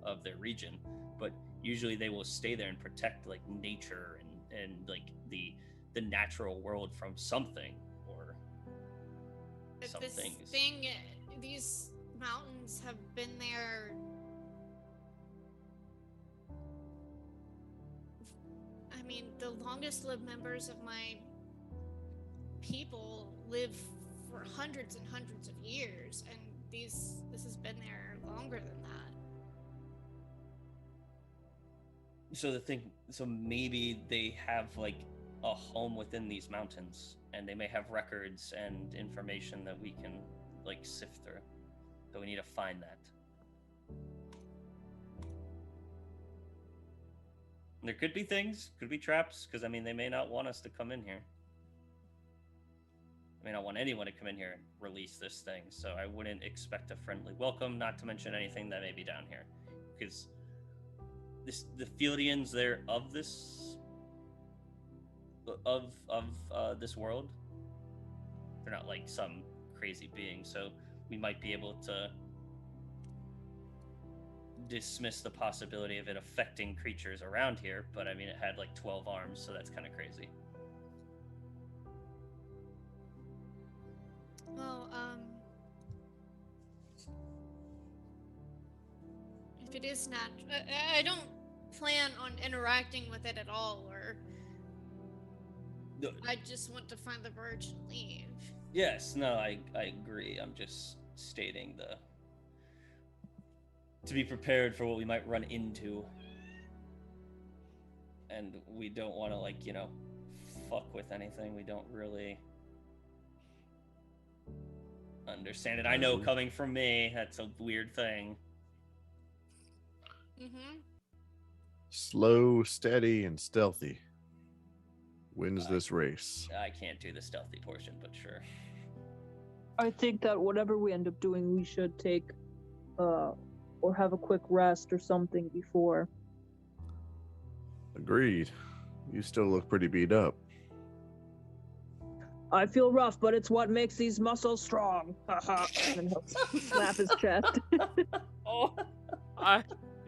of their region. But usually they will stay there and protect, like, nature and like the natural world from something or some This things. thing, these mountains have been there. I mean, the longest lived members of my people live for hundreds and hundreds of years, and this has been there longer than that. So maybe they have, like, a home within these mountains, and they may have records and information that we can, like, sift through. So we need to find that. There could be things, could be traps, because, I mean, they may not want us to come in here. They may not want anyone to come in here and release this thing, so I wouldn't expect a friendly welcome, not to mention anything that may be down here. Because the Fieldians, they're of this... of this world. They're not, like, some crazy being, so we might be able to dismiss the possibility of it affecting creatures around here, but I mean, it had, like, 12 arms, so that's kind of crazy. Well, if it is not, I don't plan on interacting with it at all, or No. I just want to find the birch and leave. Yes, no, I agree. I'm just stating to be prepared for what we might run into. And we don't want to, like, fuck with anything. We don't really understand it. I know, coming from me, that's a weird thing. Mm-hmm. Slow, steady, and stealthy wins this race. I can't do the stealthy portion, but sure. I think that whatever we end up doing, we should take, or have a quick rest or something before. Agreed. You still look pretty beat up. I feel rough, but it's what makes these muscles strong. And then he'll slap his chest. Oh,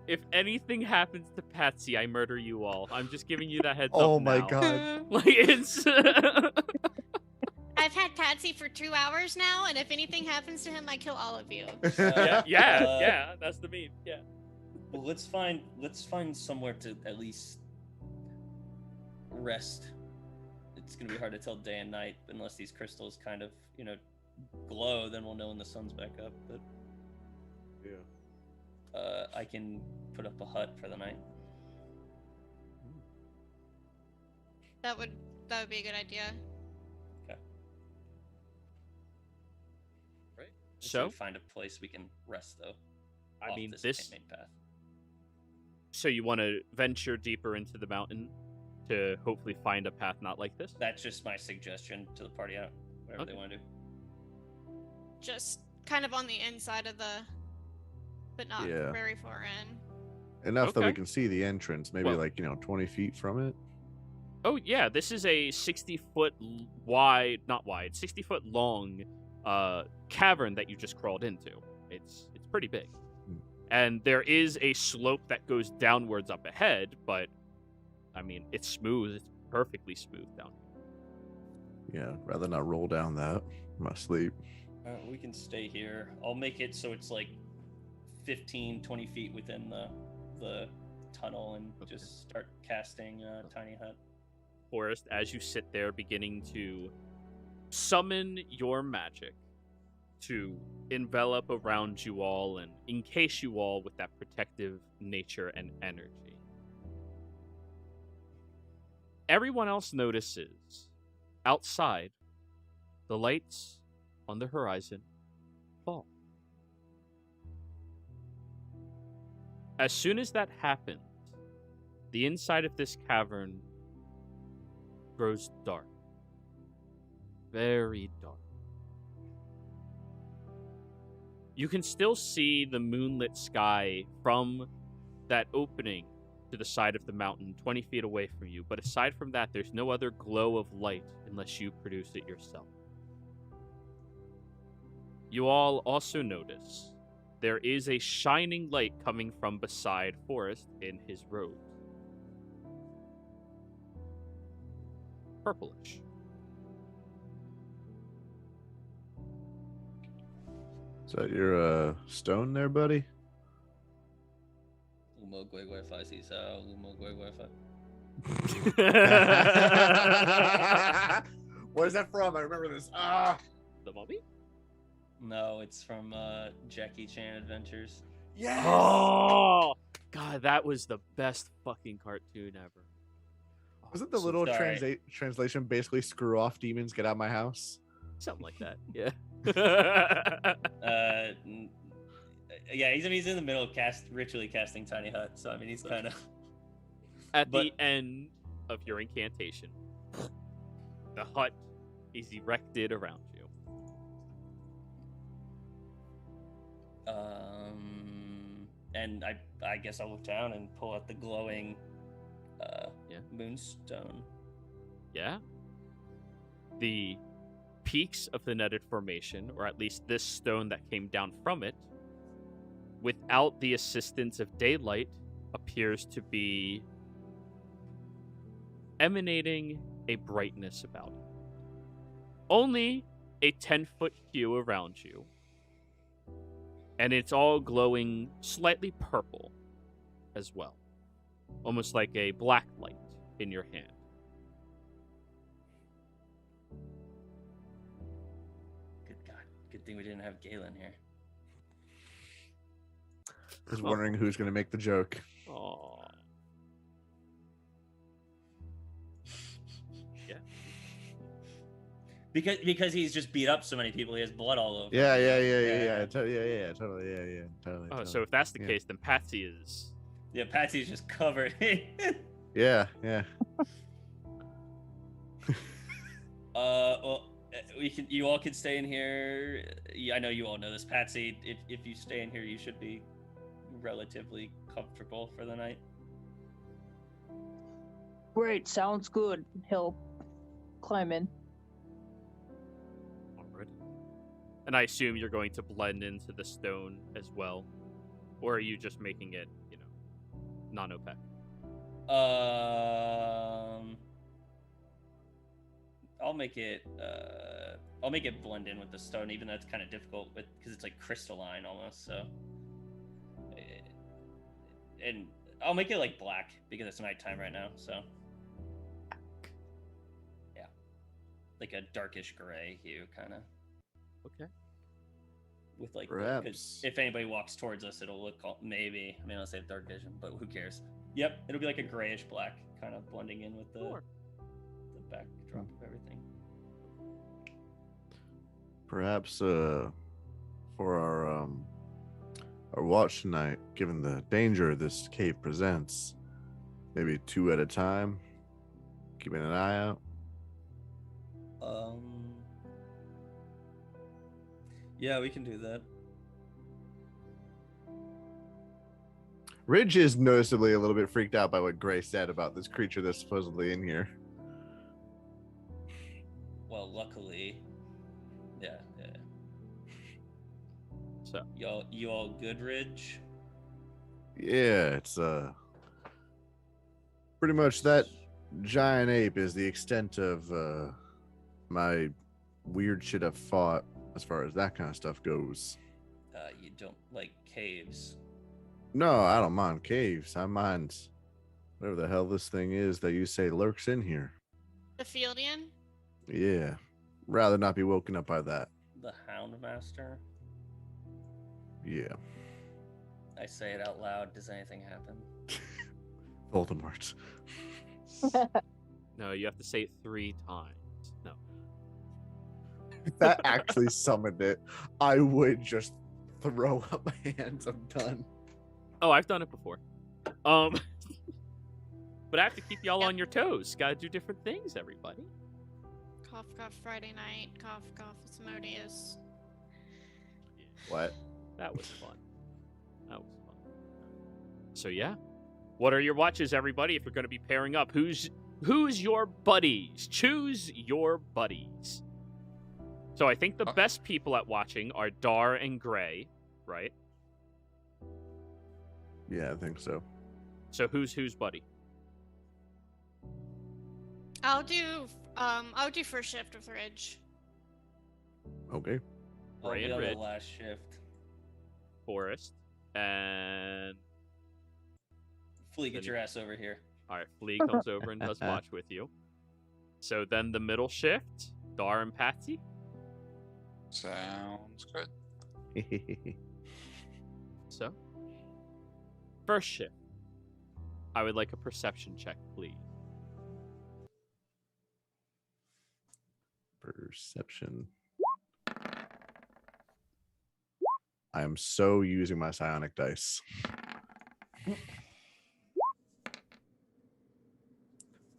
if anything happens to Patsy, I murder you all. I'm just giving you that heads up. Oh my now. god. Like, it's... I've had Patsy for 2 hours now, and if anything happens to him, I kill all of you. Yeah, that's the meme. Yeah. Well, let's find somewhere to at least rest. It's gonna be hard to tell day and night unless these crystals kind of, glow. Then we'll know when the sun's back up. But yeah, I can put up a hut for the night. That would be a good idea. Okay. Right. So So, find a place we can rest, though. I off mean, this main path. So you want to venture deeper into the mountain to hopefully find a path not like this? That's just my suggestion to the party out. Whatever they want to do. Just kind of on the inside of the, but not Yeah. very far in. enough that we Okay. can see the entrance. Maybe Well- 20 feet from it. Oh yeah, this is a 60-foot wide, not wide, 60-foot long cavern that you just crawled into. It's pretty big. And there is a slope that goes downwards up ahead, but I mean, it's smooth. It's perfectly smooth down here. Yeah, rather not roll down that. I'm asleep. We can stay here. I'll make it so it's like 15, 20 feet within the tunnel and just start casting Tiny Hut. Forrest, as you sit there beginning to summon your magic to envelop around you all and encase you all with that protective nature and energy. Everyone else notices outside the lights on the horizon fall. As soon as that happens, the inside of this cavern grows dark. Very dark. You can still see the moonlit sky from that opening to the side of the mountain 20 feet away from you, but aside from that, there's no other glow of light unless you produce it yourself. You all also notice there is a shining light coming from beside Forrest in his robes. Purplish. Is that your stone there, buddy? What is that from? I remember this. The mummy? No, it's from Jackie Chan Adventures. Yes. Oh, God, that was the best fucking cartoon ever. Wasn't the So little sorry. translation basically "screw off, demons, get out of my house"? Something like that, yeah. Yeah, he's in the middle of ritually casting Tiny Hut, so I mean he's kind of At But- the end of your incantation, the hut is erected around you. And I guess I'll look down and pull out the glowing Yeah. moonstone. Yeah? The peaks of the netted formation, or at least this stone that came down from it, without the assistance of daylight, appears to be emanating a brightness about it. Only a 10-foot hue around you, and it's all glowing slightly purple as well, almost like a black light in your hand. Good God, good thing we didn't have Galen here. I was wondering who's going to make the joke. Aww. Because he's just beat up so many people, he has blood all over. Yeah, him. totally, yeah, Oh, totally. so if that's the Yeah. case, then Patsy is... Yeah, Patsy's just covered. Yeah. Well, you all can stay in here. Yeah, I know you all know this, Patsy. If you stay in here, you should be relatively comfortable for the night. Great, sounds good. He'll climb in. Alright. And I assume you're going to blend into the stone as well? Or are you just making it, non-opaque? I'll make it blend in with the stone, even though it's kind of difficult because it's like crystalline almost. So, and I'll make it like black because it's nighttime right now. So, yeah, like a darkish gray hue, kind of. Okay. With like, Perhaps. because if anybody walks towards us, it'll look maybe. I mean, I'll say dark vision, but who cares? Yep, it'll be like a grayish black, kind of blending in with the backdrop of everything. Perhaps for our watch tonight, given the danger this cave presents, maybe 2 at a time, keeping an eye out. Yeah, we can do that. Ridge is noticeably a little bit freaked out by what Gray said about this creature that's supposedly in here. Well, luckily, yeah. So, You all good, Ridge? Yeah, it's pretty much that giant ape is the extent of my weird shit I've fought as far as that kind of stuff goes. You don't like caves. No, I don't mind caves. I mind whatever the hell this thing is that you say lurks in here. The Fieldian? Yeah. Rather not be woken up by that. The Houndmaster. Yeah. I say it out loud. Does anything happen? Voldemort. No, you have to say it 3 times. No. If that actually summoned it, I would just throw up my hands. I'm done. Oh, I've done it before. But I have to keep y'all on your toes. Gotta do different things, everybody. Cough, cough, Friday night. Cough, cough, Asmodeus. What? That was fun. That was fun. So yeah. What are your watches, everybody? If you're going to be pairing up, who's your buddies? Choose your buddies. So I think the best people at watching are Dar and Gray, right? Yeah, I think so. So who's buddy? I'll do first shift with Ridge. Okay. I'll Ray be and on Ridge. the last shift. Forrest and Flea, get your ass over here. all right, Flea comes over and does watch with you. So then the middle shift, Dar and Patsy. Sounds good. So first shift, I would like a perception check, please. Perception. I am so using my psionic dice.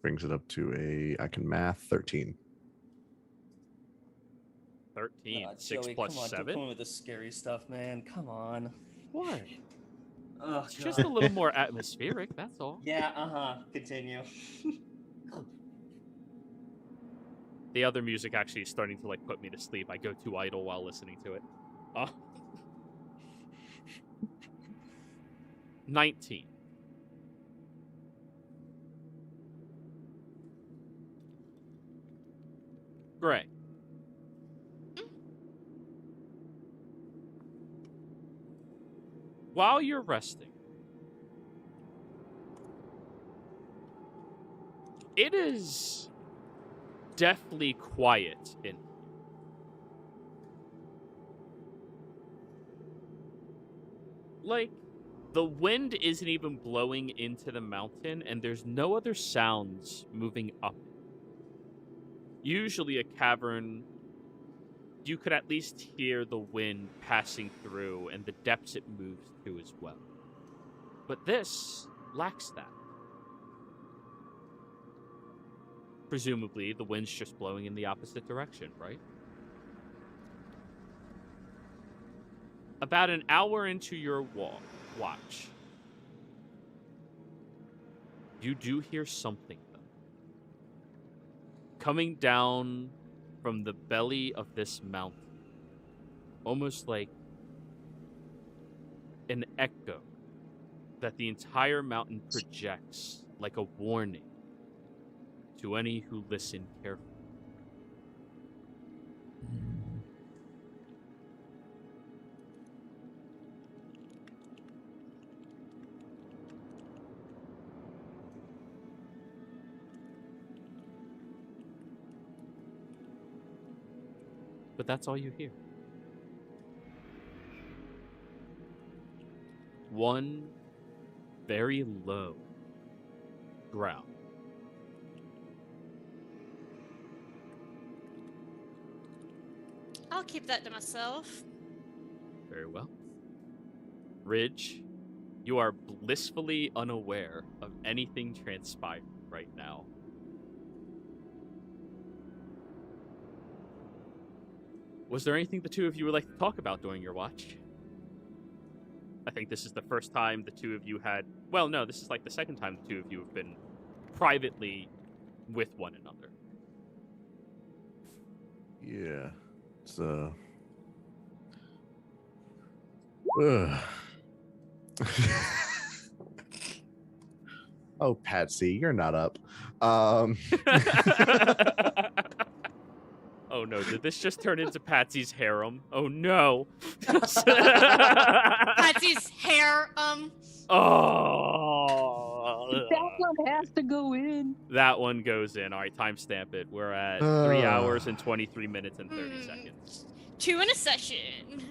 Brings it up to I can math 13. 13. Aw, 6 Joey, plus come on, 7. Don't come with the scary stuff, man. Come on. What? Oh, It's just a little more atmospheric, that's all. Yeah, Continue. The other music actually is starting to like put me to sleep. I go too idle while listening to it. 19. Gray. While you're resting, it is deathly quiet in here. Like, the wind isn't even blowing into the mountain, and there's no other sounds moving up. Usually a cavern, you could at least hear the wind passing through and the depths it moves to as well. But this lacks that. Presumably, the wind's just blowing in the opposite direction, right? About an hour into your watch, you do hear something, though. Coming down from the belly of this mountain. Almost like an echo that the entire mountain projects like a warning to any who listen carefully. But that's all you hear. One very low growl. I'll keep that to myself. Very well. Ridge, you are blissfully unaware of anything transpiring right now. Was there anything the two of you would like to talk about during your watch? I think this is the first time the two of you had... Well, no, this is like the second time the two of you have been privately with one another. Yeah. It's Oh, Patsy, you're not up. Oh no, did this just turn into Patsy's harem? Oh no. Patsy's hair. Oh. That one has to go in. That one goes in. All right, timestamp it. We're at 3 hours and 23 minutes and 30 seconds. 2 in a session.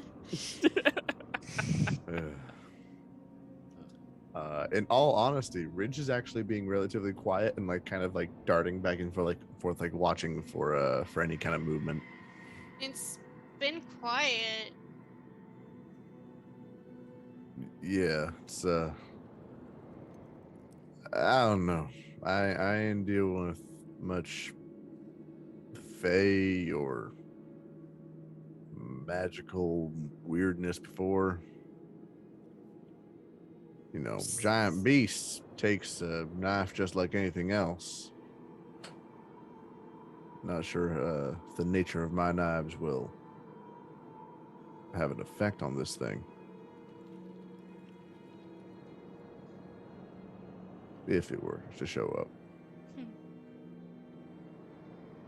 In all honesty, Ridge is actually being relatively quiet and like kind of like darting back and forth, like watching for any kind of movement. It's been quiet. Yeah, it's I don't know. I ain't dealing with much fae or magical weirdness before. You know, giant beasts takes a knife just like anything else. Not sure if the nature of my knives will have an effect on this thing. If it were to show up.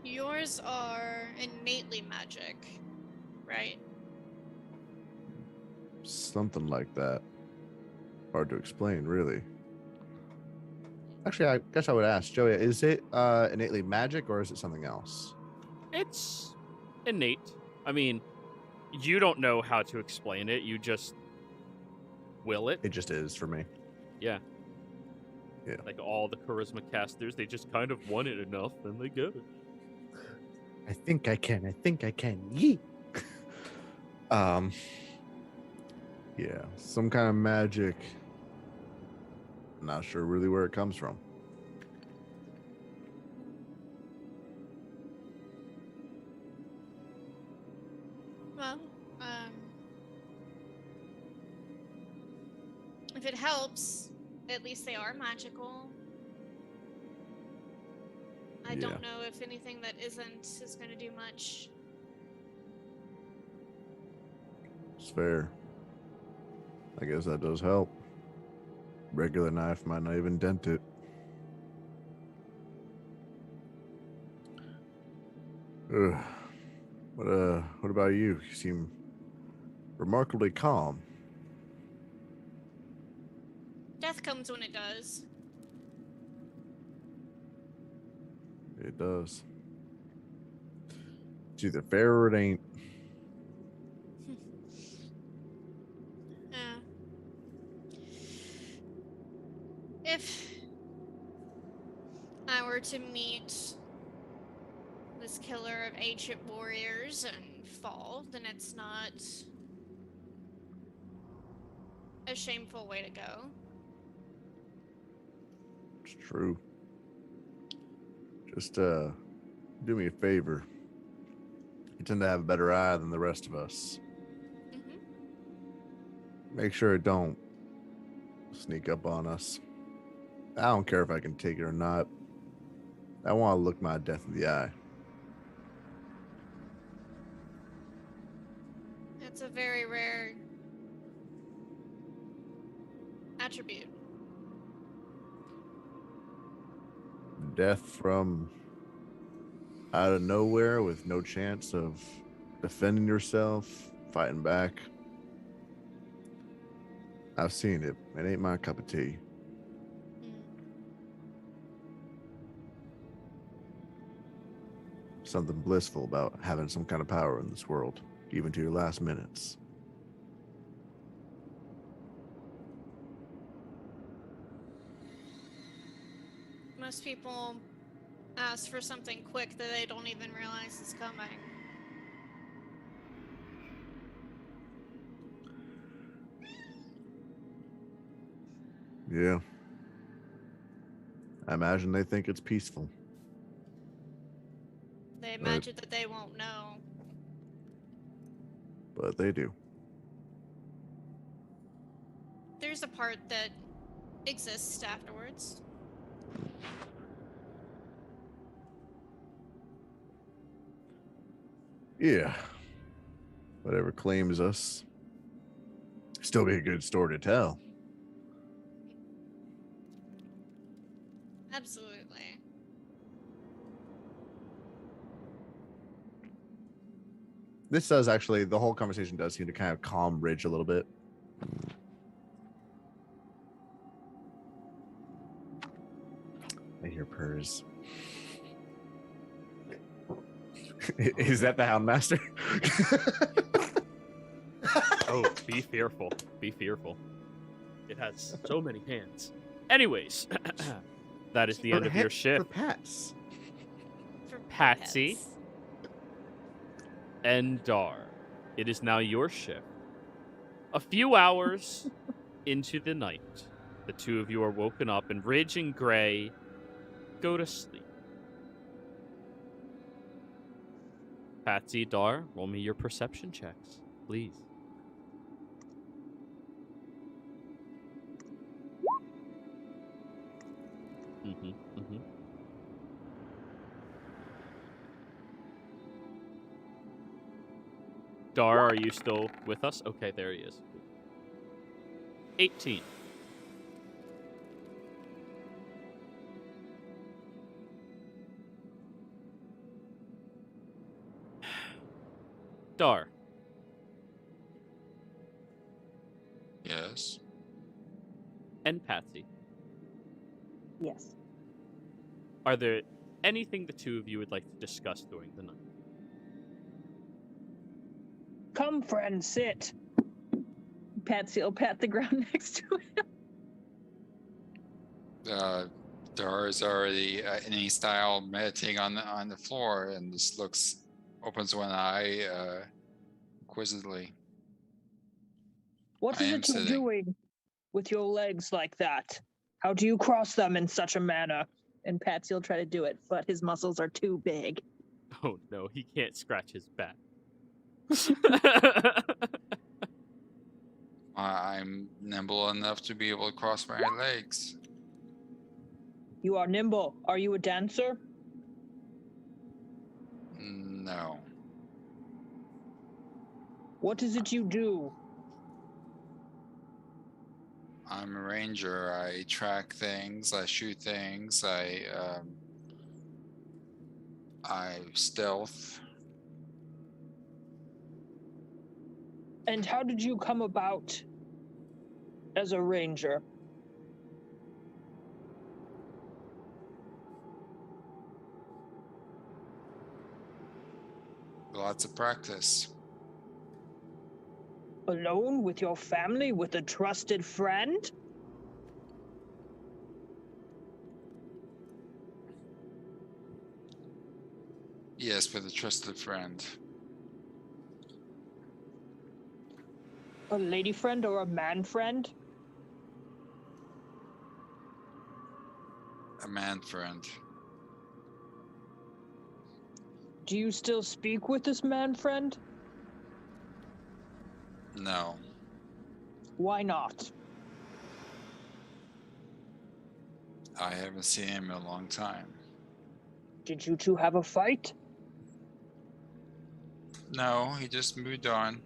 Yours are innately magic, right? Something like that. Hard to explain, really. Actually, I guess I would ask Joey, is it innately magic or is it something else? It's innate. I mean, you don't know how to explain it. You just will it. It just is for me. Yeah. Yeah. Like all the charisma casters, they just kind of want it enough and they get it. I think I can. Yee. Yeah, some kind of magic. Not sure really where it comes from. Well, if it helps, at least they are magical. I don't know if anything that isn't is going to do much. It's fair. I guess that does help. Regular knife might not even dent it. Ugh. What about you? You seem remarkably calm. Death comes when it does. It does. It's either fair or it ain't. Yeah. If I were to meet this killer of ancient warriors and fall, then it's not a shameful way to go. It's true. Just do me a favor. You tend to have a better eye than the rest of us. Make sure it don't sneak up on us. I don't care if I can take it or not. I want to look my death in the eye. It's a very rare attribute. Death from out of nowhere with no chance of defending yourself, fighting back. I've seen it. It ain't my cup of tea. Something blissful about having some kind of power in this world, even to your last minutes. Most people ask for something quick that they don't even realize is coming. Yeah. I imagine they think it's peaceful. They imagine that they won't know. But they do. There's a part that exists afterwards. Yeah. Whatever claims us. Still be a good story to tell. Absolutely. This does actually, the whole conversation does seem to kind of calm Ridge a little bit. I hear purrs. Is that the Houndmaster? Oh, be fearful. Be fearful. It has so many hands. Anyways, that is the end of your For shift. pets. For Patsy. pets. And Dar, it is now your shift. A few hours into the night, the two of you are woken up, and Ridge and Gray go to sleep. Patsy, Dar, roll me your perception checks, please. Mm-hmm. Dar, are you still with us? Okay, there he is. 18. Dar, Yes. and Patsy, Yes. are there anything the two of you would like to discuss during the night? Come, friend, sit. Patsy will pat the ground next to him. Dar is already in any style meditating on the floor and just opens one eye inquisitively. What I is am it you're sitting. doing with your legs like that? How do you cross them in such a manner? And Patsy will try to do it, but his muscles are too big. Oh no, he can't scratch his back. I'm nimble enough to be able to cross my legs. You are nimble. Are you a dancer? No. What is it you do? I'm a ranger. I track things. I shoot things. I stealth. And how did you come about as a ranger? Lots of practice. Alone with your family, with a trusted friend? Yes, with a trusted friend. A lady friend or a man friend? A man friend. Do you still speak with this man friend? No. Why not? I haven't seen him in a long time. Did you two have a fight? No, he just moved on.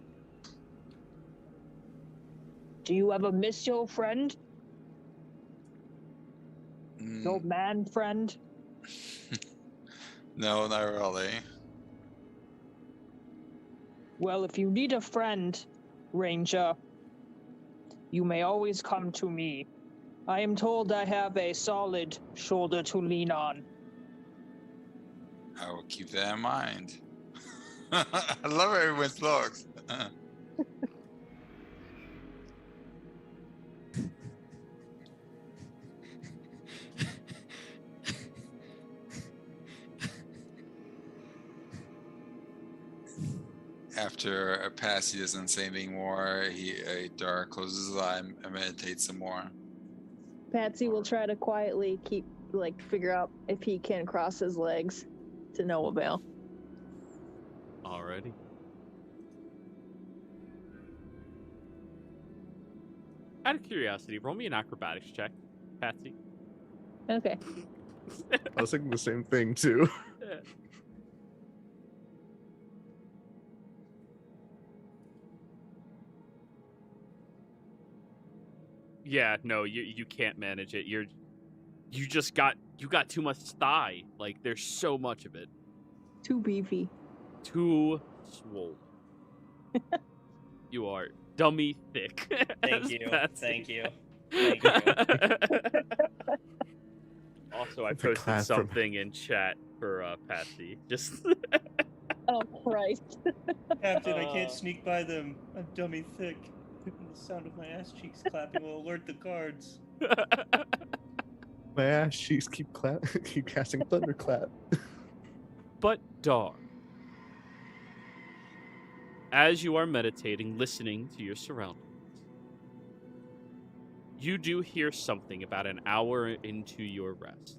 Do you ever miss your friend? Your man friend? No, not really. Well, if you need a friend, Ranger, you may always come to me. I am told I have a solid shoulder to lean on. I will keep that in mind. I love everyone's looks. After a pass, he doesn't say anything more. Dar closes his eye and meditates some more. Patsy will try to quietly figure out if he can cross his legs to no avail. Alrighty. Out of curiosity, roll me an acrobatics check, Patsy. Okay. I was thinking the same thing too. Yeah, no, you can't manage it. You got too much thigh. Like there's so much of it. Too beefy. Too swole. You are dummy thick. Thank as you. Patsy. Thank you. Thank you. Also, I It's a posted clap from- something in chat for Patsy. Just Oh Christ. Captain, I can't sneak by them. I'm dummy thick. And the sound of my ass cheeks clapping will alert the guards. My ass cheeks keep keep casting thunderclap. But Dar, as you are meditating, listening to your surroundings, you do hear something about an hour into your rest.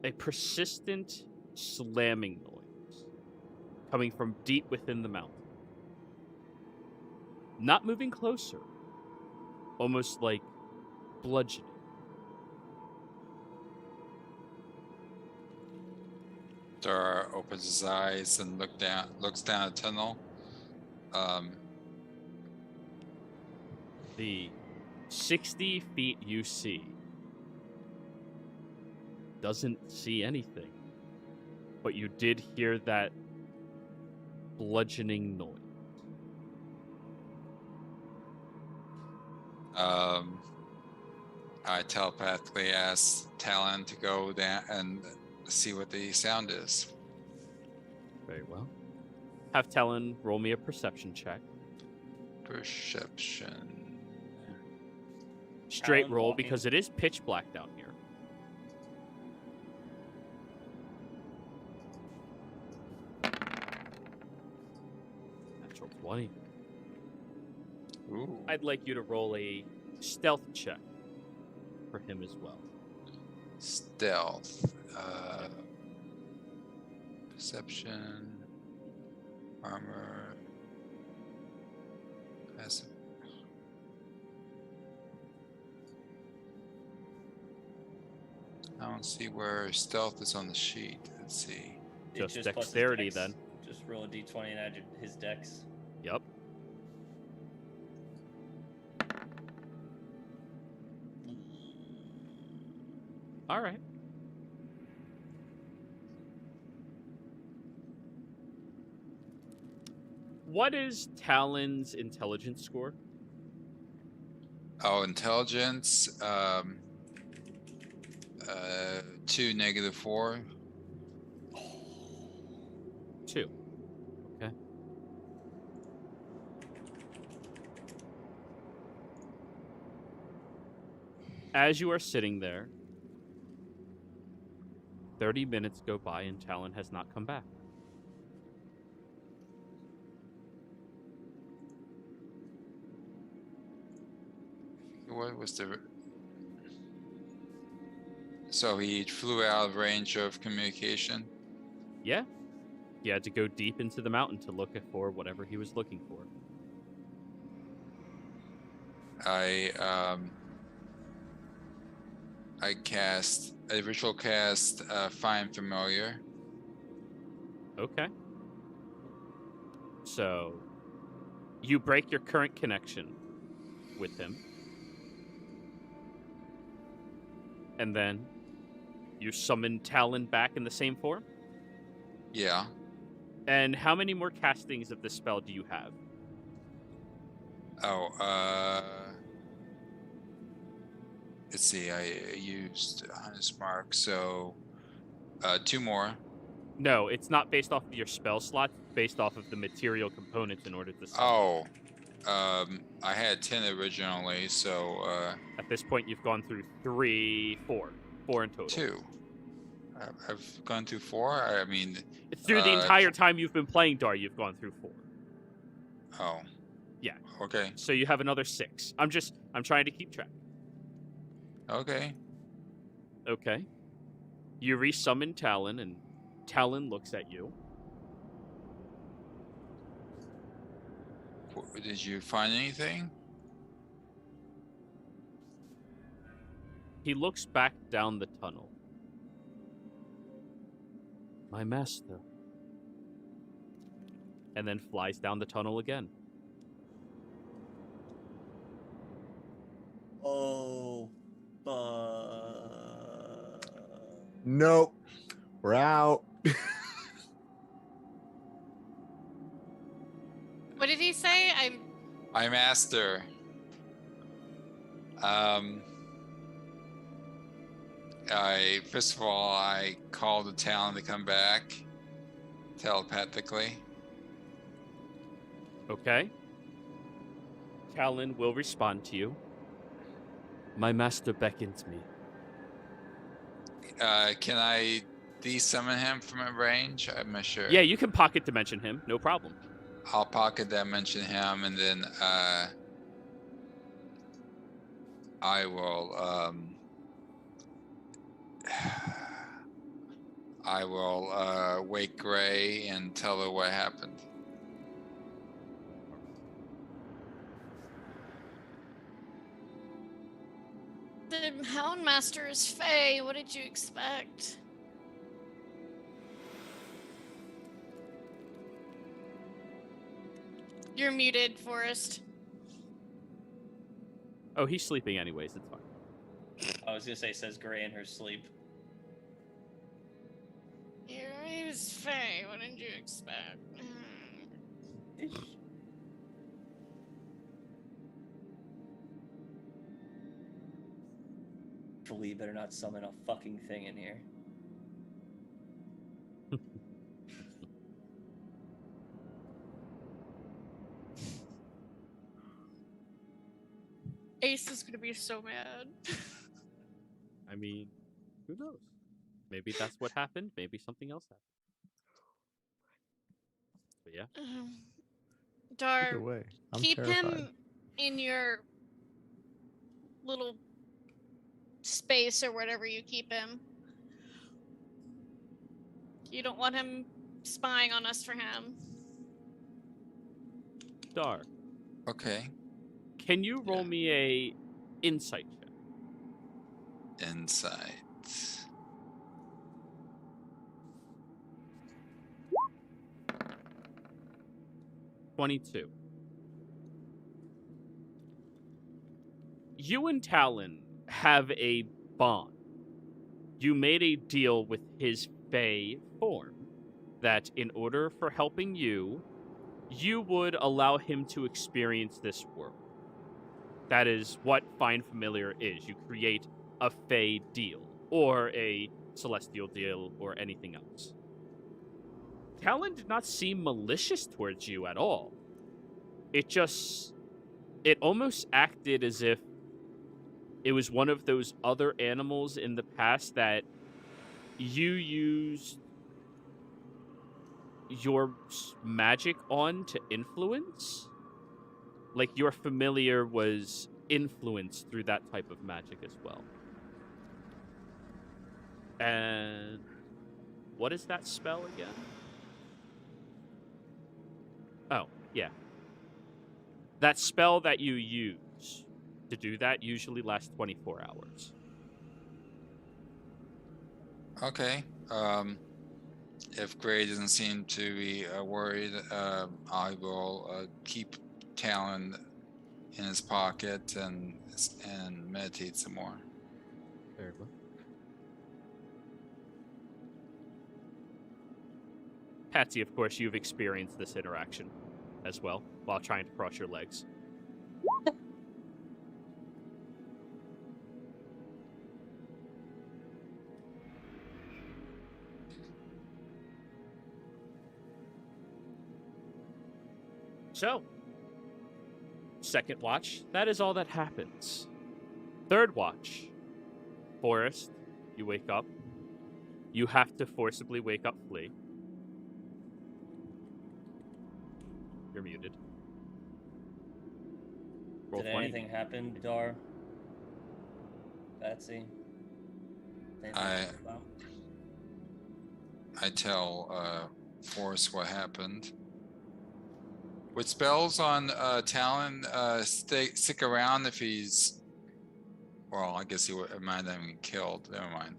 A persistent slamming noise coming from deep within the mountain. Not moving closer, almost like bludgeoning. Dar opens his eyes and looks down a tunnel. The 60 feet you see doesn't see anything, but you did hear that bludgeoning noise. I telepathically ask Talon to go down and see what the sound is. Very well. Have Talon roll me a perception check. Perception. Straight Talon roll walking. because it is pitch black down here. Natural 20. Ooh. I'd like you to roll a stealth check for him as well. Stealth. Perception. Armor. Passive. I don't see where stealth is on the sheet. Let's see. Just plus his dexterity, dex. then. Just roll a d20 and add his dex. Yep. All right. What is Talon's intelligence score? Oh, intelligence. 2 -4. 2. Okay. As you are sitting there, 30 minutes go by and Talon has not come back. What was the? So he flew out of range of communication. Yeah. He had to go deep into the mountain to look for whatever he was looking for. I ritual cast Find Familiar. Okay. So, you break your current connection with him. And then you summon Talon back in the same form? Yeah. And how many more castings of this spell do you have? Oh, let's see, I used Hunter's Mark, so 2 more. No, it's not based off of your spell slots, it's based off of the material components in order to summon. Oh, I had 10 originally, so At this point, you've gone through 4 in total. 2. I've gone through 4. I mean, It's through the entire time you've been playing Dar, you've gone through 4. oh, Yeah. okay, So you have another 6. I'm trying to keep track. okay. Okay. You resummon Talon, and Talon looks at you. Did you find anything? He looks back down the tunnel. My master. And then flies down the tunnel again. Oh, fuck. Nope. We're out. What did he say? My master. First of all, I called the Talon to come back telepathically. Okay. Talon will respond to you. My master beckons me. Can I de-summon him from a range? I'm not sure. Yeah, you can pocket dimension him. No problem. I'll pocket dimension him, and then I will wake Gray and tell her what happened. The Houndmaster is Fae. What did you expect? You're muted, Forrest. Oh, he's sleeping anyways. It's fine. I was gonna say, says Gray in her sleep. Your name is Fae. What did you expect? Lee better not summon a fucking thing in here. Ace is gonna be so mad. I mean, who knows? Maybe that's what happened. Maybe something else happened. But yeah. Dar, Either way, I'm keep terrified. him in your little space or whatever you keep him. You don't want him spying on us for him. Dar, Okay. can you roll me a insight check? Insight. 22. You and Talon have a bond. You made a deal with his Fae form that in order for helping you, you would allow him to experience this world. That is what Find Familiar is. You create a Fae deal, or a Celestial deal, or anything else. Talon did not seem malicious towards you at all. It almost acted as if it was one of those other animals in the past that you used your magic on to influence. Like your familiar was influenced through that type of magic as well. And what is that spell again? Oh, yeah. That spell that you use to do that usually lasts 24 hours. Okay. If Gray doesn't seem to be worried, I will keep Talon in his pocket and meditate some more. Very well. Patsy, of course, you've experienced this interaction as well while trying to cross your legs. So, second watch, that is all that happens. Third watch, Forrest, you wake up. You have to forcibly wake up Flea. You're muted. Roll Did 20. anything happen, Dar? Patsy? I tell Forrest what happened. Would spells on Talon stick around if he's... Well, I guess he would mind having killed. Never mind.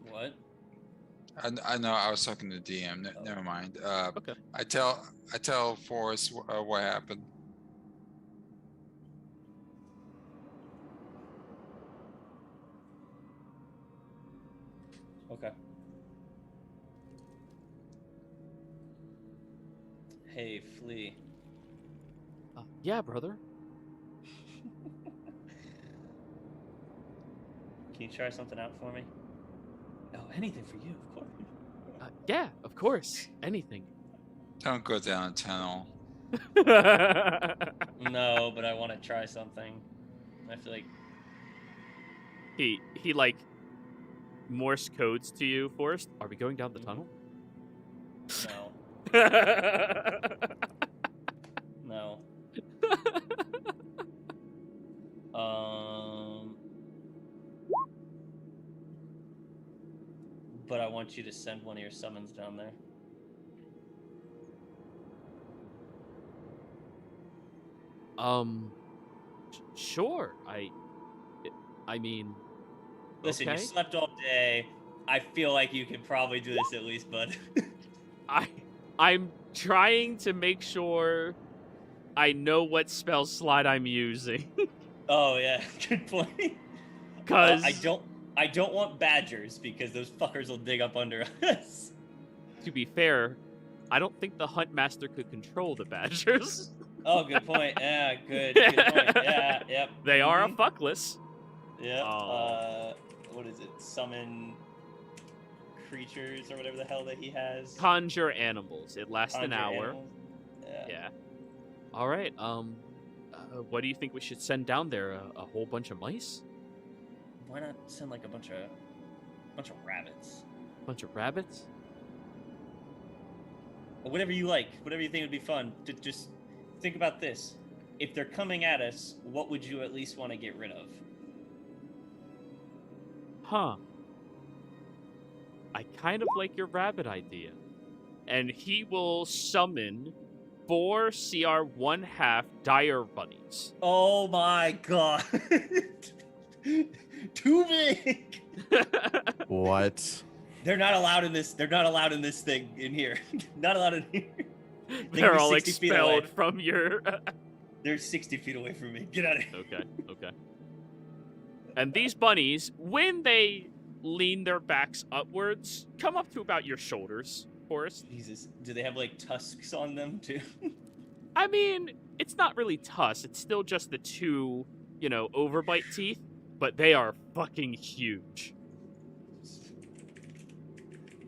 What? I know. I was talking to DM. Never mind. Okay. I tell Forrest what happened. Okay. Hey, Flea. Yeah, brother. Can you try something out for me? Oh, anything for you, of course. Yeah, of course. Anything. Don't go down a tunnel. No, but I want to try something. I feel like he like Morse codes to you, Forrest. Are we going down the tunnel? no. No. But I want you to send one of your summons down there. Sure. I mean, Listen, okay. you slept all day. I feel like you could probably do this at least, bud. I'm trying to make sure I know what spell slot I'm using. Oh yeah, good point. Cause I don't want badgers because those fuckers will dig up under us. To be fair, I don't think the hunt master could control the badgers. Oh, good point. Yeah, good point. Yeah, yep. They are a fuckless. Yeah. Oh. What is it? Summon creatures or whatever the hell that he has. Conjure animals. It lasts an hour. Animals. Yeah. All right. What do you think we should send down there? A whole bunch of mice? Why not send like a bunch of rabbits? Bunch of rabbits? Or whatever you like. Whatever you think would be fun. Just think about this. If they're coming at us, what would you at least want to get rid of? Huh. I kind of like your rabbit idea. And he will summon 4 CR 1/2 dire bunnies. Oh my god. Too big. What? They're not allowed in this. They're not allowed in this thing in here. Not allowed in here. They're all 60 feet away. expelled from your... They're 60 feet away from me. Get out of here. Okay. And these bunnies, when they lean their backs upwards, come up to about your shoulders, Forrest. Jesus. Do they have like tusks on them too? I mean, it's not really tusks. It's still just the 2, overbite teeth, but they are fucking huge.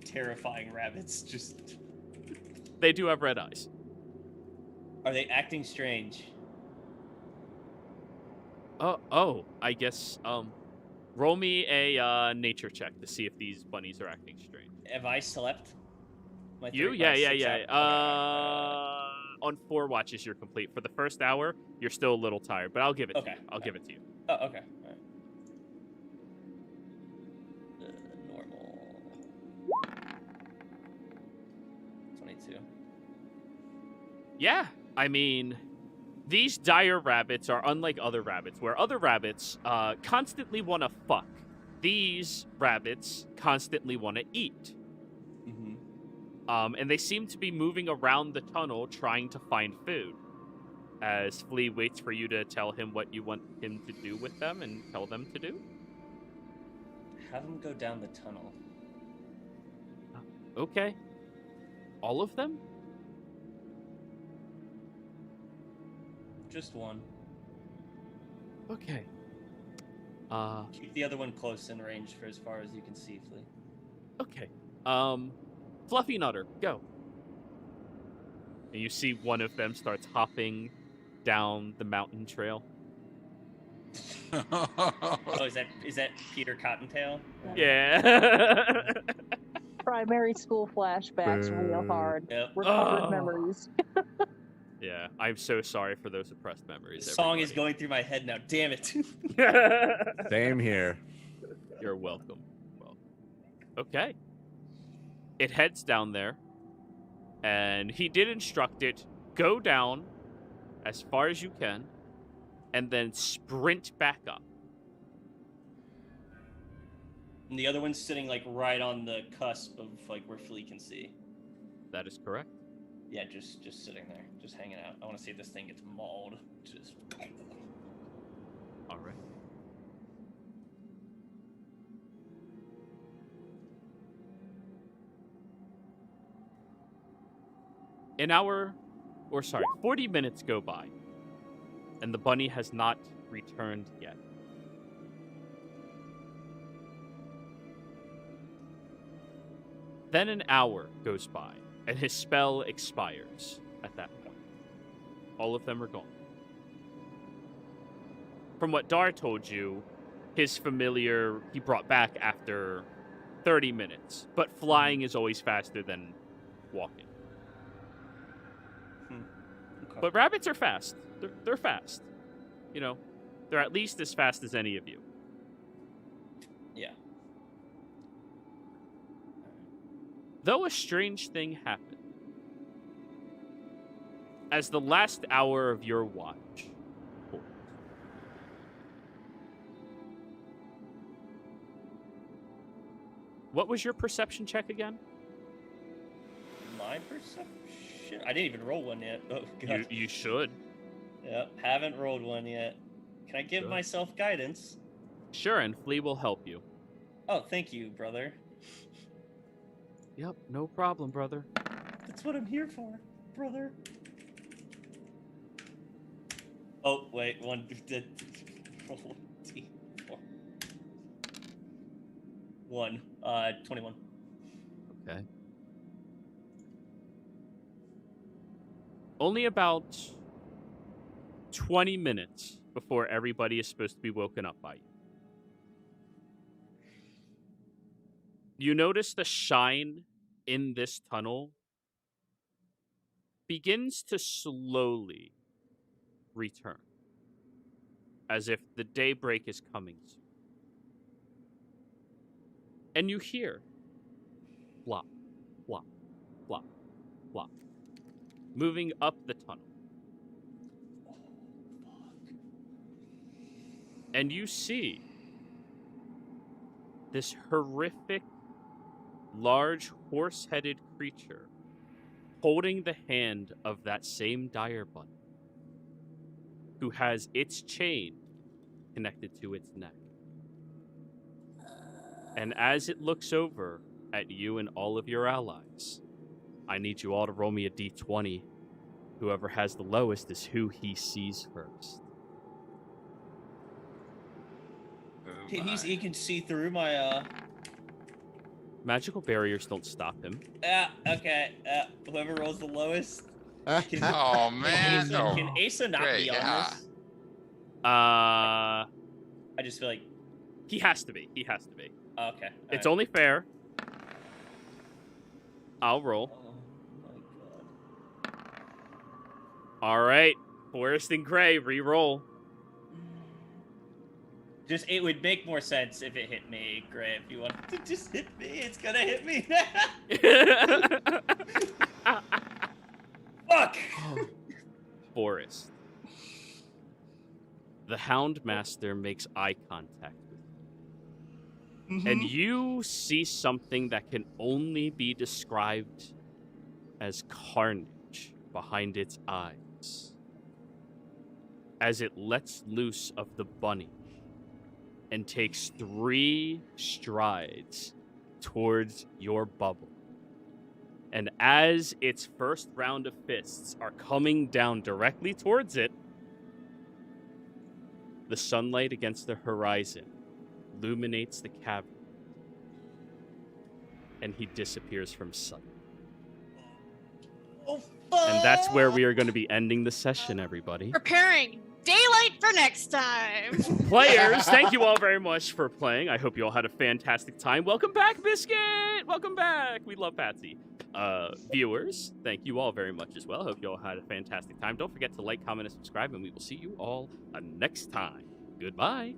Terrifying rabbits. Just. They do have red eyes. Are they acting strange? I guess, roll me a nature check to see if these bunnies are acting strange. Have I slept? You? Yeah. On 4 watches, you're complete. For the first hour, you're still a little tired, but I'll give it to you. I'll give it to you. Oh, okay. All right. Normal. 22. Yeah, I mean, these dire rabbits are unlike other rabbits, where other rabbits constantly want to fuck. These rabbits constantly want to eat. And they seem to be moving around the tunnel trying to find food. As Flea waits for you to tell him what you want him to do with them and tell them to do. Have them go down the tunnel. Okay. All of them? Just one. Okay. Keep the other one close in range for as far as you can see, Flea. Okay. Fluffy Nutter, go. And you see one of them starts hopping down the mountain trail. Oh, is that Peter Cottontail? Yeah. Primary school flashbacks real hard. Yep. Recovered memories. Yeah, I'm so sorry for those oppressed memories. The song is going through my head now. Damn it. Same here. You're welcome. Well, okay. It heads down there, and he did instruct it, go down as far as you can, and then sprint back up. And the other one's sitting like right on the cusp of like where Flea can see. That is correct. Yeah, just sitting there, just hanging out. I want to see if this thing gets mauled. Just. All right. 40 minutes go by, and the bunny has not returned yet. Then an hour goes by, and his spell expires at that point. All of them are gone. From what Dar told you, his familiar he brought back after 30 minutes, but flying is always faster than walking. Okay. But rabbits are fast. They're fast. You know, they're at least as fast as any of you. Yeah. Though a strange thing happened. As the last hour of your watch holds. What was your perception check again? My perception? I didn't even roll one yet. Oh, God. You should. Yep, haven't rolled one yet. Can I give Good. myself guidance? Sure, and Flea will help you. Oh, thank you, brother. Yep, no problem, brother. That's what I'm here for, brother. Oh, wait, one did. Roll D4. 21. Okay. Only about 20 minutes before everybody is supposed to be woken up by you. You notice the shine in this tunnel begins to slowly return, as if the daybreak is coming soon. And you hear flop, flop, flop, flop, moving up the tunnel. And you see this horrific, large, horse-headed creature holding the hand of that same dire bunny, who has its chain connected to its neck. And as it looks over at you and all of your allies, I need you all to roll me a d20. Whoever has the lowest is who he sees first. He can see through my, Magical barriers don't stop him. okay. Whoever rolls the lowest. Oh man, no. Can Asa not Great, be on yeah. this? I just feel like. He has to be. He has to be. Okay. It's only fair. I'll roll. Oh my god. All right. Forrest and Gray, re-roll. Just, it would make more sense if it hit me, Gray. If you want to just hit me, it's gonna hit me. Fuck! Forrest. The Houndmaster makes eye contact with you. Mm-hmm. And you see something that can only be described as carnage behind its eyes. As it lets loose of the bunny and takes 3 strides towards your bubble. And as its first round of fists are coming down directly towards it, the sunlight against the horizon illuminates the cavern, and he disappears from sight. Oh, fuck! And that's where we are going to be ending the session, everybody. Preparing daylight for next time. Players, thank you all very much for playing. I hope you all had a fantastic time. Welcome back, Biscuit! Welcome back. We love Patsy. Viewers, thank you all very much as well. Hope you all had a fantastic time. Don't forget to like, comment, and subscribe, and we will see you all next time. Goodbye.